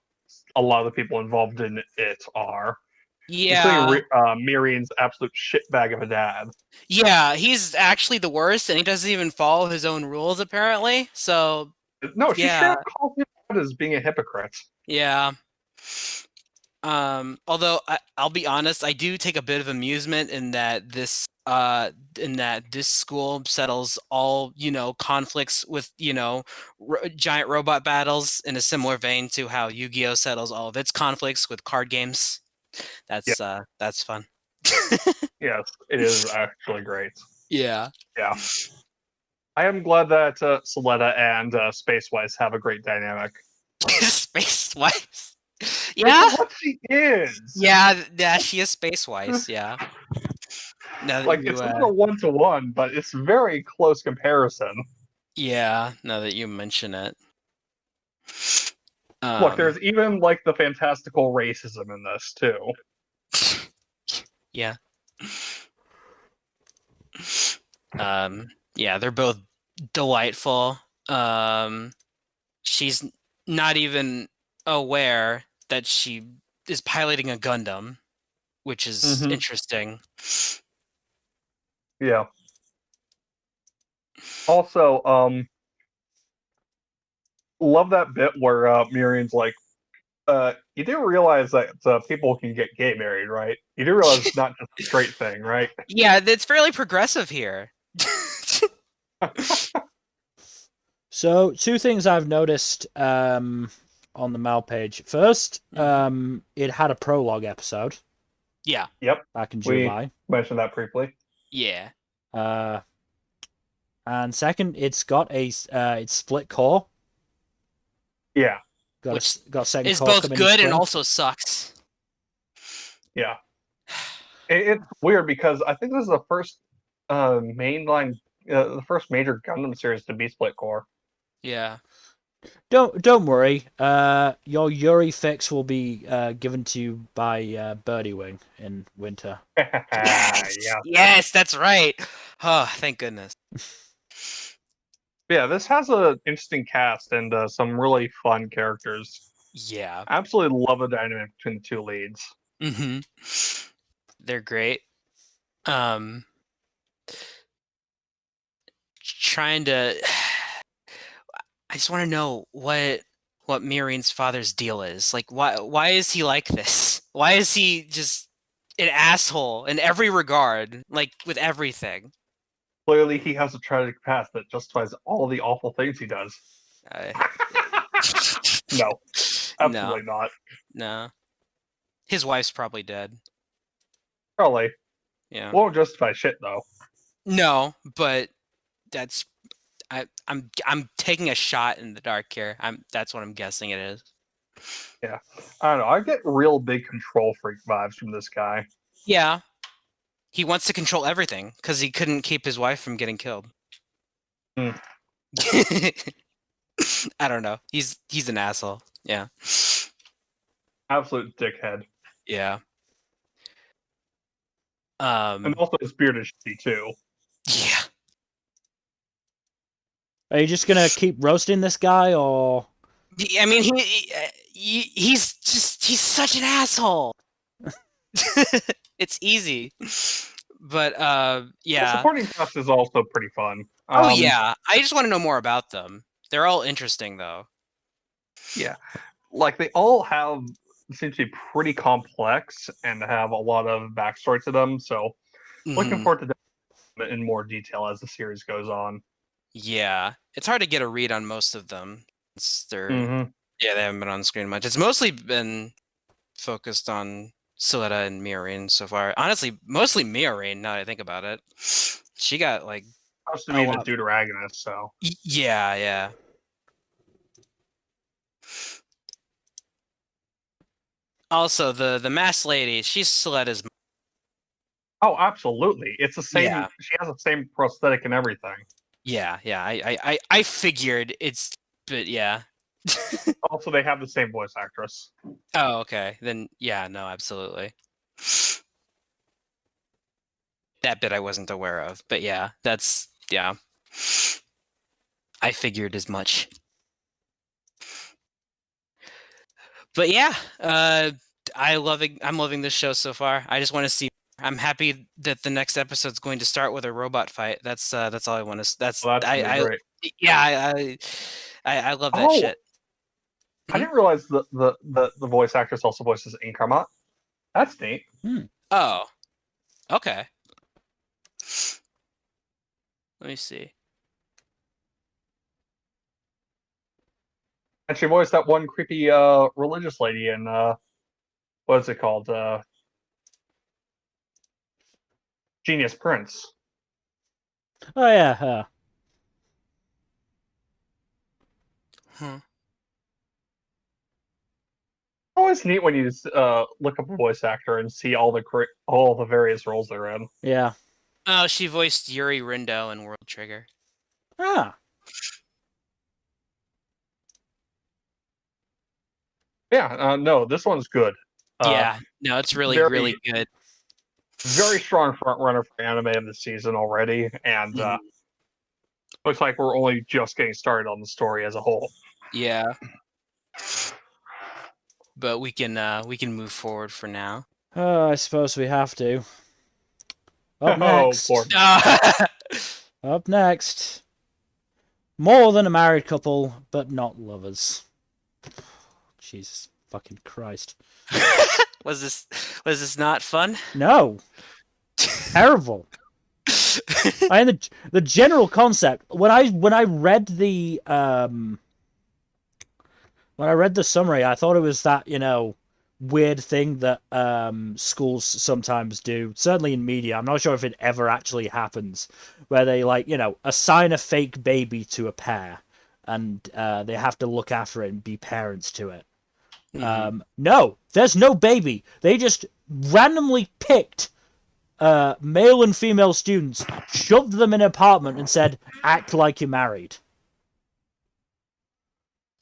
a lot of the people involved in it are. Yeah. Including Miriam's absolute shitbag of a dad. Yeah, he's actually the worst, and he doesn't even follow his own rules apparently. So No, she yeah, straight up calls him out as being a hypocrite. yeah. Although I'll be honest, I do take a bit of amusement in that this school settles all conflicts with giant robot battles in a similar vein to how Yu-Gi-Oh settles all of its conflicts with card games. That's fun. Yes, it is actually great. Yeah. Yeah. I am glad that Soletta and Spacewise have a great dynamic. Space Wise. Yeah. It's what she is. Yeah, she is Space Wise. Yeah. Now that Like, you, it's not a 1-to-1, but it's very close comparison. yeah, now that you mention it. Look, there's even like the fantastical racism in this too. Yeah. Yeah, they're both delightful. She's not even aware that she is piloting a Gundam, which is interesting. Yeah. Also, love that bit where Miriam's like, you do realize that people can get gay married, right? You do realize it's not just a straight thing, right? Yeah, it's fairly progressive here. So, two things I've noticed on the Mal page. First, it had a prologue episode. Yeah. Yep. Back in We July. mentioned that briefly. Yeah. And second, it's got it's split core. Yeah. Got a second is core both coming good in and spring. also sucks. Yeah. It's weird because I think this is the first mainline, the first major Gundam series to be split core. Yeah. Don't worry. Your Yuri fix will be given to you by Birdie Wing in winter. Yes, Yeah. yes, that's right. Oh, thank goodness. Yeah, this has an interesting cast and some really fun characters. Yeah. Absolutely love the dynamic between the two leads. Mm-hmm. They're great. Trying to I just want to know what Miriam's father's deal is. Like, why is he like this? Why is he just an asshole in every regard, like with everything? Clearly, he has a tragic past that justifies all the awful things he does. No, absolutely not. No. His wife's probably dead. Probably. Yeah. Won't justify shit though. No, but that's I'm taking a shot in the dark here. That's what I'm guessing it is. Yeah. I don't know. I get real big control freak vibes from this guy. Yeah. He wants to control everything because he couldn't keep his wife from getting killed. Hmm. I don't know. He's an asshole. Yeah. Absolute dickhead. Yeah. And also his beard is shitty too. Yeah. Are you just gonna keep roasting this guy, or? I mean, he's such an asshole. It's easy, but yeah. The supporting cast is also pretty fun. Oh yeah, I just want to know more about them. They're all interesting though. Yeah, like they all seem to be pretty complex and have a lot of backstory to them. So looking forward to that in more detail as the series goes on. Yeah, it's hard to get a read on most of them. They haven't been on screen much. It's mostly been focused on Soletta and Miorine so far. Honestly, mostly Miorine. Now that I think about it, she got like supposed to be the deuteragonist. So yeah. Also, the masked lady, she's Soletta's. Oh, absolutely! It's the same. Yeah. She has the same prosthetic and everything. Yeah. I figured it's, but yeah. Also, they have the same voice actress. Oh, okay. Then yeah, no, absolutely. That bit I wasn't aware of, but yeah, yeah. I figured as much. But yeah, I'm loving this show so far. I just want to see. I'm happy that the next episode's going to start with a robot fight. That's all I want to. That's great. Yeah, I love that shit. I didn't realize the voice actress also voices Inkarmat. That's neat. Oh, okay. Let me see. And she voiced that one creepy religious lady in what is it called? Genius Prince. Oh yeah. Always neat when you look up a voice actor and see all the various roles they're in. Yeah. Oh, she voiced Yuri Rindo in World Trigger. Ah. Yeah. No, this one's good. Yeah. No, it's really good. Very strong front runner for anime of the season already, and looks like we're only just getting started on the story as a whole. Yeah. But we can move forward for now. I suppose we have to. Up next. Up next. More than a married couple, but not lovers. Jesus fucking Christ. Was this not fun? No. Terrible. I mean, the general concept, when I read the summary, I thought it was that, weird thing that schools sometimes do, certainly in media. I'm not sure if it ever actually happens, where they assign a fake baby to a pair, and they have to look after it and be parents to it. No, there's no baby. They just randomly picked male and female students, shoved them in an apartment, and said, "Act like you're married."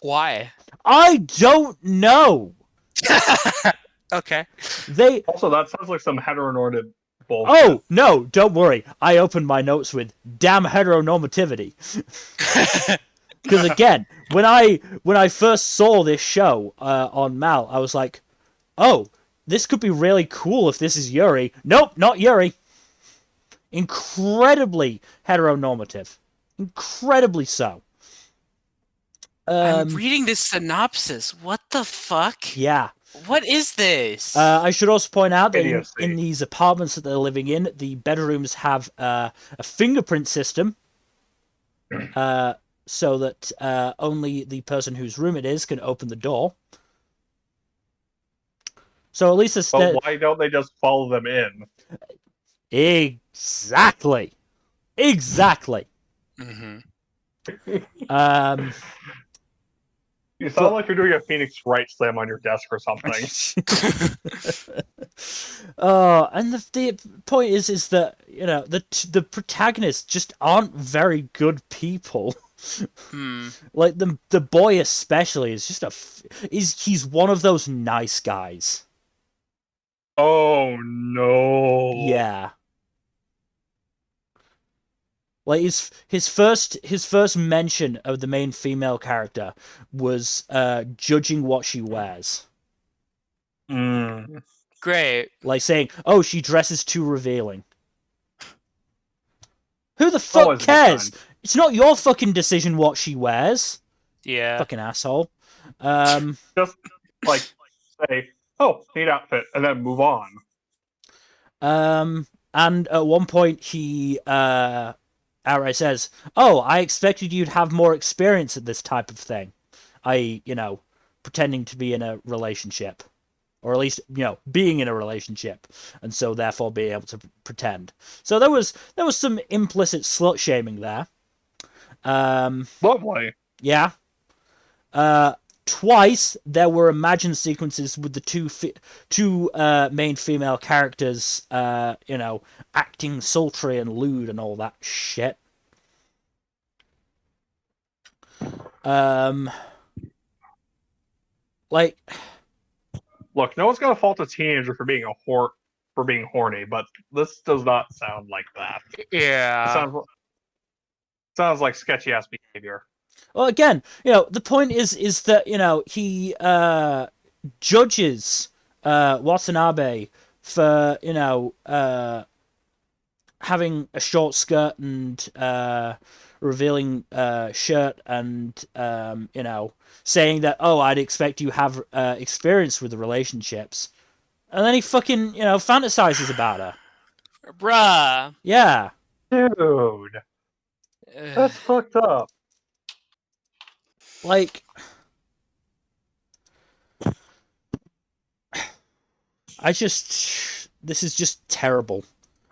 Why? I don't know. Okay. Also, that sounds like some heteronormative bullshit. Oh no! Don't worry. I opened my notes with "damn heteronormativity." Because again, when I first saw this show on Mal, I was like, "Oh, this could be really cool if this is Yuri. Nope, not Yuri. Incredibly heteronormative. Incredibly so. I'm reading this synopsis. What the fuck? Yeah. What is this? I should also point out that Idiocy. in these apartments that they're living in, the bedrooms have a fingerprint system, so that only the person whose room it is can open the door. So at least it's But why don't they just follow them in? Exactly. Mm-hmm. You sound like you're doing a Phoenix Right slam on your desk or something. And the point is that, you know, the protagonists just aren't very good people. Like the boy especially is just he's one of those nice guys. Oh no! Yeah. Like his first mention of the main female character was judging what she wears. Great. Like saying, "Oh, she dresses too revealing." Who the fuck Always a good cares? sign. It's not your fucking decision what she wears. Yeah. Fucking asshole. Just like say, "Oh, neat outfit," and then move on. And at one point he outright says, "Oh, I expected you'd have more experience at this type of thing." You know, pretending to be in a relationship. Or at least, you know, being in a relationship, and so therefore being able to pretend. So there was some implicit slut shaming there. Lovely. Yeah. Twice there were imagined sequences with the two main female characters, you know, acting sultry and lewd and all that shit. Like, look, no one's gonna fault a teenager for being horny, but this does not sound like that. Yeah. It sounds like sketchy ass behavior. well, again, you know, the point is that, you know, he judges Watanabe for, you know, having a short skirt and revealing shirt and, you know, saying that, oh, I'd expect you have experience with the relationships. And then he fucking, you know, fantasizes about her. Bruh. Yeah. Dude, that's fucked up. Like, this is just terrible.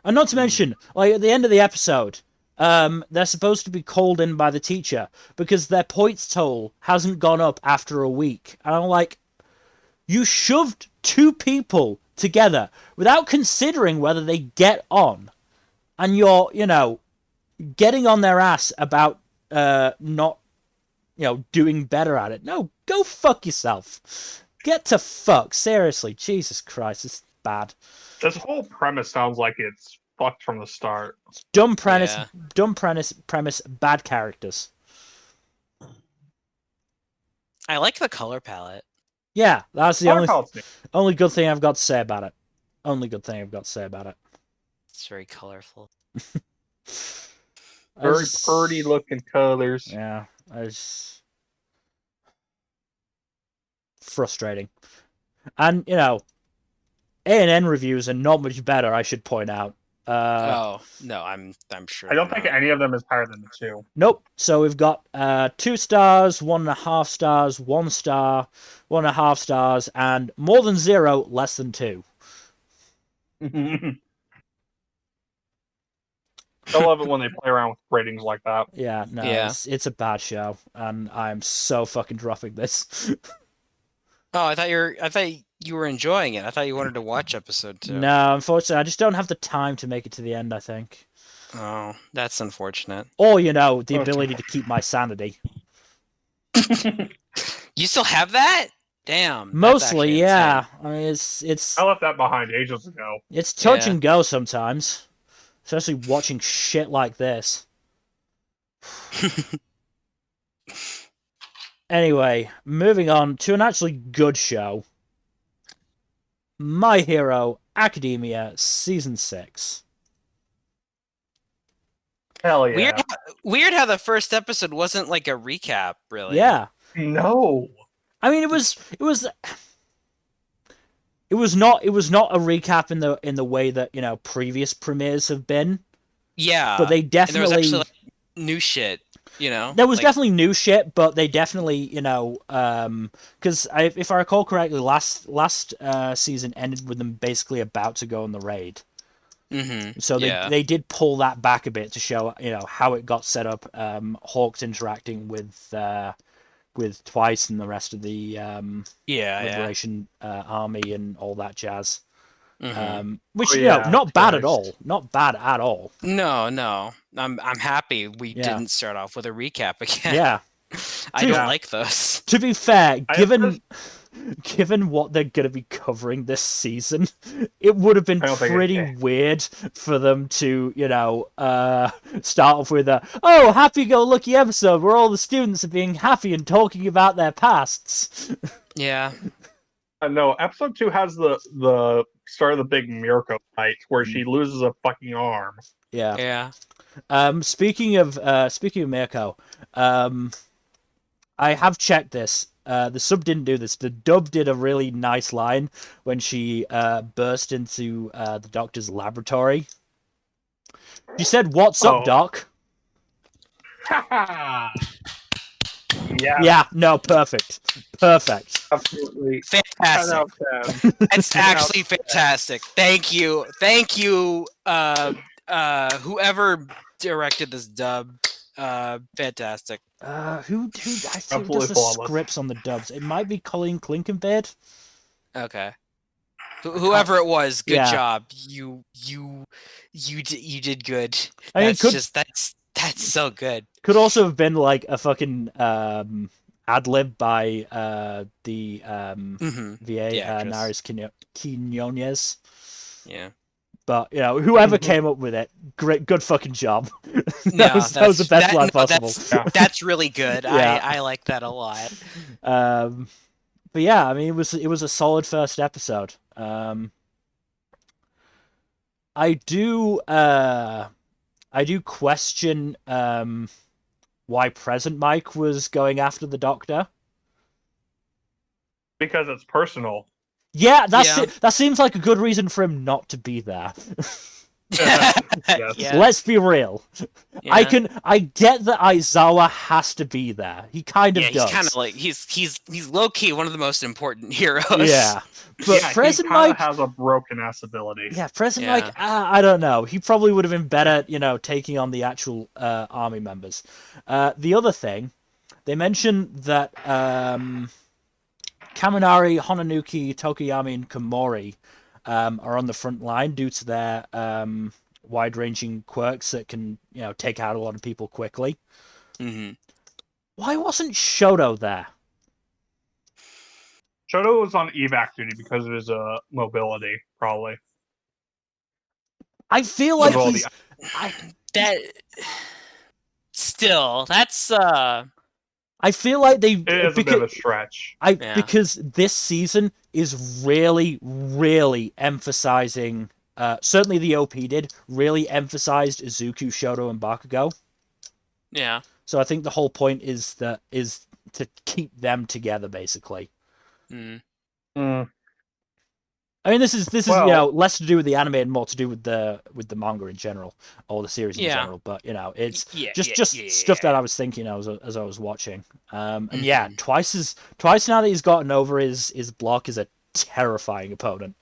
And not to mention, like, at the end of the episode, they're supposed to be called in by the teacher because their points total hasn't gone up after a week. And I'm like, you shoved two people together without considering whether they get on. And you're, you know, getting on their ass about not, you know, doing better at it. No, go fuck yourself. Get to fuck. Seriously. Jesus Christ, it's bad. This whole premise sounds like it's fucked from the start. Dumb premise, Yeah. dumb premise, bad characters. I like the color palette. Yeah, that's the Water palette's neat. only good thing I've got to say about it. Only good thing I've got to say about it. It's very colorful. Very pretty looking colors. Yeah, it's frustrating. And, you know, A&N reviews are not much better, I should point out. Oh no, I'm sure. I don't they're think not. any of them is higher than the 2. Nope. So we've got 2 stars, 1.5 stars, 1 star, 1.5 stars, and more than 0, less than 2. I love it when they play around with ratings like that. Yeah, no, Yeah. It's a bad show, and I'm so fucking dropping this. Oh, I thought you were enjoying it. I thought you wanted to watch episode 2. No, unfortunately, I just don't have the time to make it to the end, I think. Oh, that's unfortunate. Or, you know, the Okay. ability to keep my sanity. You still have that? Damn. that's Mostly, actually yeah. insane. I mean, it's I left that behind ages ago. it's touch Yeah. and go sometimes, especially watching shit like this. Anyway, moving on to an actually good show. My Hero Academia Season 6. Hell yeah. Weird how the first episode wasn't like a recap, really. Yeah. No. I mean, it was not a recap in the way that, you know, previous premieres have been. Yeah. But they And there was definitely actually like, new shit, you know? there was like, definitely new shit, but they definitely, you know, because if I recall correctly, last season ended with them basically about to go on the raid. So they did pull that back a bit to show, you know, how it got set up. Hawks interacting with Twice and the rest of the Liberation Army and all that jazz. Which you know, not bad at all. Not bad at all. No. I'm happy we didn't start off with a recap again. Yeah. I don't like those. To be fair, given what they're going to be covering this season, it would have been pretty weird for them to, you know, start off with a happy-go-lucky episode where all the students are being happy and talking about their pasts. Yeah. No, episode 2 has the start of the big Mirko fight where she loses a fucking arm. Yeah. Speaking of Mirko, I have checked this. The sub didn't do this. The dub did a really nice line when she burst into the doctor's laboratory. She said, "What's up, Doc?" Yeah. No. Perfect. Absolutely. Fantastic. That's actually fantastic. Thank you. Whoever directed this dub. Fantastic. Who I think does the scripts on the dubs? It might be Colleen Klinkenbeard. Okay. Whoever it was, good job. You did good. I mean, that's so good. Could also have been like a fucking ad lib by the VA Naris Quinones. Yeah. But you know, whoever came up with it, good fucking job. that was the best line possible. That's really good. I like that a lot. But yeah, I mean, it was a solid first episode. I do question why Present Mike was going after the Doctor. Because it's personal. Yeah, that seems like a good reason for him not to be there. Let's be real. Yeah. I get that Aizawa has to be there. He kind of does. He's kind of like he's low key one of the most important heroes. Yeah, but Present Mike has a broken ass ability. Yeah, Present Mike. I don't know. He probably would have been better, you know, taking on the actual army members. The other thing, they mentioned that Kaminari, Hononuki, Tokoyami, and Komori are on the front line due to their wide-ranging quirks that can, you know, take out a lot of people quickly. Why wasn't Shoto there? Shoto was on evac duty because of his mobility, probably. I feel like that's I feel like they it is a bit of a stretch. Because this season is really, really emphasizing. Certainly, the OP did really emphasized Izuku, Shoto, and Bakugo. Yeah. So I think the whole point is to keep them together, basically. I mean, this is you know, less to do with the anime and more to do with the manga in general, or the series in general. But you know, it's just stuff that I was thinking as I was watching. And Twice now that he's gotten over his block is a terrifying opponent.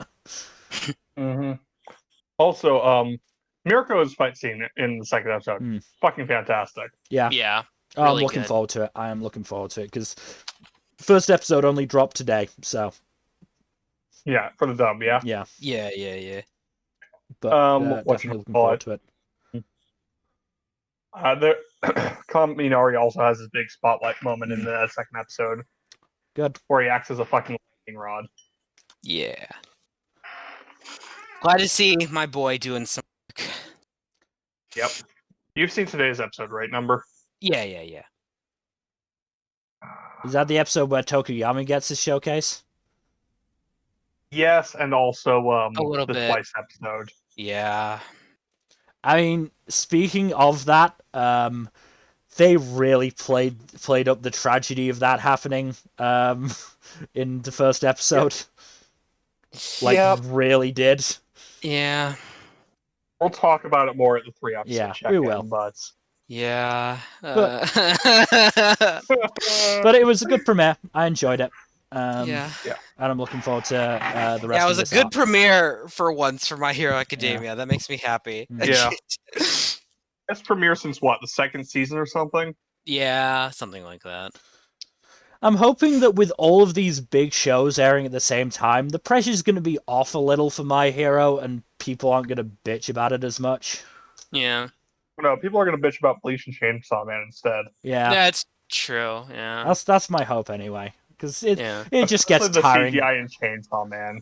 Also, Mirko's fight scene in the second episode, fucking fantastic. Yeah. Really I'm looking forward to it. I am looking forward to it because first episode only dropped today, so. Yeah, for the dub, yeah. Yeah. But definitely looking forward to it. Kaminari also has his big spotlight moment in the second episode. Good. Where he acts as a fucking lightning rod. Yeah. Glad to see my boy doing some work. Yep. You've seen today's episode, right, Nmbr? Yeah. Is that the episode where Tokoyami gets his showcase? Yes, and also A little the bit. Twice episode. Yeah. I mean, speaking of that, they really played up the tragedy of that happening in the first episode. Like, Yep. really did. Yeah. We'll talk about it more at the 3-episode Yeah, check-in, we will. but Yeah. But it was a good premiere. I enjoyed it. Yeah. And I'm looking forward to the rest Yeah, it of was a this good arc. premiere for once for My Hero Academia. That makes me happy. Yeah. It's premiere since what, the second season or something? Yeah, something like that. I'm hoping that with all of these big shows airing at the same time, the pressure's going to be off a little for My Hero, and people aren't going to bitch about it as much. Yeah. No, people are going to bitch about Bleach and Chainsaw Man instead. Yeah, That's true. Yeah. that's my hope anyway. Because it Yeah. just gets Especially tiring. The CGI in Chainsaw Man.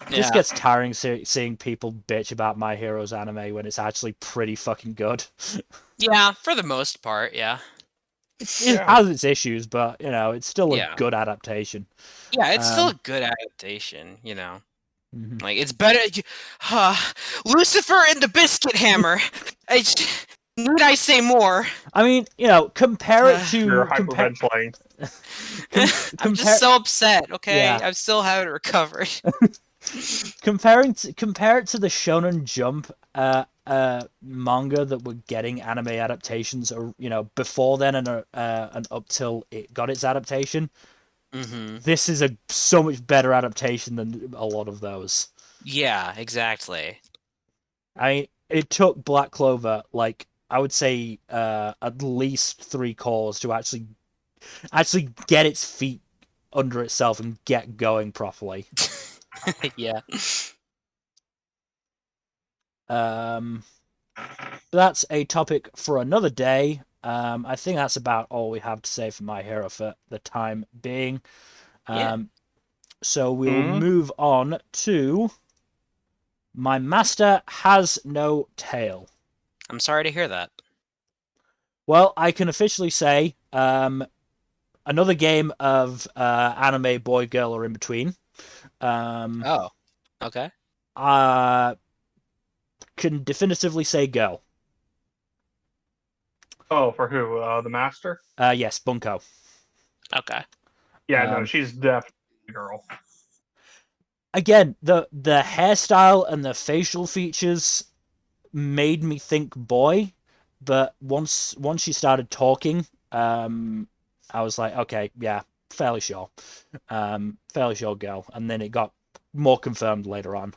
Just gets tiring seeing people bitch about My Hero's anime when it's actually pretty fucking good. Yeah, for the most part, yeah. It has its issues, but it's still a Yeah. good adaptation. Yeah, it's still a good adaptation, Mhm. Like, it's better. Lucifer and the Biscuit Hammer. Need I say more? I mean, compare it to You're hyperventilating. I'm just so upset. Okay, Yeah. I still haven't recovered. compare it to the Shonen Jump manga that were getting anime adaptations, or before then and up till it got its adaptation. Mm-hmm. This is a so much better adaptation than a lot of those. Yeah, exactly. It took Black Clover, like, I would say at least 3 calls to actually get its feet under itself and get going properly. Yeah. That's a topic for another day. I think that's about all we have to say for My Hero for the time being. So we'll move on to My Master Has No Tail. I'm sorry to hear that. Well, I can officially say another game of anime boy, girl, or in between. Oh, okay. Can definitively say girl. Oh, for who? The Master? Yes, Bunko. Okay. Yeah, no, she's definitely a girl. Again, the hairstyle and the facial features made me think boy, but once she started talking, I was like, okay, yeah, fairly sure girl, and then it got more confirmed later on.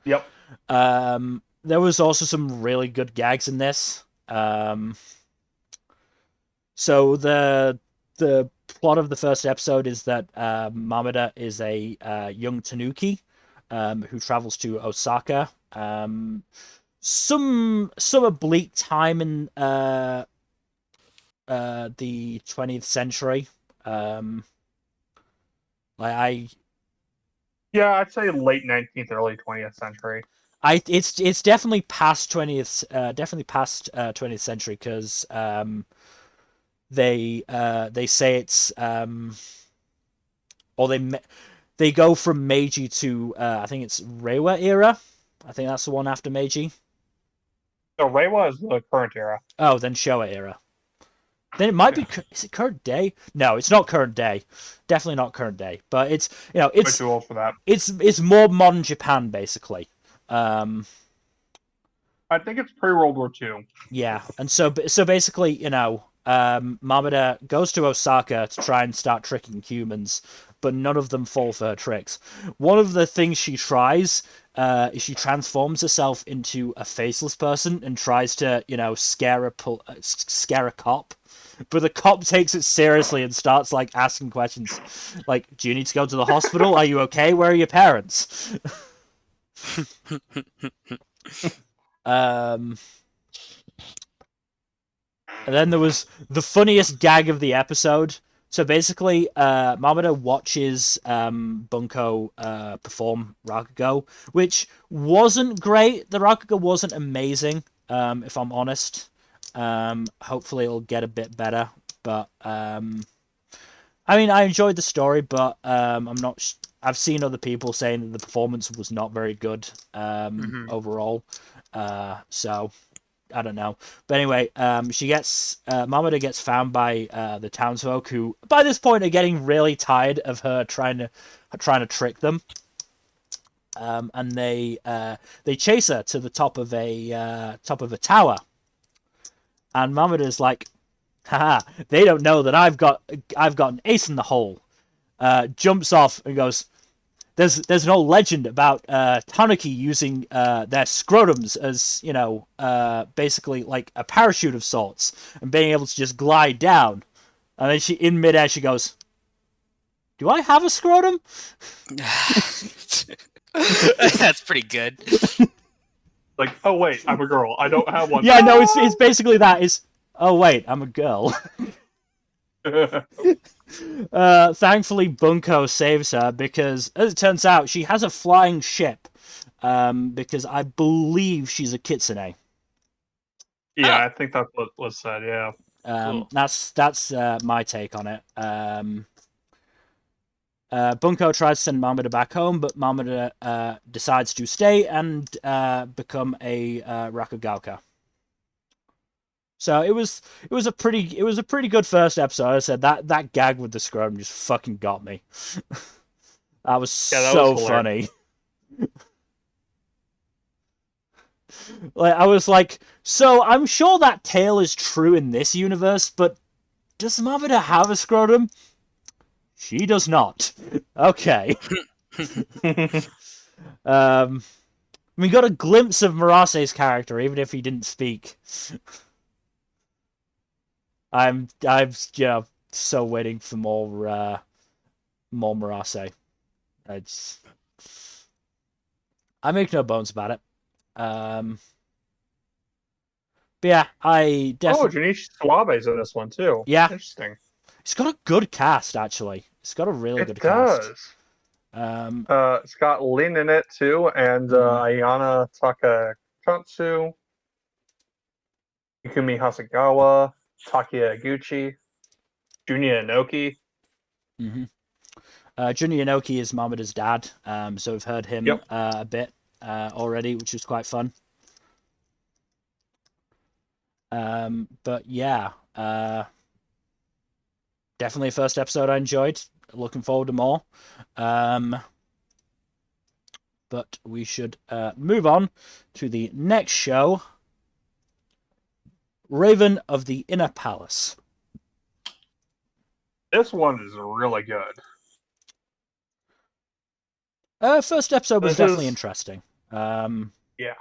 Yep. There was also some really good gags in this. So the plot of the first episode is that Mamada is a young tanuki who travels to Osaka. Some oblique time in the 20th century. Yeah, I'd say late 19th, early 20th century. It's definitely past 20th century, because they say it's or they go from Meiji to I think it's Reiwa era. I think that's the one after Meiji. So Reiwa is the current era. Oh, then Showa era. Then it might be. Is it current day? No, it's not current day. Definitely not current day. But it's it's too old for that. It's more modern Japan, basically. I think it's pre-World War II. Yeah, and so basically, Mamada goes to Osaka to try and start tricking humans, but none of them fall for her tricks. One of the things she tries is she transforms herself into a faceless person and tries to, scare a cop. But the cop takes it seriously and starts, like, asking questions. Like, do you need to go to the hospital? Are you okay? Where are your parents? And then there was the funniest gag of the episode. So basically, Mamada watches Bunko perform Rakugo, which wasn't great. The Rakugo wasn't amazing, if I'm honest. Hopefully it'll get a bit better. But I enjoyed the story, but I I've seen other people saying that the performance was not very good overall. So I don't know. But anyway, Mamoru gets found by the townsfolk, who by this point are getting really tired of her trying to trick them. And they chase her to the top of a tower, and Mamoru's like, haha, they don't know that I've got an ace in the hole. Jumps off and goes, there's an old legend about Tanuki using their scrotums as, basically like a parachute of sorts, and being able to just glide down. And then in midair she goes, do I have a scrotum? That's pretty good. Like, oh wait, I'm a girl. I don't have one. Yeah, no, it's basically that. Oh wait, I'm a girl. Thankfully, Bunko saves her because, as it turns out, she has a flying ship. Because I believe she's a kitsune. Yeah, I think that's what was said. Yeah. Cool. That's my take on it. Bunko tries to send Mamoru back home, but Mamoru decides to stay and become a Rakugauka. So it was a pretty good first episode. I said that gag with the scrotum just fucking got me. That was so funny. Like, I was like, so I'm sure that tale is true in this universe, but does Mamoru have a scrotum? She does not. Okay. We got a glimpse of Murase's character, even if he didn't speak. I'm so waiting for more Murase. I make no bones about it. But yeah, I definitely. Junichi Suabe's in this one too. Yeah, interesting. It's got a good cast, actually. It's got a really good cast. It does. It's got Lin in it too, and Ayana Takakatsu, Ikumi Hasegawa, Takia Eguchi, Junya Inoki. Mm-hmm. Junya Inoki is Mamoru's dad, so we've heard him a bit already, which was quite fun. But yeah, definitely a first episode I enjoyed. Looking forward to more. But we should move on to the next show, Raven of the Inner Palace. This one is really good. First episode was definitely interesting. Yeah.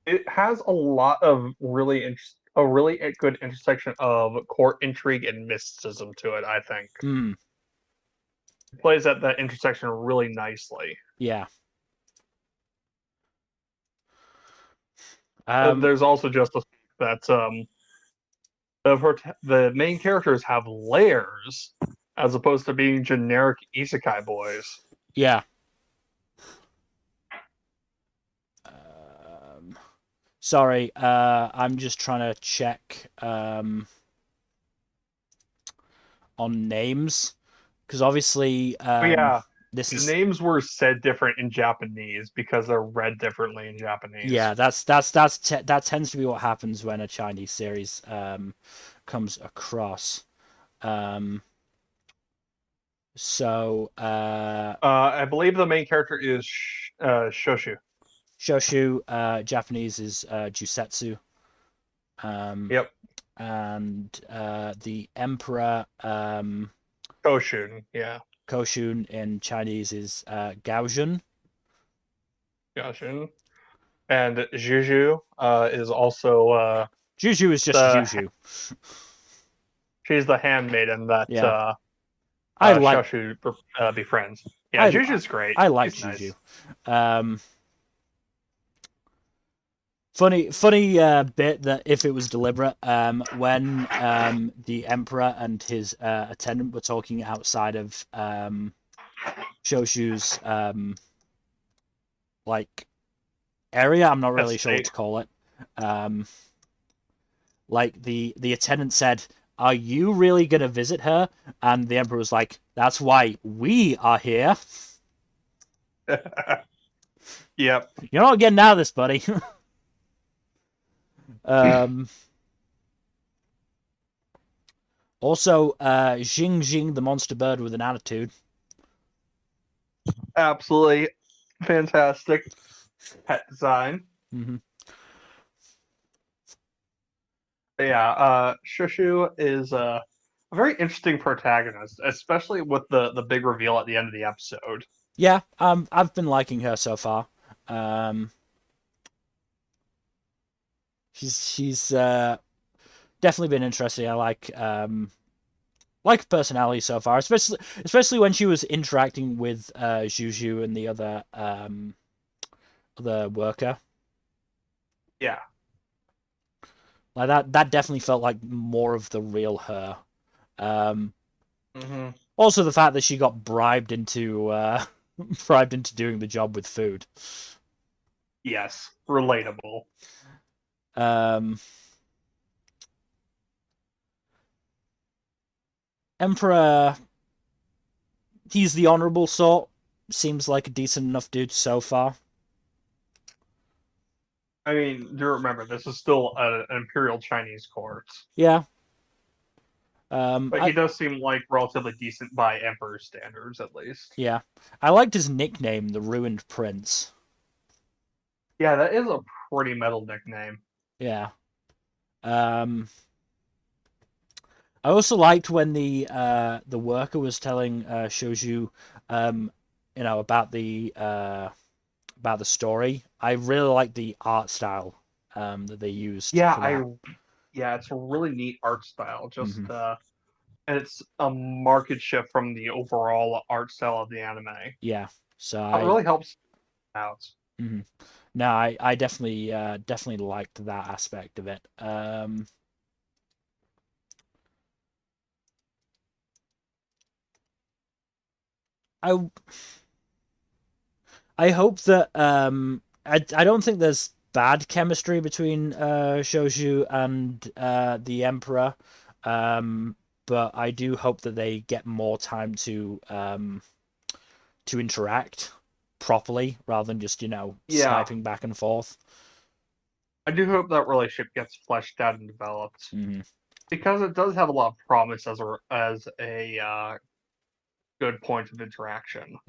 It has a lot of really good intersection of court intrigue and mysticism to it, I think. It plays at that intersection really nicely. Yeah. There's also just the fact that the main characters have layers as opposed to being generic isekai boys. Yeah. Sorry, I'm just trying to check on names, because obviously the names were said different in Japanese because they're read differently in Japanese. Yeah, that tends to be what happens when a Chinese series comes across. So I believe the main character is Shoshu. Shoshu, Japanese is Jusetsu. Yep. And the Emperor Koshun, yeah. Koshun in Chinese is Gaojun. Gaojun. And Juju is also Juju is just Juju. She's the handmaiden that I like Shoshu befriends. Yeah, Juju's great. I like Juju. Nice. Funny bit that if it was deliberate, when the Emperor and his attendant were talking outside of Shoshu's like area, I'm not really sure what to call it. Like the attendant said, "Are you really gonna visit her?" And the Emperor was like, That's why we are here. Yep. You're not getting out of this, buddy. Also, Jing Jing, the monster bird with an attitude. Absolutely fantastic pet design. Mm-hmm. Yeah, Shushu is a very interesting protagonist, especially with the big reveal at the end of the episode. Yeah, I've been liking her so far. She's definitely been interesting. I like her personality so far, especially when she was interacting with Juju and the other worker. Yeah. Like that definitely felt like more of the real her. Also, the fact that she got bribed into doing the job with food. Yes, relatable. Emperor, he's the honorable sort. Seems like a decent enough dude so far. I mean, do remember this is still an Imperial Chinese court. Yeah. But he does seem like relatively decent by Emperor standards, at least. Yeah. I liked his nickname, the Ruined Prince. Yeah, that is a pretty metal nickname. Yeah. I also liked when the worker was telling Shoju, about the story. I really like the art style that they used. Yeah, it's a really neat art style. Just and it's a marked shift from the overall art style of the anime. Yeah, so It really helps out. Mm-hmm. No, I definitely liked that aspect of it. I hope that I don't think there's bad chemistry between Shoju and the Emperor, but I do hope that they get more time to interact properly rather than just sniping back and forth. I do hope that relationship gets fleshed out and developed because it does have a lot of promise as a good point of interaction.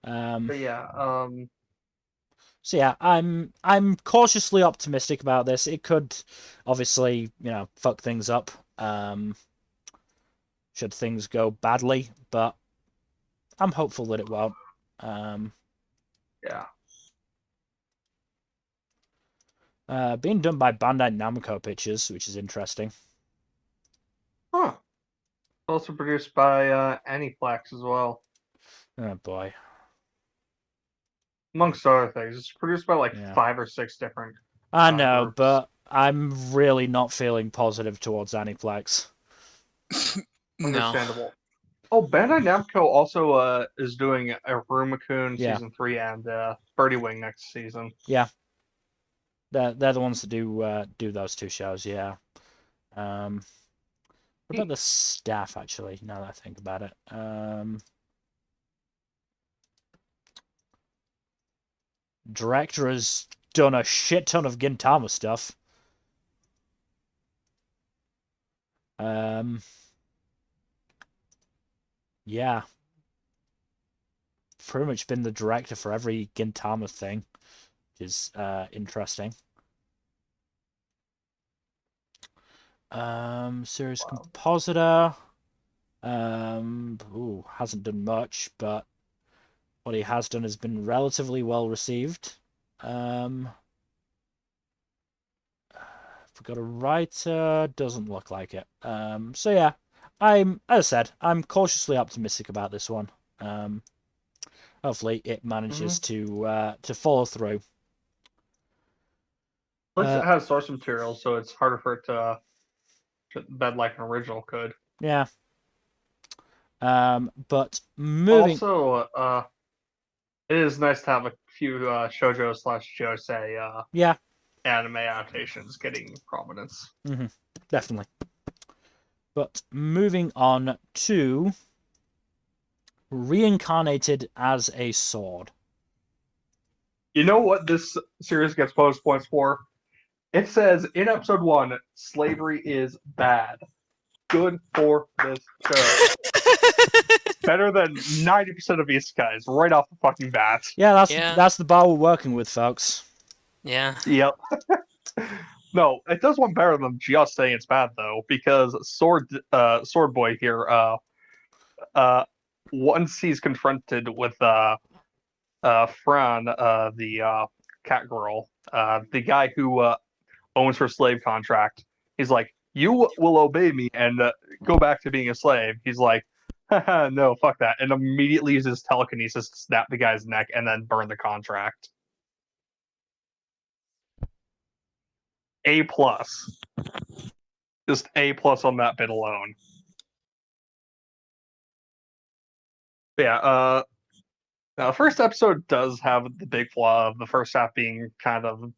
But yeah, So yeah, I'm cautiously optimistic about this. It could obviously, fuck things up. Should things go badly, but I'm hopeful that it won't. Yeah. Being done by Bandai Namco Pictures, which is interesting. Huh. Also produced by Aniplex as well. Oh boy. Amongst other things, it's produced by 5 or 6 different. I know, groups. but I'm really not feeling positive towards Aniplex. Understandable. No. Oh, Bandai Namco also is doing Iruma-kun season 3 and Birdie Wing next season. Yeah. They're the ones that do those 2 shows, yeah. What about the staff, actually, now that I think about it? Director has done a shit ton of Gintama stuff. Yeah. Pretty much been the director for every Gintama thing, which is interesting. Series compositor. Hasn't done much, but what he has done has been relatively well received. Forgot a writer, doesn't look like it. So yeah, as I said, I'm cautiously optimistic about this one. Hopefully it manages to follow through. At least it has source material, so it's harder for it to bed like an original could. Yeah. But moving. Also, it is nice to have a few shoujo / josei. Yeah. anime adaptations getting prominence. Definitely. But moving on to Reincarnated as a Sword. You know what this series gets bonus points for? It says in episode 1, slavery is bad. Good for this show. Better than 90% of isekais right off the fucking bat. Yeah, Yeah. that's the bar we're working with, folks. Yeah. Yep. No, it does one better than just saying it's bad though, because Sword Boy here, once he's confronted with Fran, the cat girl, the guy who owns her slave contract, he's like, "You will obey me and go back to being a slave." He's like, "Haha, no, fuck that," and immediately uses telekinesis to snap the guy's neck and then burn the contract. A plus. Just A plus on that bit alone. But yeah, now the first episode does have the big flaw of the first half being kind of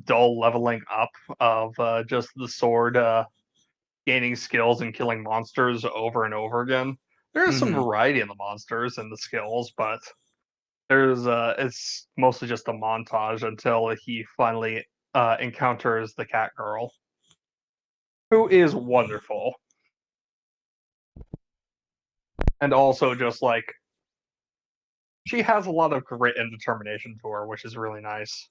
dull leveling up of just the sword gaining skills and killing monsters over and over again. There is some Mhm. variety in the monsters and the skills, but there's it's mostly just a montage until he finally encounters the cat girl, who is wonderful. And also just like she has a lot of grit and determination to her, which is really nice.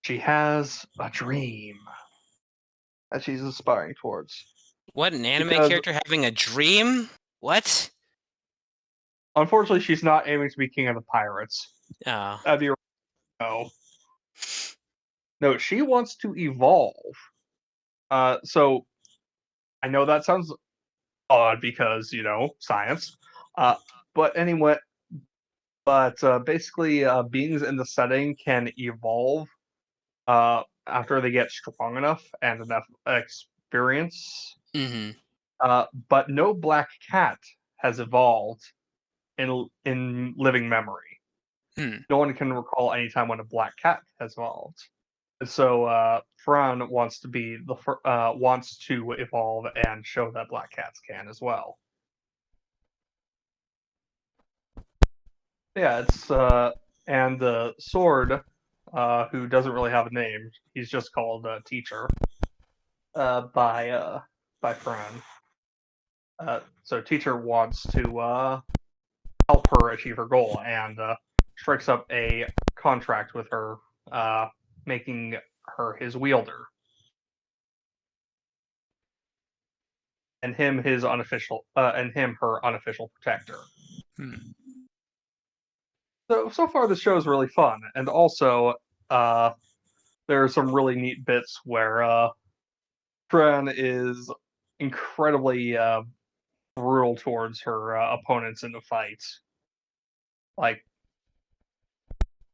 She has a dream that she's aspiring towards. What, an anime Because character having a dream? What? unfortunately, she's not aiming to be king of the pirates. Oh. That'd be no. No, she wants to evolve. So I know that sounds odd because science. Uh, but anyway, basically, beings in the setting can evolve after they get strong enough and enough experience. Mm-hmm. But no black cat has evolved in living memory. Hmm. No one can recall any time when a black cat has evolved. And so Fran wants to be wants to evolve and show that black cats can as well. Yeah, it's and the sword, who doesn't really have a name. He's just called Teacher by Fran. So Teacher wants to help her achieve her goal and strikes up a contract with her, making her his wielder, and him his unofficial, and him her unofficial protector. Hmm. So far, the show is really fun, and also uh, there are some really neat bits where Fran is incredibly brutal towards her opponents in the fights. Like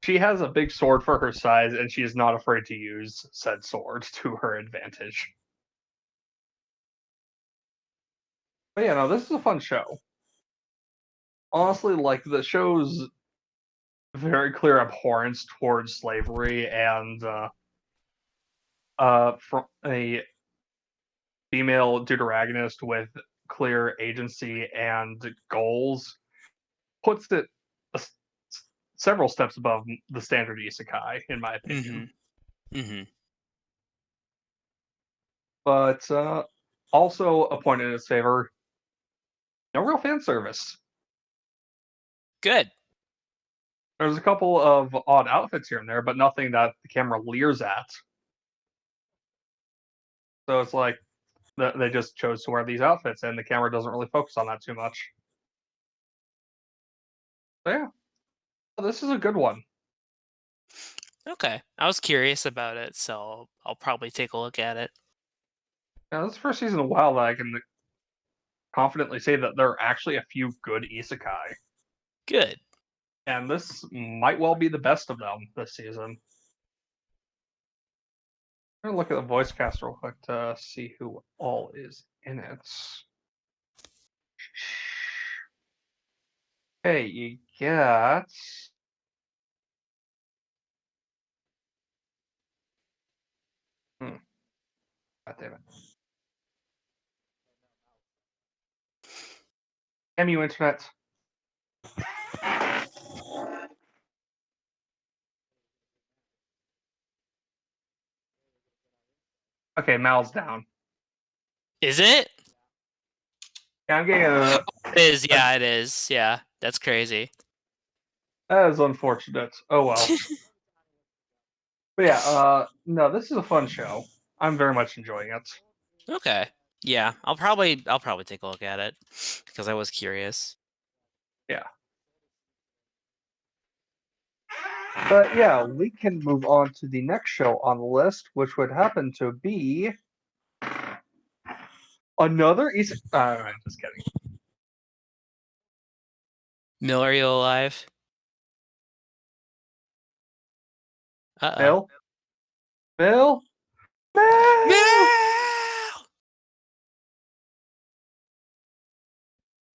she has a big sword for her size, and she is not afraid to use said sword to her advantage. But yeah, no, this is a fun show. Honestly, like the show's very clear abhorrence towards slavery and from a female deuteragonist with clear agency and goals puts it several steps above the standard isekai, in my opinion. Mm-hmm. Mm-hmm. But also a point in its favor: no real fan service. Good. There's a couple of odd outfits here and there, but nothing that the camera leers at. So it's like they just chose to wear these outfits, and the camera doesn't really focus on that too much. So yeah, this is a good one. Okay. I was curious about it, so I'll probably take a look at it. Now, this is the first season in a while that I can confidently say that there are actually a few good isekai, Good. and this might well be the best of them this season. I'm gonna look at the voice cast real quick to see who all is in it. Hey, you got God damn it. Damn you, internet. Okay, Mal's down. Is it? Yeah, I'm getting a... It is. Yeah, it is. Yeah, that's crazy. That is unfortunate. Oh well. But yeah, no, this is a fun show. I'm very much enjoying it. Okay. Yeah, I'll probably take a look at it because I was curious. Yeah. But yeah, we can move on to the next show on the list, which would happen to be another I'm just kidding. Mill, are you alive? Uh-oh. Bill? Bill? Bill!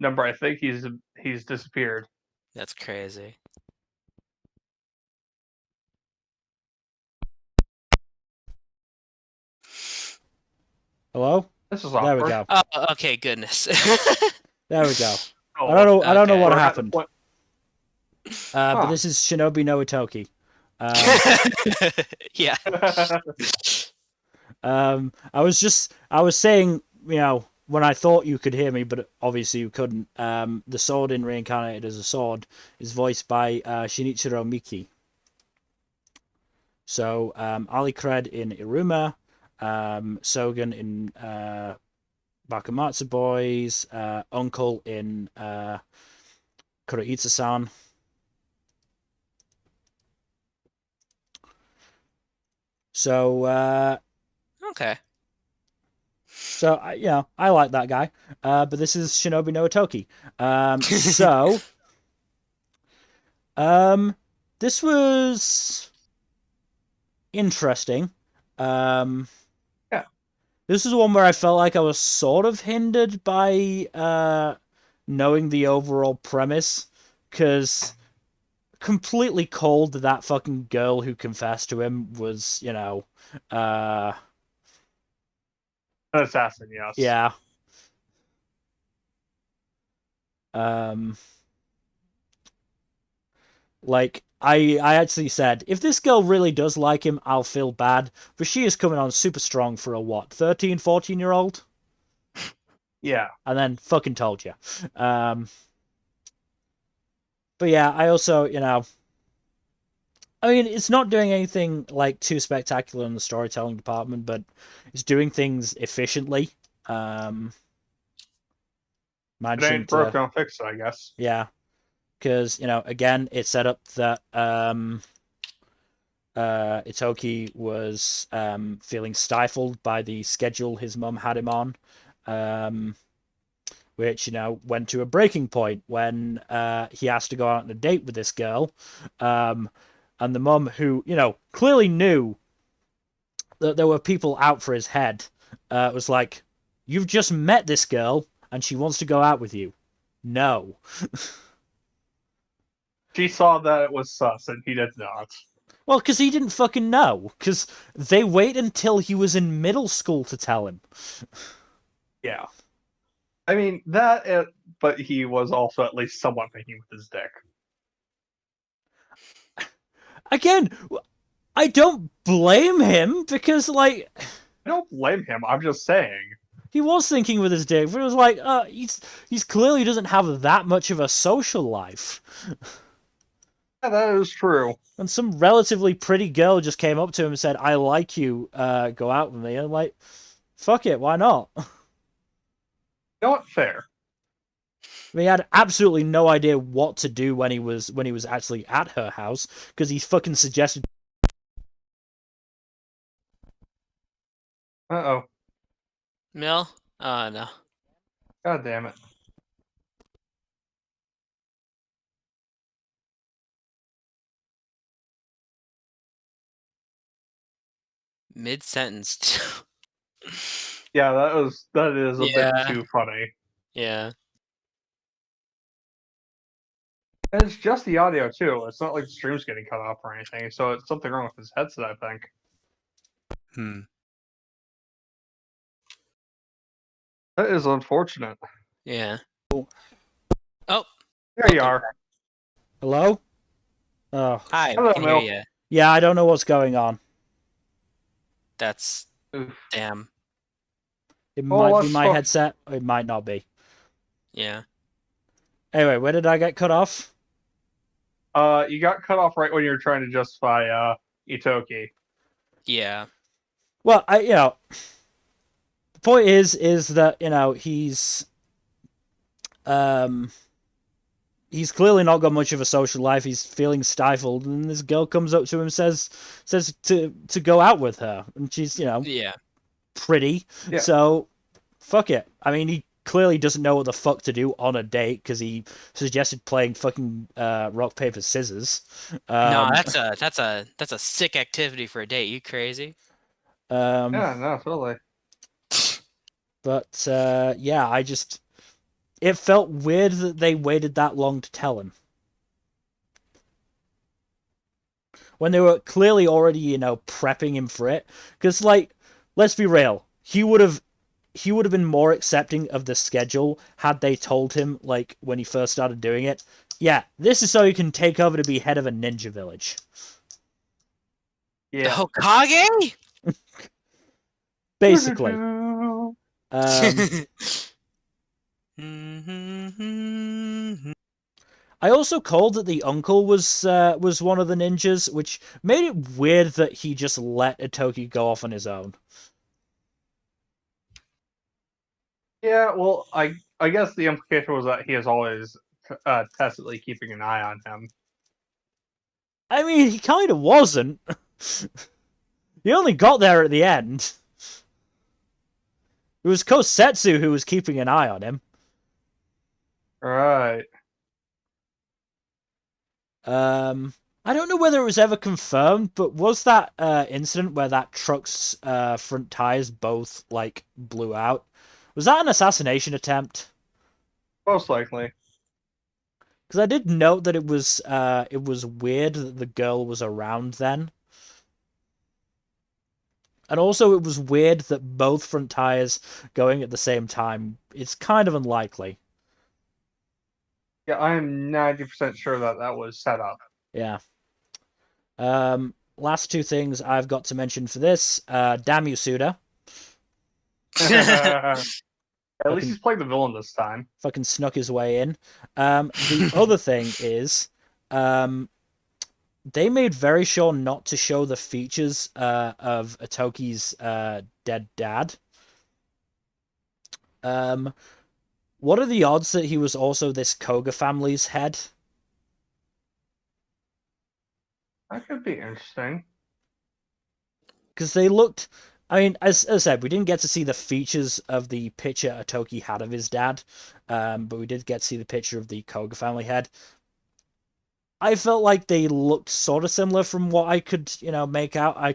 Number, I think he's disappeared. That's crazy. Hello? This is There awkward. we go. Oh, okay, goodness. There we go. Oh, I don't know. I don't know okay. what we're at the happened. point- But this is Shinobi no Ittoki. Yeah. I was saying, when I thought you could hear me, but obviously you couldn't. The sword in Reincarnated as a Sword is voiced by Shinichiro Miki. So Ali Cred in Iruma, Sogen in Bakamatsu Boys, Uncle in Kuroitsu-san. So Okay. So, I like that guy. But this is Shinobi no Ittoki. This was interesting. Yeah. This is one where I felt like I was sort of hindered by knowing the overall premise, because completely cold that fucking girl who confessed to him was, An assassin, yes. yeah. Like, I actually said, if this girl really does like him, I'll feel bad. But she is coming on super strong for a, 13, 14-year-old? Yeah. And then fucking told you. But yeah, I also, I mean, it's not doing anything, like, too spectacular in the storytelling department, but it's doing things efficiently. If it Managing ain't broke, don't fix it, I guess. Yeah. Because, again, it set up that Ittoki was feeling stifled by the schedule his mum had him on, which, went to a breaking point when he has to go out on a date with this girl. And the mum, who, clearly knew that there were people out for his head, was like, "You've just met this girl, and she wants to go out with you. No." She saw that it was sus, and he did not. Well, because he didn't fucking know. Because they wait until he was in middle school to tell him. Yeah. I mean, but he was also at least somewhat thinking with his dick. Again, I don't blame him, because, like, I don't blame him, I'm just saying. he was thinking with his dick, but it was like, he's clearly doesn't have that much of a social life. Yeah, that is true. And some relatively pretty girl just came up to him and said, "I like you, go out with me." And I'm like, fuck it, why not? Not fair. I mean, he had absolutely no idea what to do when he was actually at her house, because he fucking suggested. Uh-oh. Mill? Oh, no. God damn it. Mid-sentence. Yeah, that is a bit too funny. Yeah. And it's just the audio, too. It's not like the stream's getting cut off or anything, so it's something wrong with his headset, I think. That is unfortunate. Yeah. Oh. Oh, There you are. Hello? Oh. hi. Hello, Can hear Mel. you. Yeah, I don't know what's going on. That's Oof. damn. It Oh, might be let's my talk- headset, or it might not be. Yeah. Anyway, where did I get cut off? You got cut off right when you were trying to justify Ittoki. Yeah. Well, the point is that, he's clearly not got much of a social life. He's feeling stifled, and this girl comes up to him, says to go out with her, and she's, Yeah. pretty. Yeah. So, fuck it. I mean, he clearly doesn't know what the fuck to do on a date because he suggested playing fucking rock paper scissors. No, that's a sick activity for a date. You crazy? Yeah, No, totally. But yeah, it felt weird that they waited that long to tell him. When they were clearly already, prepping him for it. Because, like, let's be real, he would have been more accepting of the schedule had they told him, like, when he first started doing it, yeah, this is so you can take over to be head of a ninja village. The Yeah. Hokage? Basically. I also called that the uncle was one of the ninjas, which made it weird that he just let Ittoki go off on his own. Yeah, well, I guess the implication was that he is always tacitly keeping an eye on him. I mean, he kind of wasn't. He only got there at the end. It was Kosetsu who was keeping an eye on him. Right. I don't know whether it was ever confirmed, but was that incident where that truck's front tires both, like, blew out? Was that an assassination attempt? Most likely. Because I did note that it was weird that the girl was around then. And also it was weird that both front tires going at the same time. It's kind of unlikely. Yeah, I am 90% sure that was set up. Yeah. Last two things I've got to mention for this. Damn you, Suda. At least he's played the villain this time. Fucking snuck his way in. The other thing is, they made very sure not to show the features of Ittoki's dead dad. What are the odds that he was also this Koga family's head? That could be interesting. Because they looked... I mean, as I said, we didn't get to see the features of the picture Ittoki had of his dad, but we did get to see the picture of the Koga family head. I felt like they looked sort of similar from what I could, make out. I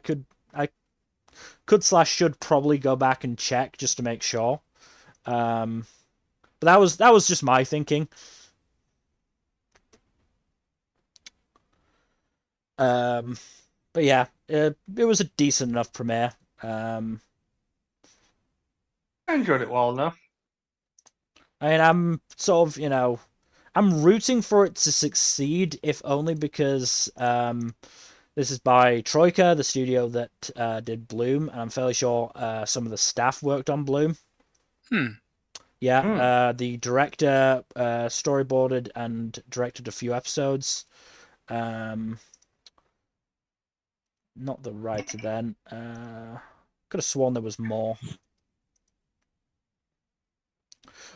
could/should probably go back and check just to make sure. But that was just my thinking. But yeah, it was a decent enough premiere. I enjoyed it well enough. I mean, I'm sort of, I'm rooting for it to succeed, if only because this is by Troika, the studio that did Bloom, and I'm fairly sure some of the staff worked on Bloom. Yeah, the director storyboarded and directed a few episodes. Not the writer then. Could have sworn there was more.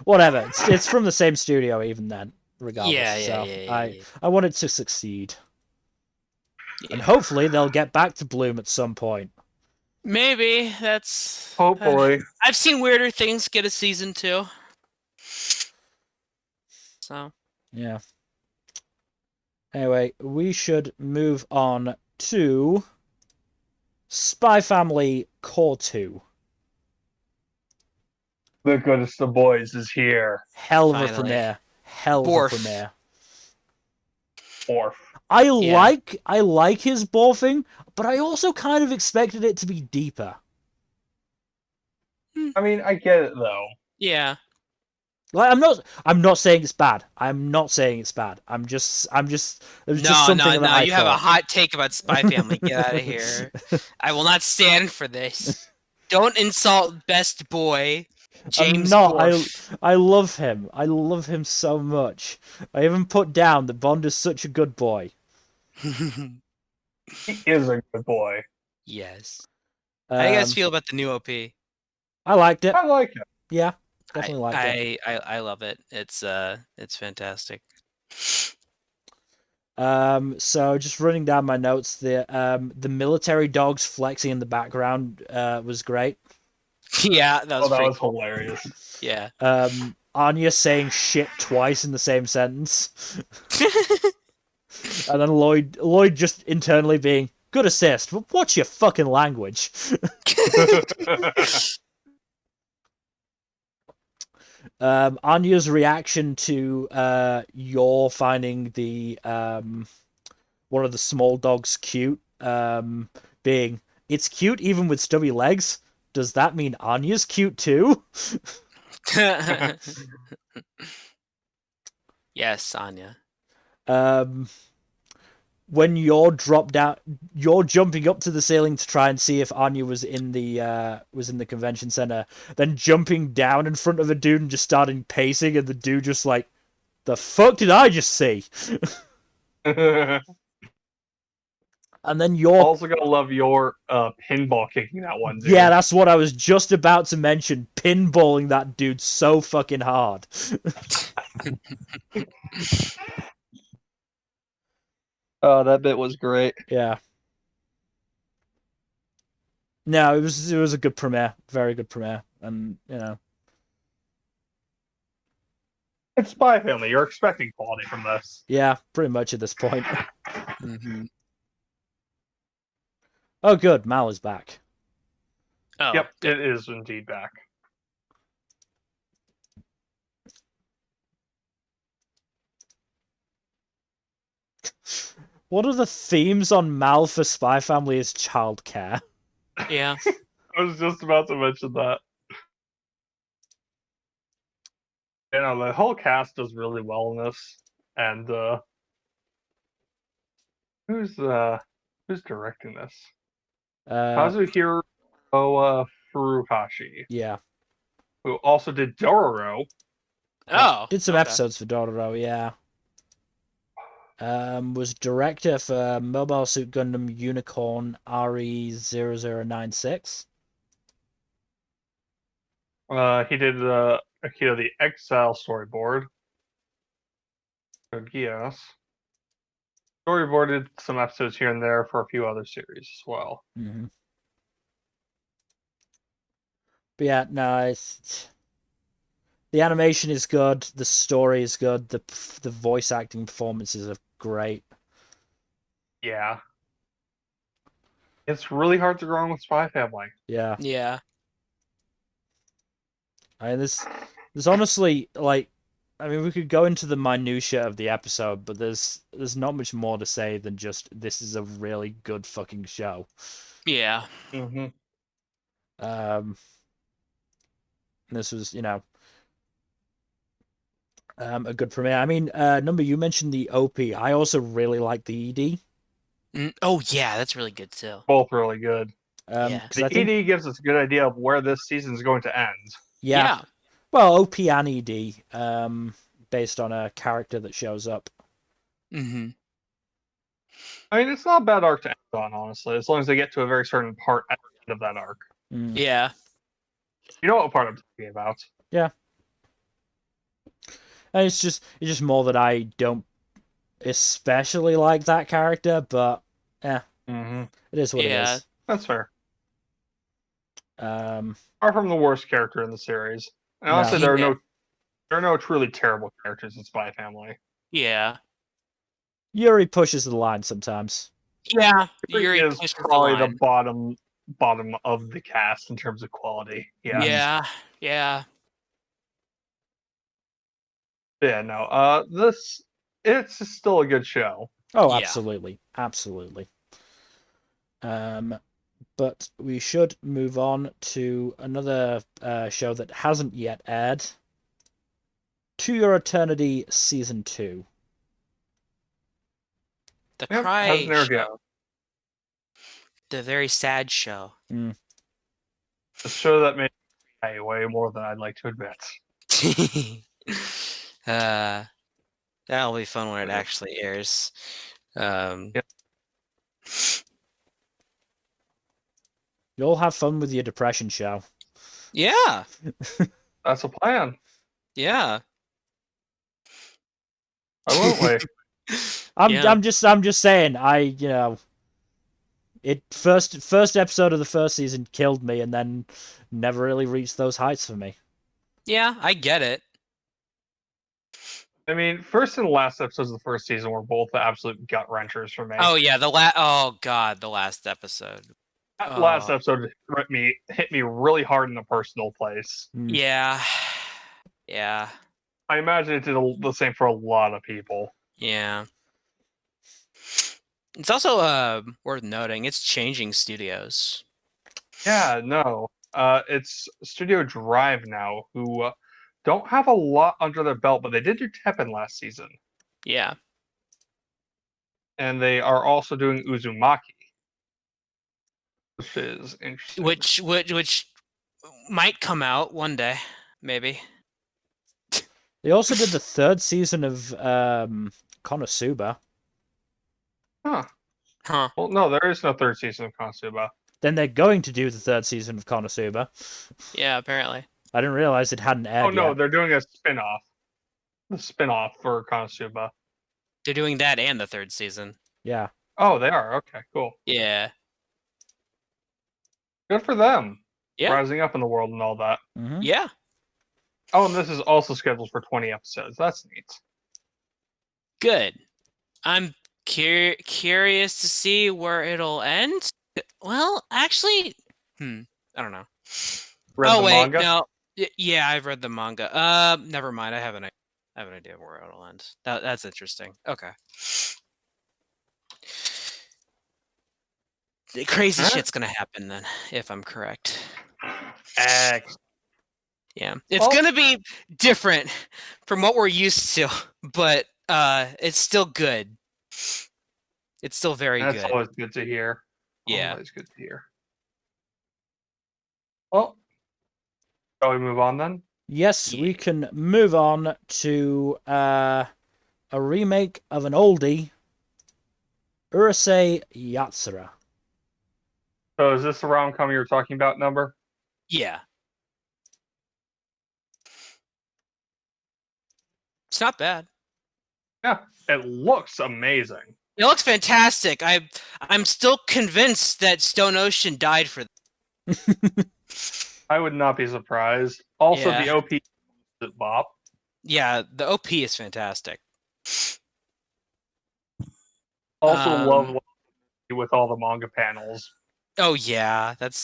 Whatever. It's from the same studio even then, regardless. Yeah. I want it to succeed. Yeah. And hopefully they'll get back to Bloom at some point. Maybe. That's... Hopefully. I've seen weirder things get a season 2. So. Yeah. Anyway, we should move on to Spy Family Cour 2. The goodest of boys is here. Hell of a premiere. Hell of a premiere. Borf. I like his borfing, but I also kind of expected it to be deeper. I mean, I get it though. Yeah. Like I'm not saying it's bad. I'm not saying it's bad. It was just something that I You have a thought. hot take about Spy Family. Get out of here. I will not stand for this. Don't insult best boy, I'm James not. Borf. I love him. I love him so much. I even put down that Bond is such a good boy. He is a good boy. Yes. How do you guys Um, feel about the new OP? I liked it. I like it. Yeah, definitely liked it. I love it. It's fantastic. So just running down my notes, the military dogs flexing in the background was great. Yeah, that was That pretty was cool. hilarious. Yeah. Anya saying shit twice in the same sentence, and then Lloyd just internally being good assist. But what's your fucking language? Anya's reaction to your finding the one of the small dogs cute, being it's cute even with stubby legs. Does that mean Anya's cute too? Yes, Anya. When you're jumping up to the ceiling to try and see if Anya was in the convention center, then jumping down in front of a dude and just starting pacing, and the dude just like, the fuck did I just see? And then you're Also gotta love your pinball kicking that one dude. yeah, that's what I was just about to mention. Pinballing that dude so fucking hard. Oh, that bit was great. Yeah. No, it was a good premiere, very good premiere, and It's Spy Family. You're expecting quality from this. yeah, pretty much at this point. Mm-hmm. Oh, good, Mal is back. Oh, Yep, good. it is indeed back. One of the themes on Mal for Spy Family is childcare. Yeah. I was just about to mention that. The whole cast does really well in this, and who's directing this? Kazuhiro Furuhashi, Yeah. who also did Dororo. Oh. Did some okay. episodes for Dororo, yeah. Was director for Mobile Suit Gundam Unicorn RE0096. He did Akira the Exile storyboard. So yes. Storyboarded some episodes here and there for a few other series as well. Mm-hmm. But yeah, no, the animation is good, the story is good, the voice acting performances are great. Yeah. It's really hard to go wrong with Spy Family. Yeah. Yeah. I mean, there's honestly like, I mean, we could go into the minutia of the episode, but there's not much more to say than just this is a really good fucking show. Yeah. Mm-hmm. This was, a good premiere. I mean, Nmbr, you mentioned the OP. I also really like the ED. Oh yeah, that's really good too. Both really good. Yeah. Because The I think, ED gives us a good idea of where this season is going to end. yeah, well, OP and ED, based on a character that shows up. Mm-hmm. I mean, it's not a bad arc to end on, honestly, as long as they get to a very certain part at the end of that arc. Mm. Yeah. You know what part I'm talking about. Yeah. And it's just more that I don't especially like that character, but yeah, Mm-hmm. it is what it Yeah. is. That's fair. Um, Far from the worst character in the series. And No. honestly, Yeah. there are no truly terrible characters in Spy Family. Yeah. Yuri pushes the line sometimes. Yeah. Yuri is pushes probably the line. bottom of the cast in terms of quality. Yeah. Yeah. Yeah. Yeah, no. It's still a good show. Oh, Yeah. absolutely, absolutely. But we should move on to another show that hasn't yet aired. To Your Eternity Season 2. The Yep, Cry hasn't aired yet. show. The very sad show. Mm. A show that made me cry way more than I'd like to admit. That'll be fun when it actually airs. Yep. You'll have fun with your depression show. Yeah. That's a plan. Yeah. I won't wait. I'm just saying. It first episode of the first season killed me, and then never really reached those heights for me. Yeah, I get it. I mean, first and last episodes of the first season were both the absolute gut wrenchers for me. Oh yeah, the last episode. That last episode hit me really hard in a personal place. Yeah. Yeah. I imagine it did the same for a lot of people. Yeah. It's also worth noting it's changing studios. Yeah, no. It's Studio Drive now, who don't have a lot under their belt, but they did do Teppen last season. Yeah. And they are also doing Uzumaki, which is interesting. Which might come out one day, maybe. They also did the third season of Konosuba. Huh. Well, no, there is no third season of Konosuba. Then they're going to do the third season of Konosuba. Yeah, apparently. I didn't realize it hadn't aired Oh no, yet. they're doing a spin-off. The spin-off for Konosuba. They're doing that and the third season. Yeah. Oh, they are? Okay, cool. Yeah. Good for them. Yeah. Rising up in the world and all that. Mm-hmm. Yeah. Oh, and this is also scheduled for 20 episodes. That's neat. Good. I'm curious to see where it'll end. Well, actually, I don't know. Read the manga? No. Yeah, I've read the manga. Never mind. I have an idea where it'll end. That's interesting. Okay. The crazy shit's gonna happen then, if I'm correct. Excellent. Yeah, it's gonna be different from what we're used to, but it's still good. It's still very good. That's always good to hear. Yeah. Always good to hear. Well, shall we move on then? Yes, we can move on to a remake of an oldie, Urusei Yatsura. So is this the rom-com you were talking about, Nmbr? Yeah. It's not bad. Yeah, it looks amazing. It looks fantastic. I'm still convinced that Stone Ocean died for I would not be surprised. Also, Yeah. the OP is bop. Yeah, the OP is fantastic. Also, love with all the manga panels. Oh yeah, it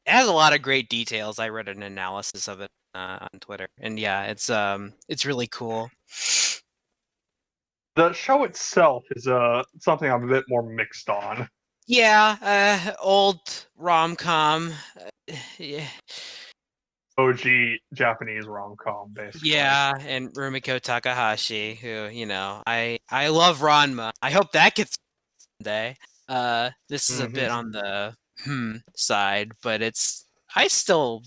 has a lot of great details. I read an analysis of it on Twitter, and yeah, it's really cool. The show itself is something I'm a bit more mixed on. Yeah, old rom-com. Yeah. OG Japanese rom-com, basically. Yeah, and Rumiko Takahashi, who, I love Ranma. I hope that gets someday. This is a bit on the side, but I still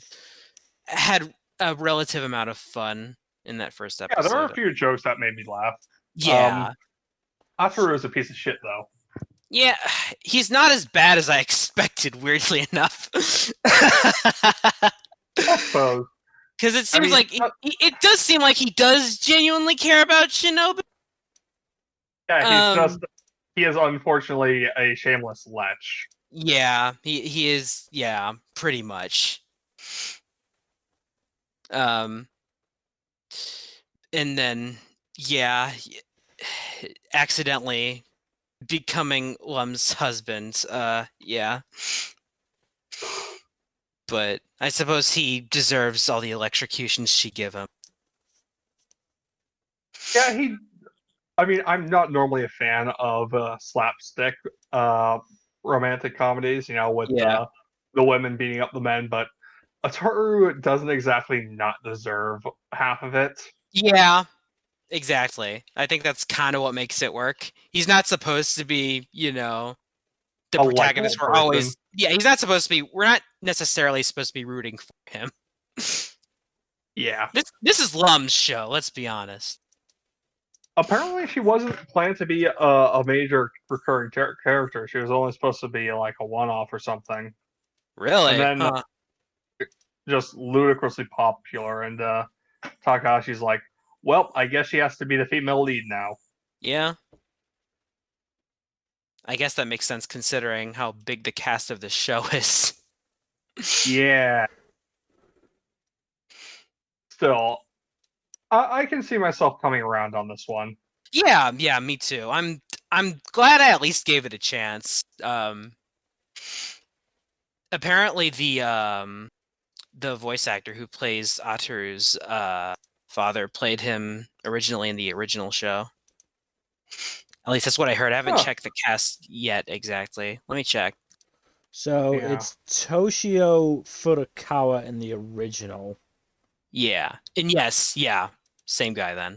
had a relative amount of fun in that first episode. Yeah, there were a few jokes that made me laugh. Yeah. After it was a piece of shit, though. Yeah, he's not as bad as I expected, weirdly enough. I suppose. Because it seems it does seem like he does genuinely care about Shinobi. Yeah, he is unfortunately a shameless lech. Yeah, he is. Yeah, pretty much. And then accidentally becoming Lum's husband. Yeah. But I suppose he deserves all the electrocutions she give him. Yeah, I'm not normally a fan of slapstick romantic comedies, with the women beating up the men, but Ataru doesn't exactly not deserve half of it. Yeah, exactly. I think that's kind of what makes it work. He's not supposed to be, the A protagonist. likable We're always, person. yeah, he's not supposed to be. We're not necessarily supposed to be rooting for him. Yeah. This is Lum's show. Let's be honest. Apparently, she wasn't planned to be a major recurring character. She was only supposed to be like a one-off or something, and Really? then Huh. just ludicrously popular. And Takahashi's like, "Well, I guess she has to be the female lead now." Yeah. I guess that makes sense considering how big the cast of this show is. Yeah. Still, I can see myself coming around on this one. Yeah, me too. I'm glad I at least gave it a chance. Apparently the voice actor who plays Ataru's father played him originally in the original show. At least that's what I heard. I haven't checked the cast yet exactly. Let me check. So Yeah. it's Toshio Furukawa in the original. Yeah. And yes, yeah. Same guy then.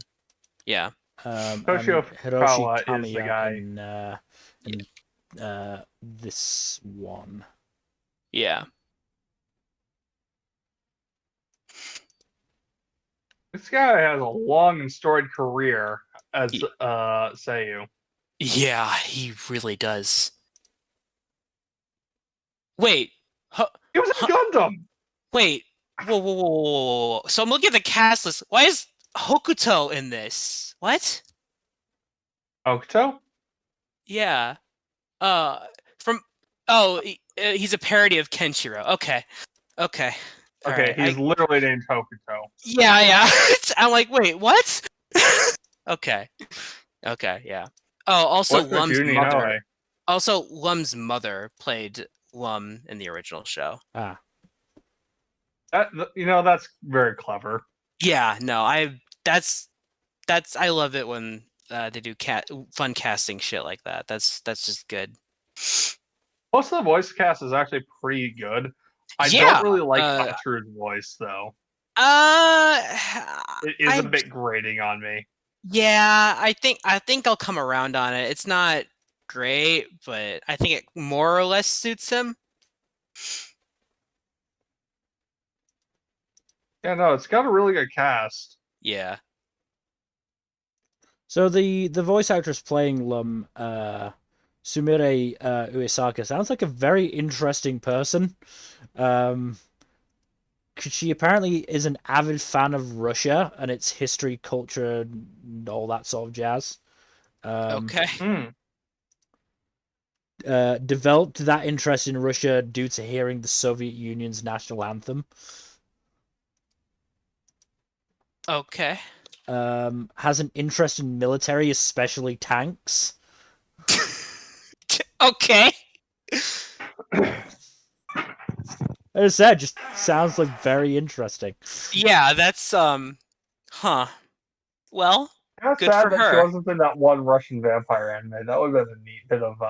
Yeah. Toshio And Furukawa Hiroshi is the Tamiya guy. in this one. Yeah. This guy has a long and storied career as Seiyu. Yeah, he really does. Wait. He was in Gundam! Wait. Whoa. So I'm looking at the cast list. Why is Hokuto in this? What? Okuto? Yeah. He's a parody of Kenshiro. Okay. Okay, Alright, he's literally named Hokuto. Yeah. I'm like, wait, what? Okay, yeah. Oh, also What's Lum's Juni mother. Noe? Also, Lum's mother played Lum in the original show. Ah. That's very clever. Yeah, no, I love it when they do fun casting shit like that. That's just good. Most of the voice cast is actually pretty good. I Yeah, don't really like Ataru's voice though. It is a bit grating on me. Yeah, I think I'll come around on it. It's not great, but I think it more or less suits him. Yeah, no, it's got a really good cast. Yeah. So the voice actress playing Lum, Sumire Uesaka, sounds like a very interesting person. She apparently is an avid fan of Russia and its history, culture, and all that sort of jazz. Okay. Developed that interest in Russia due to hearing the Soviet Union's national anthem. Okay. Has an interest in military, especially tanks. Okay. As I said, just sounds like very interesting. Yeah, that's huh. Well, That's good sad for that her. she wasn't in that one Russian vampire anime. That would have been a neat bit of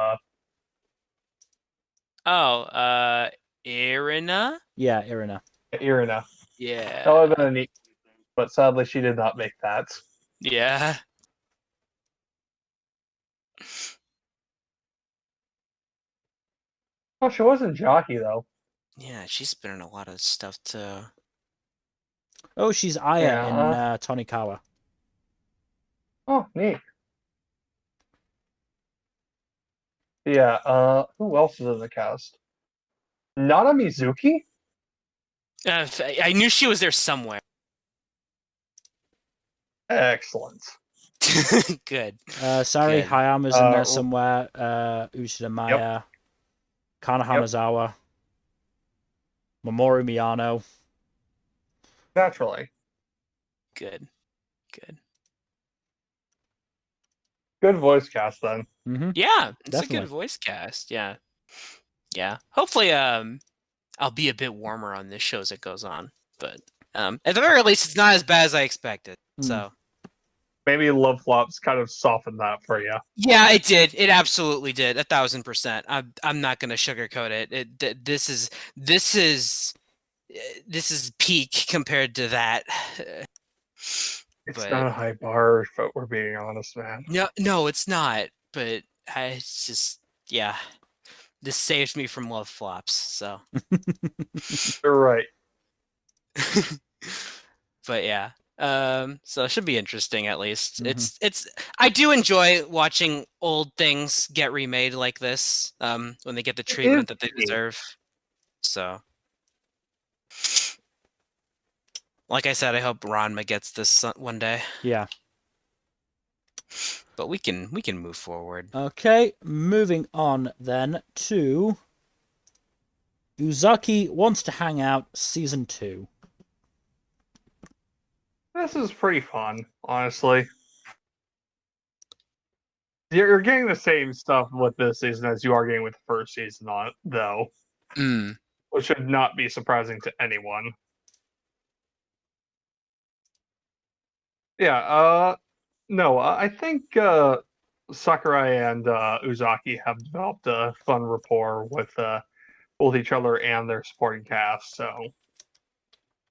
Irina? Yeah, Irina. Irina. Yeah. That would have been a neat, but sadly she did not make that. Yeah. Oh, she wasn't jockey though. Yeah, she's been in a lot of stuff too. Oh, she's Aya Yeah, in Tonikawa. Oh, neat. Yeah, who else is in the cast? Nana Mizuki? I knew she was there somewhere. Excellent. Good. Sari Good. Hayama's in there somewhere. Ushida Maya. Kana Hanazawa. Mamoru Miyano. Naturally. Good. Good voice cast then. Mm-hmm. Yeah, it's Definitely. a good voice cast. Yeah. Hopefully, I'll be a bit warmer on this show as it goes on. But at the very least, it's not as bad as I expected. So. Maybe Love Flops kind of softened that for you. Yeah, it did. It absolutely did. 1,000%. I'm not gonna sugarcoat it. This is peak compared to that. It's But not a high bar, but we're being honest, man. no, it's not. But it's just yeah. This saves me from love flops. So. You're right. But yeah. So it should be interesting at least. Mhm. It's I do enjoy watching old things get remade like this, when they get the treatment that they neat. deserve. So like I said, I hope Ranma gets this one day. Yeah. But we can move forward. Okay, moving on then to Uzaki Wants to Hang Out Season 2. This is pretty fun, honestly. You're getting the same stuff with this season as you are getting with the first season on it, though. Mm. Which should not be surprising to anyone. Yeah, no, I think Sakurai and Uzaki have developed a fun rapport with both each other and their supporting cast, so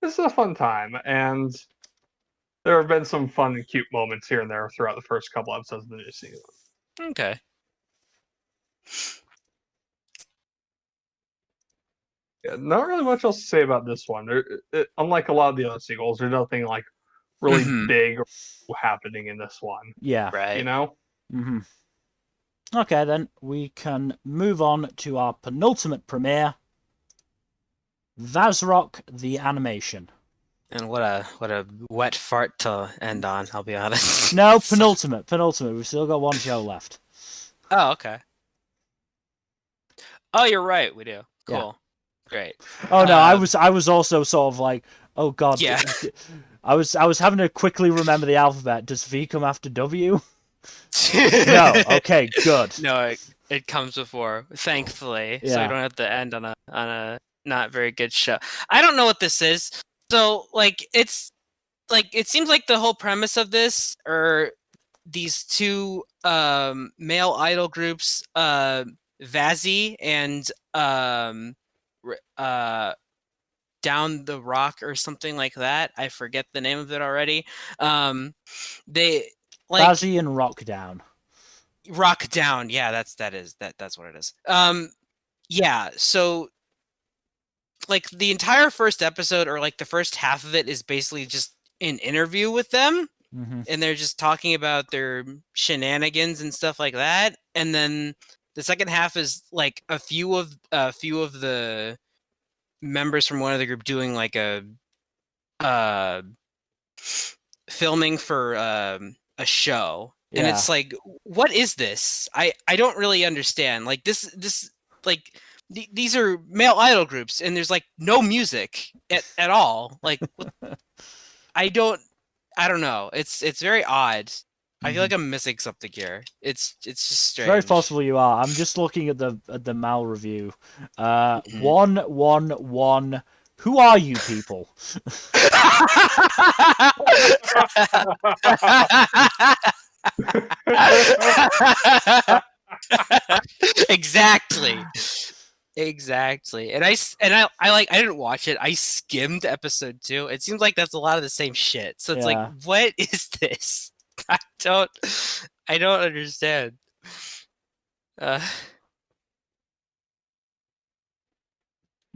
this is a fun time, and there have been some fun and cute moments here and there throughout the first couple episodes of the new season. Okay. Yeah, not really much else to say about this one. Unlike a lot of the other sequels, there's nothing like really big happening in this one. Yeah. Right. You know? Mm-hmm. Okay, then we can move on to our penultimate premiere, Vazzrock the Animation. And what a wet fart to end on, I'll be honest. No, penultimate. We've still got one show left. Oh, okay. Oh, you're right, we do. Cool. Yeah. Great. Oh no, I was also sort of like, oh god. Yeah. I was having to quickly remember the alphabet. Does V come after W? No. Okay, good. No, it comes before, thankfully, so Yeah. we don't have to end on a not very good show. I don't know what this is. So like it's like it seems like the whole premise of this are these two male idol groups, Vazzy and Down the Rock or something like that. I forget the name of it already. They like Bazzy and Rockdown. Rock Down. Yeah, that's what it is. Yeah, so like the entire first episode or like the first half of it is basically just an interview with them. Mm-hmm. And they're just talking about their shenanigans and stuff like that. And then the second half is like a few of the members from one of the group doing like a filming for a show. Yeah. And it's like, what is this? I don't really understand. Like this like these are male idol groups and there's like no music at all. Like I don't know. It's very odd. I feel like I'm missing something here. It's just strange. Very possible you are. I'm just looking at the Mal review. 111. Who are you people? Exactly. And I didn't watch it. I skimmed episode 2. It seems like that's a lot of the same shit. So it's like, what is this? I don't understand.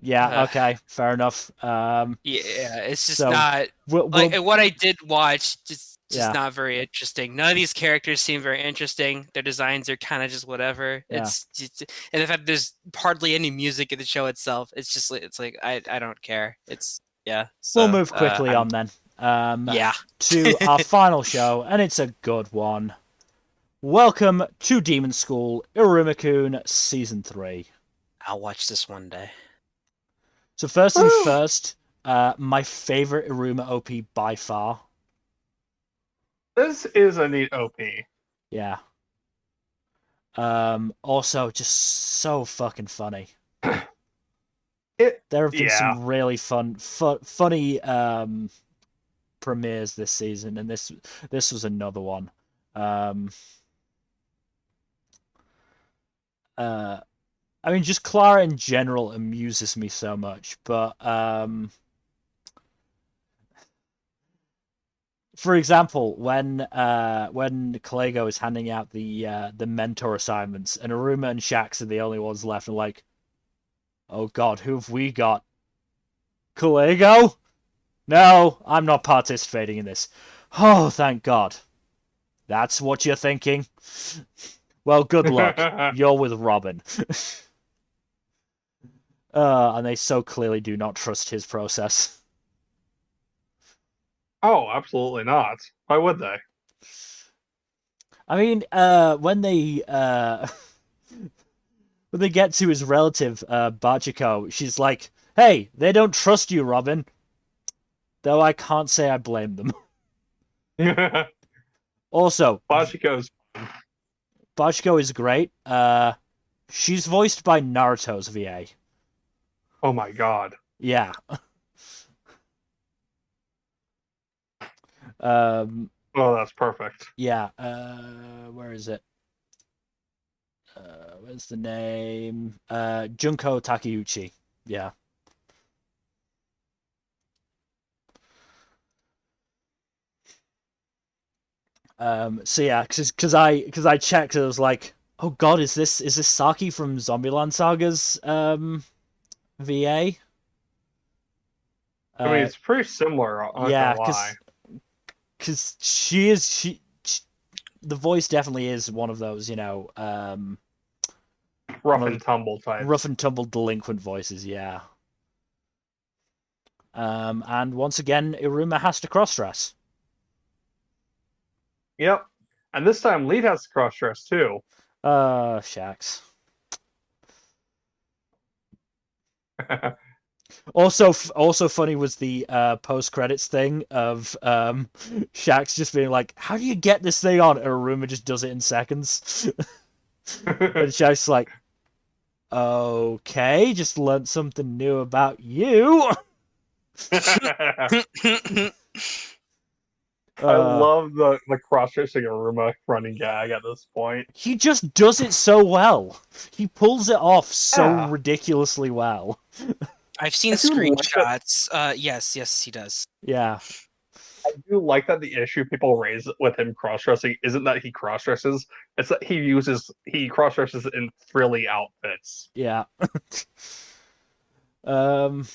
Yeah, okay, fair enough. Yeah, it's just so not like what I did watch just Yeah. not very interesting. None of these characters seem very interesting. Their designs are kind of just whatever. Yeah. It's just, and in fact, there's hardly any music in the show itself. It's like I don't care. It's yeah. So, we'll move quickly on then. Yeah. To our final show, and it's a good one. Welcome to Demon School, Iruma-kun Season 3. I'll watch this one day. So first things first, my favorite Iruma OP by far. This is a neat OP. Yeah. Also, just so fucking funny. There have been some really funny premieres this season, and this was another one. I mean, just Clara in general amuses me so much, but for example, when Kalego is handing out the mentor assignments, and Iruma and Shax are the only ones left, and like, oh God, who have we got? Kalego? No, I'm not participating in this. Oh, thank God. That's what you're thinking? Well, good luck. You're with Robin. And they so clearly do not trust his process. Oh, absolutely not. Why would they? I mean, when they get to his relative, Bachiko, she's like, "Hey, they don't trust you, Robin." Though I can't say I blame them. Also, Bachiko's Bachiko is great. She's voiced by Naruto's VA. Oh my God. Yeah. Oh, that's perfect. Yeah. Where is it? Where's the name? Junko Takeuchi. Yeah. So yeah, because I checked, I was like, oh God, is this Saki from Zombieland Saga's VA? I mean, it's pretty similar. I'm yeah, not gonna lie. because she the voice definitely is one of those, Rough and tumble types. rough and tumble delinquent voices. Yeah. And once again, Iruma has to cross-dress. Yep. And this time, Lead has to cross-dress too. Shax. Also funny was the post-credits thing of Shax just being like, "How do you get this thing on?" And Iruma just does it in seconds. And Shax's like, "Okay, just learned something new about you." I love the cross-dressing Iruma running gag at this point. He just does it so well. He pulls it off so Yeah. ridiculously well. I've seen I do like screenshots. Yes, he does. Yeah. I do like that the issue people raise with him cross-dressing isn't that he cross-dresses, it's that he cross-dresses in frilly outfits. Yeah. But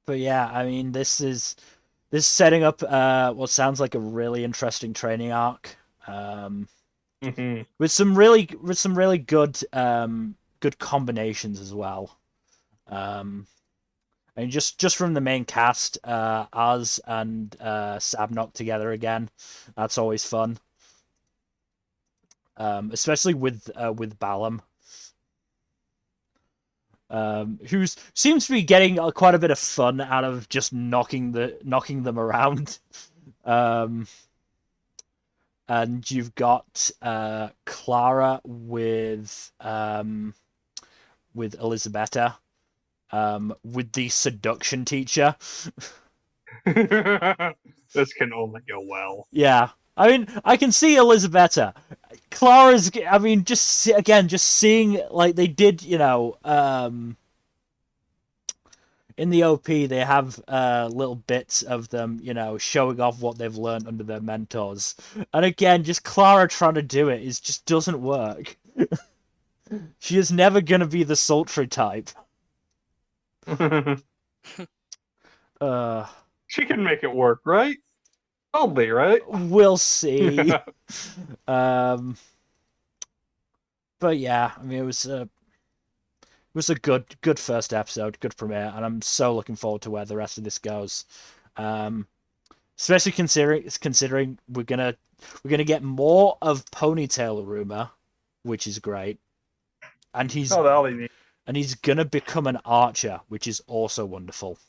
yeah, I mean, this is setting up what sounds like a really interesting training arc. With some really good good combinations as well. And just from the main cast, Az and Sabnok together again, that's always fun. Especially with Balam, who seems to be getting quite a bit of fun out of just knocking them around. And you've got Clara with Elisabetta. With the seduction teacher. This can only go well. Yeah. I mean, I can see Elisabetta. Clara's, I mean, just seeing, like, they did, in the OP, they have little bits of them, showing off what they've learned under their mentors. And again, just Clara trying to do it just doesn't work. She is never going to be the sultry type. She can make it work, right? Probably, right? We'll see. But yeah, I mean, it was a good first episode, good premiere, and I'm so looking forward to where the rest of this goes. Especially considering we're gonna get more of Ponytail Iruma, which is great, and he's gonna become an archer, which is also wonderful.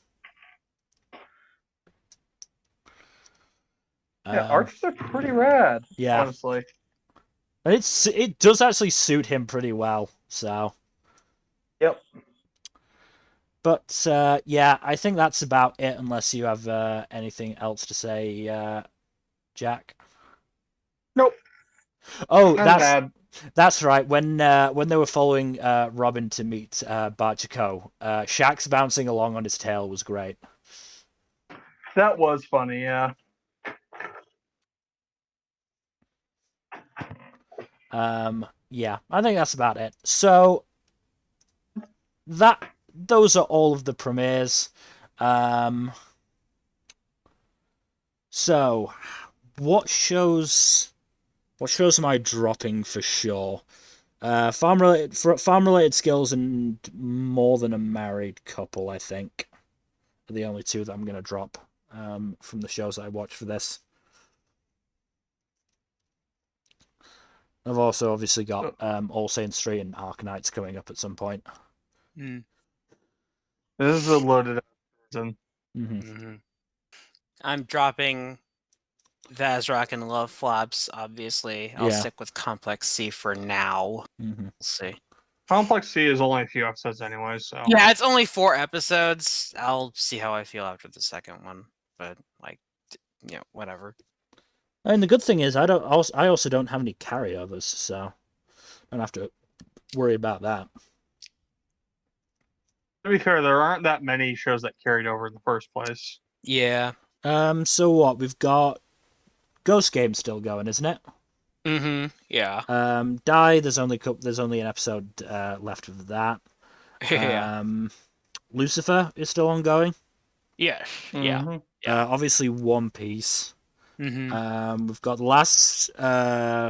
Yeah, archers are pretty rad. Yeah, honestly, and it does actually suit him pretty well. So, yep. But yeah, I think that's about it. Unless you have anything else to say, Jack. Nope. Oh, Not bad. that's right. When they were following Robin to meet Bachiko, Shaq's bouncing along on his tail was great. That was funny, yeah. Yeah, I think that's about it. So those are all of the premieres. So what shows am I dropping for sure? Farm related skills and More Than a Married Couple, I think, are the only two that I'm gonna drop from the shows I watched for this. I've also obviously got All Saints 3 and Arknights coming up at some point. Mm. This is a loaded season. Mm-hmm. I'm dropping Vazzrock and Love Flops, obviously. I'll stick with Complex C for now. Mm-hmm. We'll see. Complex C is only a few episodes anyway, so... Yeah, it's only 4 episodes. I'll see how I feel after the second one. But, like, whatever. And the good thing is, I also don't have any carryovers, so I don't have to worry about that. To be fair, there aren't that many shows that carried over in the first place. Yeah. So what? We've got Ghost Game still going, isn't it? Mm-hmm. Yeah. Die. There's only an episode left of that. Yeah. Lucifer is still ongoing. Yes. Mm-hmm. Yeah. Obviously, One Piece. Mm-hmm. We've got the last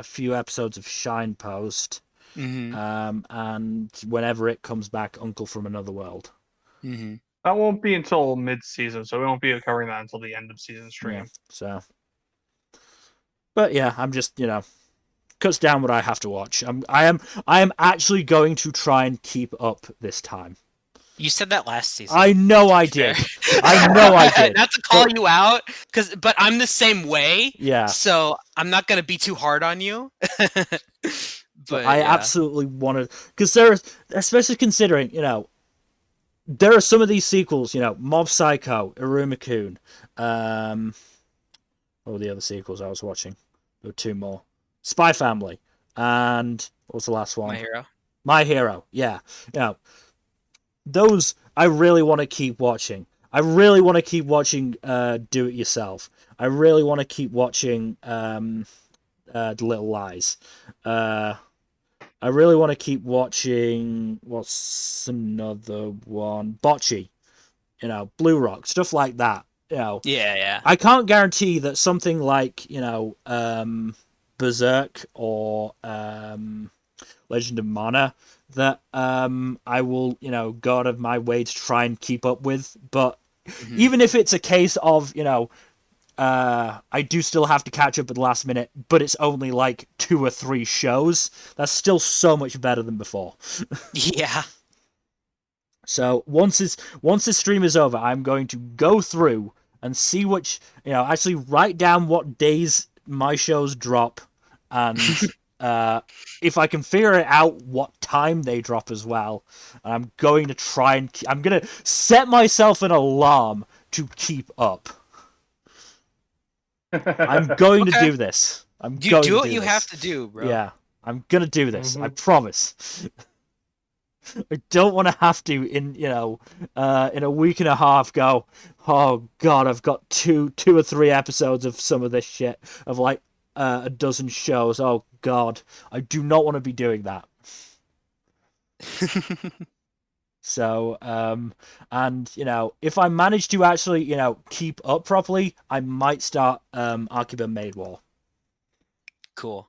few episodes of Shine Post. Mm-hmm. And whenever it comes back, Uncle from Another World. Mm-hmm. That won't be until mid-season, so we won't be covering that until the end of season stream. Yeah, so. But yeah, I'm just, cuts down what I have to watch. I am actually going to try and keep up this time. You said that last season. I know I did. I know I did. Not to call you out, but I'm the same way. Yeah. So I'm not gonna be too hard on you. But I absolutely want to, because especially considering, there are some of these sequels, Mob Psycho, Iruma-kun, what were the other sequels I was watching? There were 2 more. Spy Family, and what was the last one? My Hero, yeah. Those I really want to keep watching. I really want to keep watching Do It Yourself. I really want to keep watching The Little Lies. I really want to keep watching, what's another one? Bocchi. Blue Rock, stuff like that. Yeah. I can't guarantee that something like, Berserk or Legend of Mana that I will, go out of my way to try and keep up with. But even if it's a case of, I do still have to catch up at the last minute, but it's only like 2 or 3 shows, that's still so much better than before. Yeah. So once this stream is over, I'm going to go through and see which, actually write down what days my shows drop, and if I can figure it out what time they drop as well, I'm going to set myself an alarm to keep up. I'm going to do this. You do what you have to do, bro. Yeah, I'm gonna do this. I promise. I don't want to have to in a week and a half go, oh god, I've got two or 3 episodes of some of this shit of like a dozen shows. Oh god, I do not want to be doing that. So, and if I manage to actually keep up properly, I might start Akiba Maid War. Cool.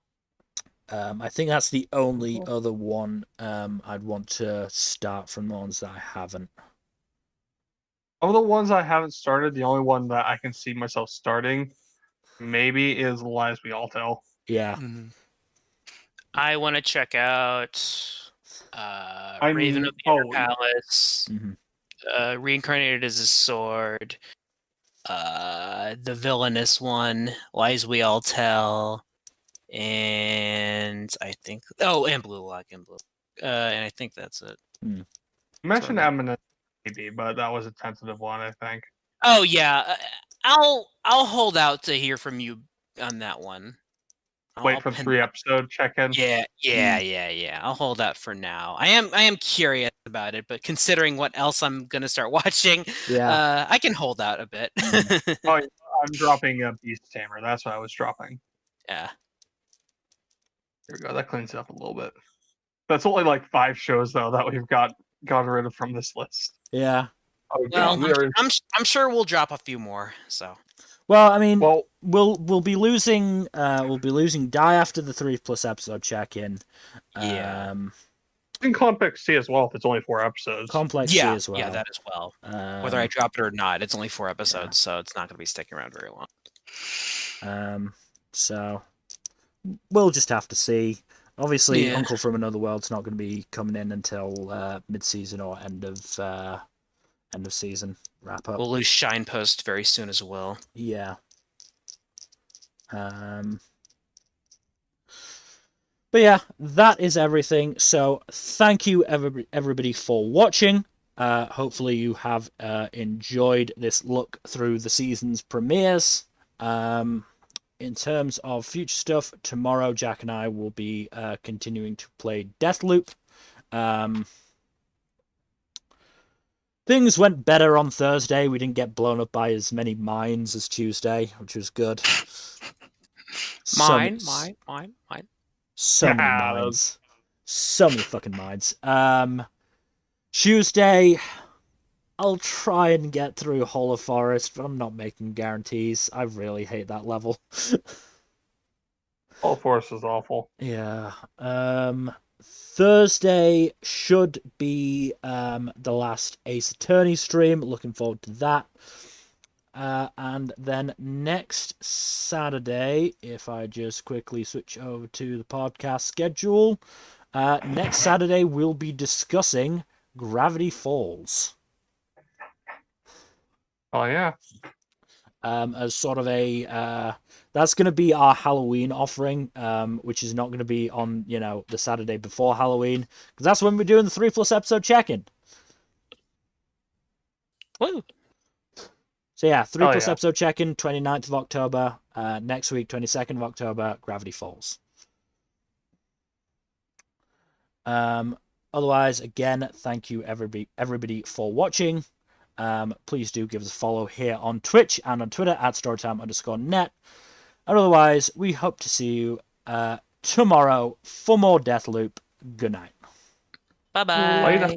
I think that's the only other one I'd want to start from the ones that I haven't. Of the ones I haven't started, the only one that I can see myself starting maybe is Lies We All Tell. Yeah. Mm-hmm. I want to check out Raven of the Inner Palace, Reincarnated as a Sword, the Villainous one, Lies We All Tell, and I think and Blue Lock and Blue, and I think that's it. You mentioned Eminence. maybe, but that was a tentative one, I think. Oh yeah, I'll hold out to hear from you on that one. Wait I'll for the pin 3-episode check-in. Yeah. I'll hold out for now. I am curious about it, but considering what else I'm gonna start watching, Yeah. I can hold out a bit. Oh, yeah, I'm dropping Beast Tamer. That's what I was dropping. Yeah. There we go. That cleans it up a little bit. That's only like 5 shows though that we've gotten rid of from this list. Yeah. Oh Well, god, we are. I'm sure we'll drop a few more. So. Well, I mean, Well, we'll be losing Die after the 3+ episode check-in. Yeah. in Complex C as well if it's only 4 episodes. Complex C Yeah, as well. yeah, that as well. Whether I drop it or not, it's only 4 episodes, so it's not going to be sticking around very long. So we'll just have to see. Obviously, Yeah. Uncle from Another World's not going to be coming in until mid-season or end of season wrap up. We'll lose Shine Post very soon as well. Yeah. But yeah, that is everything. So thank you everybody for watching. Hopefully you have enjoyed this look through the season's premieres. In terms of future stuff, tomorrow Jack and I will be continuing to play Deathloop. Things went better on Thursday. We didn't get blown up by as many mines as Tuesday, which was good. Mine. So many mines. So many fucking mines. Tuesday, I'll try and get through Hollow Forest, but I'm not making guarantees. I really hate that level. All Force is awful. Yeah. Thursday should be the last Ace Attorney stream. Looking forward to that. And then next Saturday, if I just quickly switch over to the podcast schedule, next Saturday we'll be discussing Gravity Falls. Oh yeah. As sort of a that's going to be our Halloween offering, which is not going to be on the Saturday before Halloween, because that's when we're doing the 3+ episode check-in. Woo! So yeah, 3+ episode check-in, 29th of October. Next week, 22nd of October, Gravity Falls. Otherwise, again, thank you everybody for watching. Please do give us a follow here on Twitch and on Twitter at storytime_net. And otherwise, we hope to see you tomorrow for more Deathloop. Good night. Bye-bye. Later.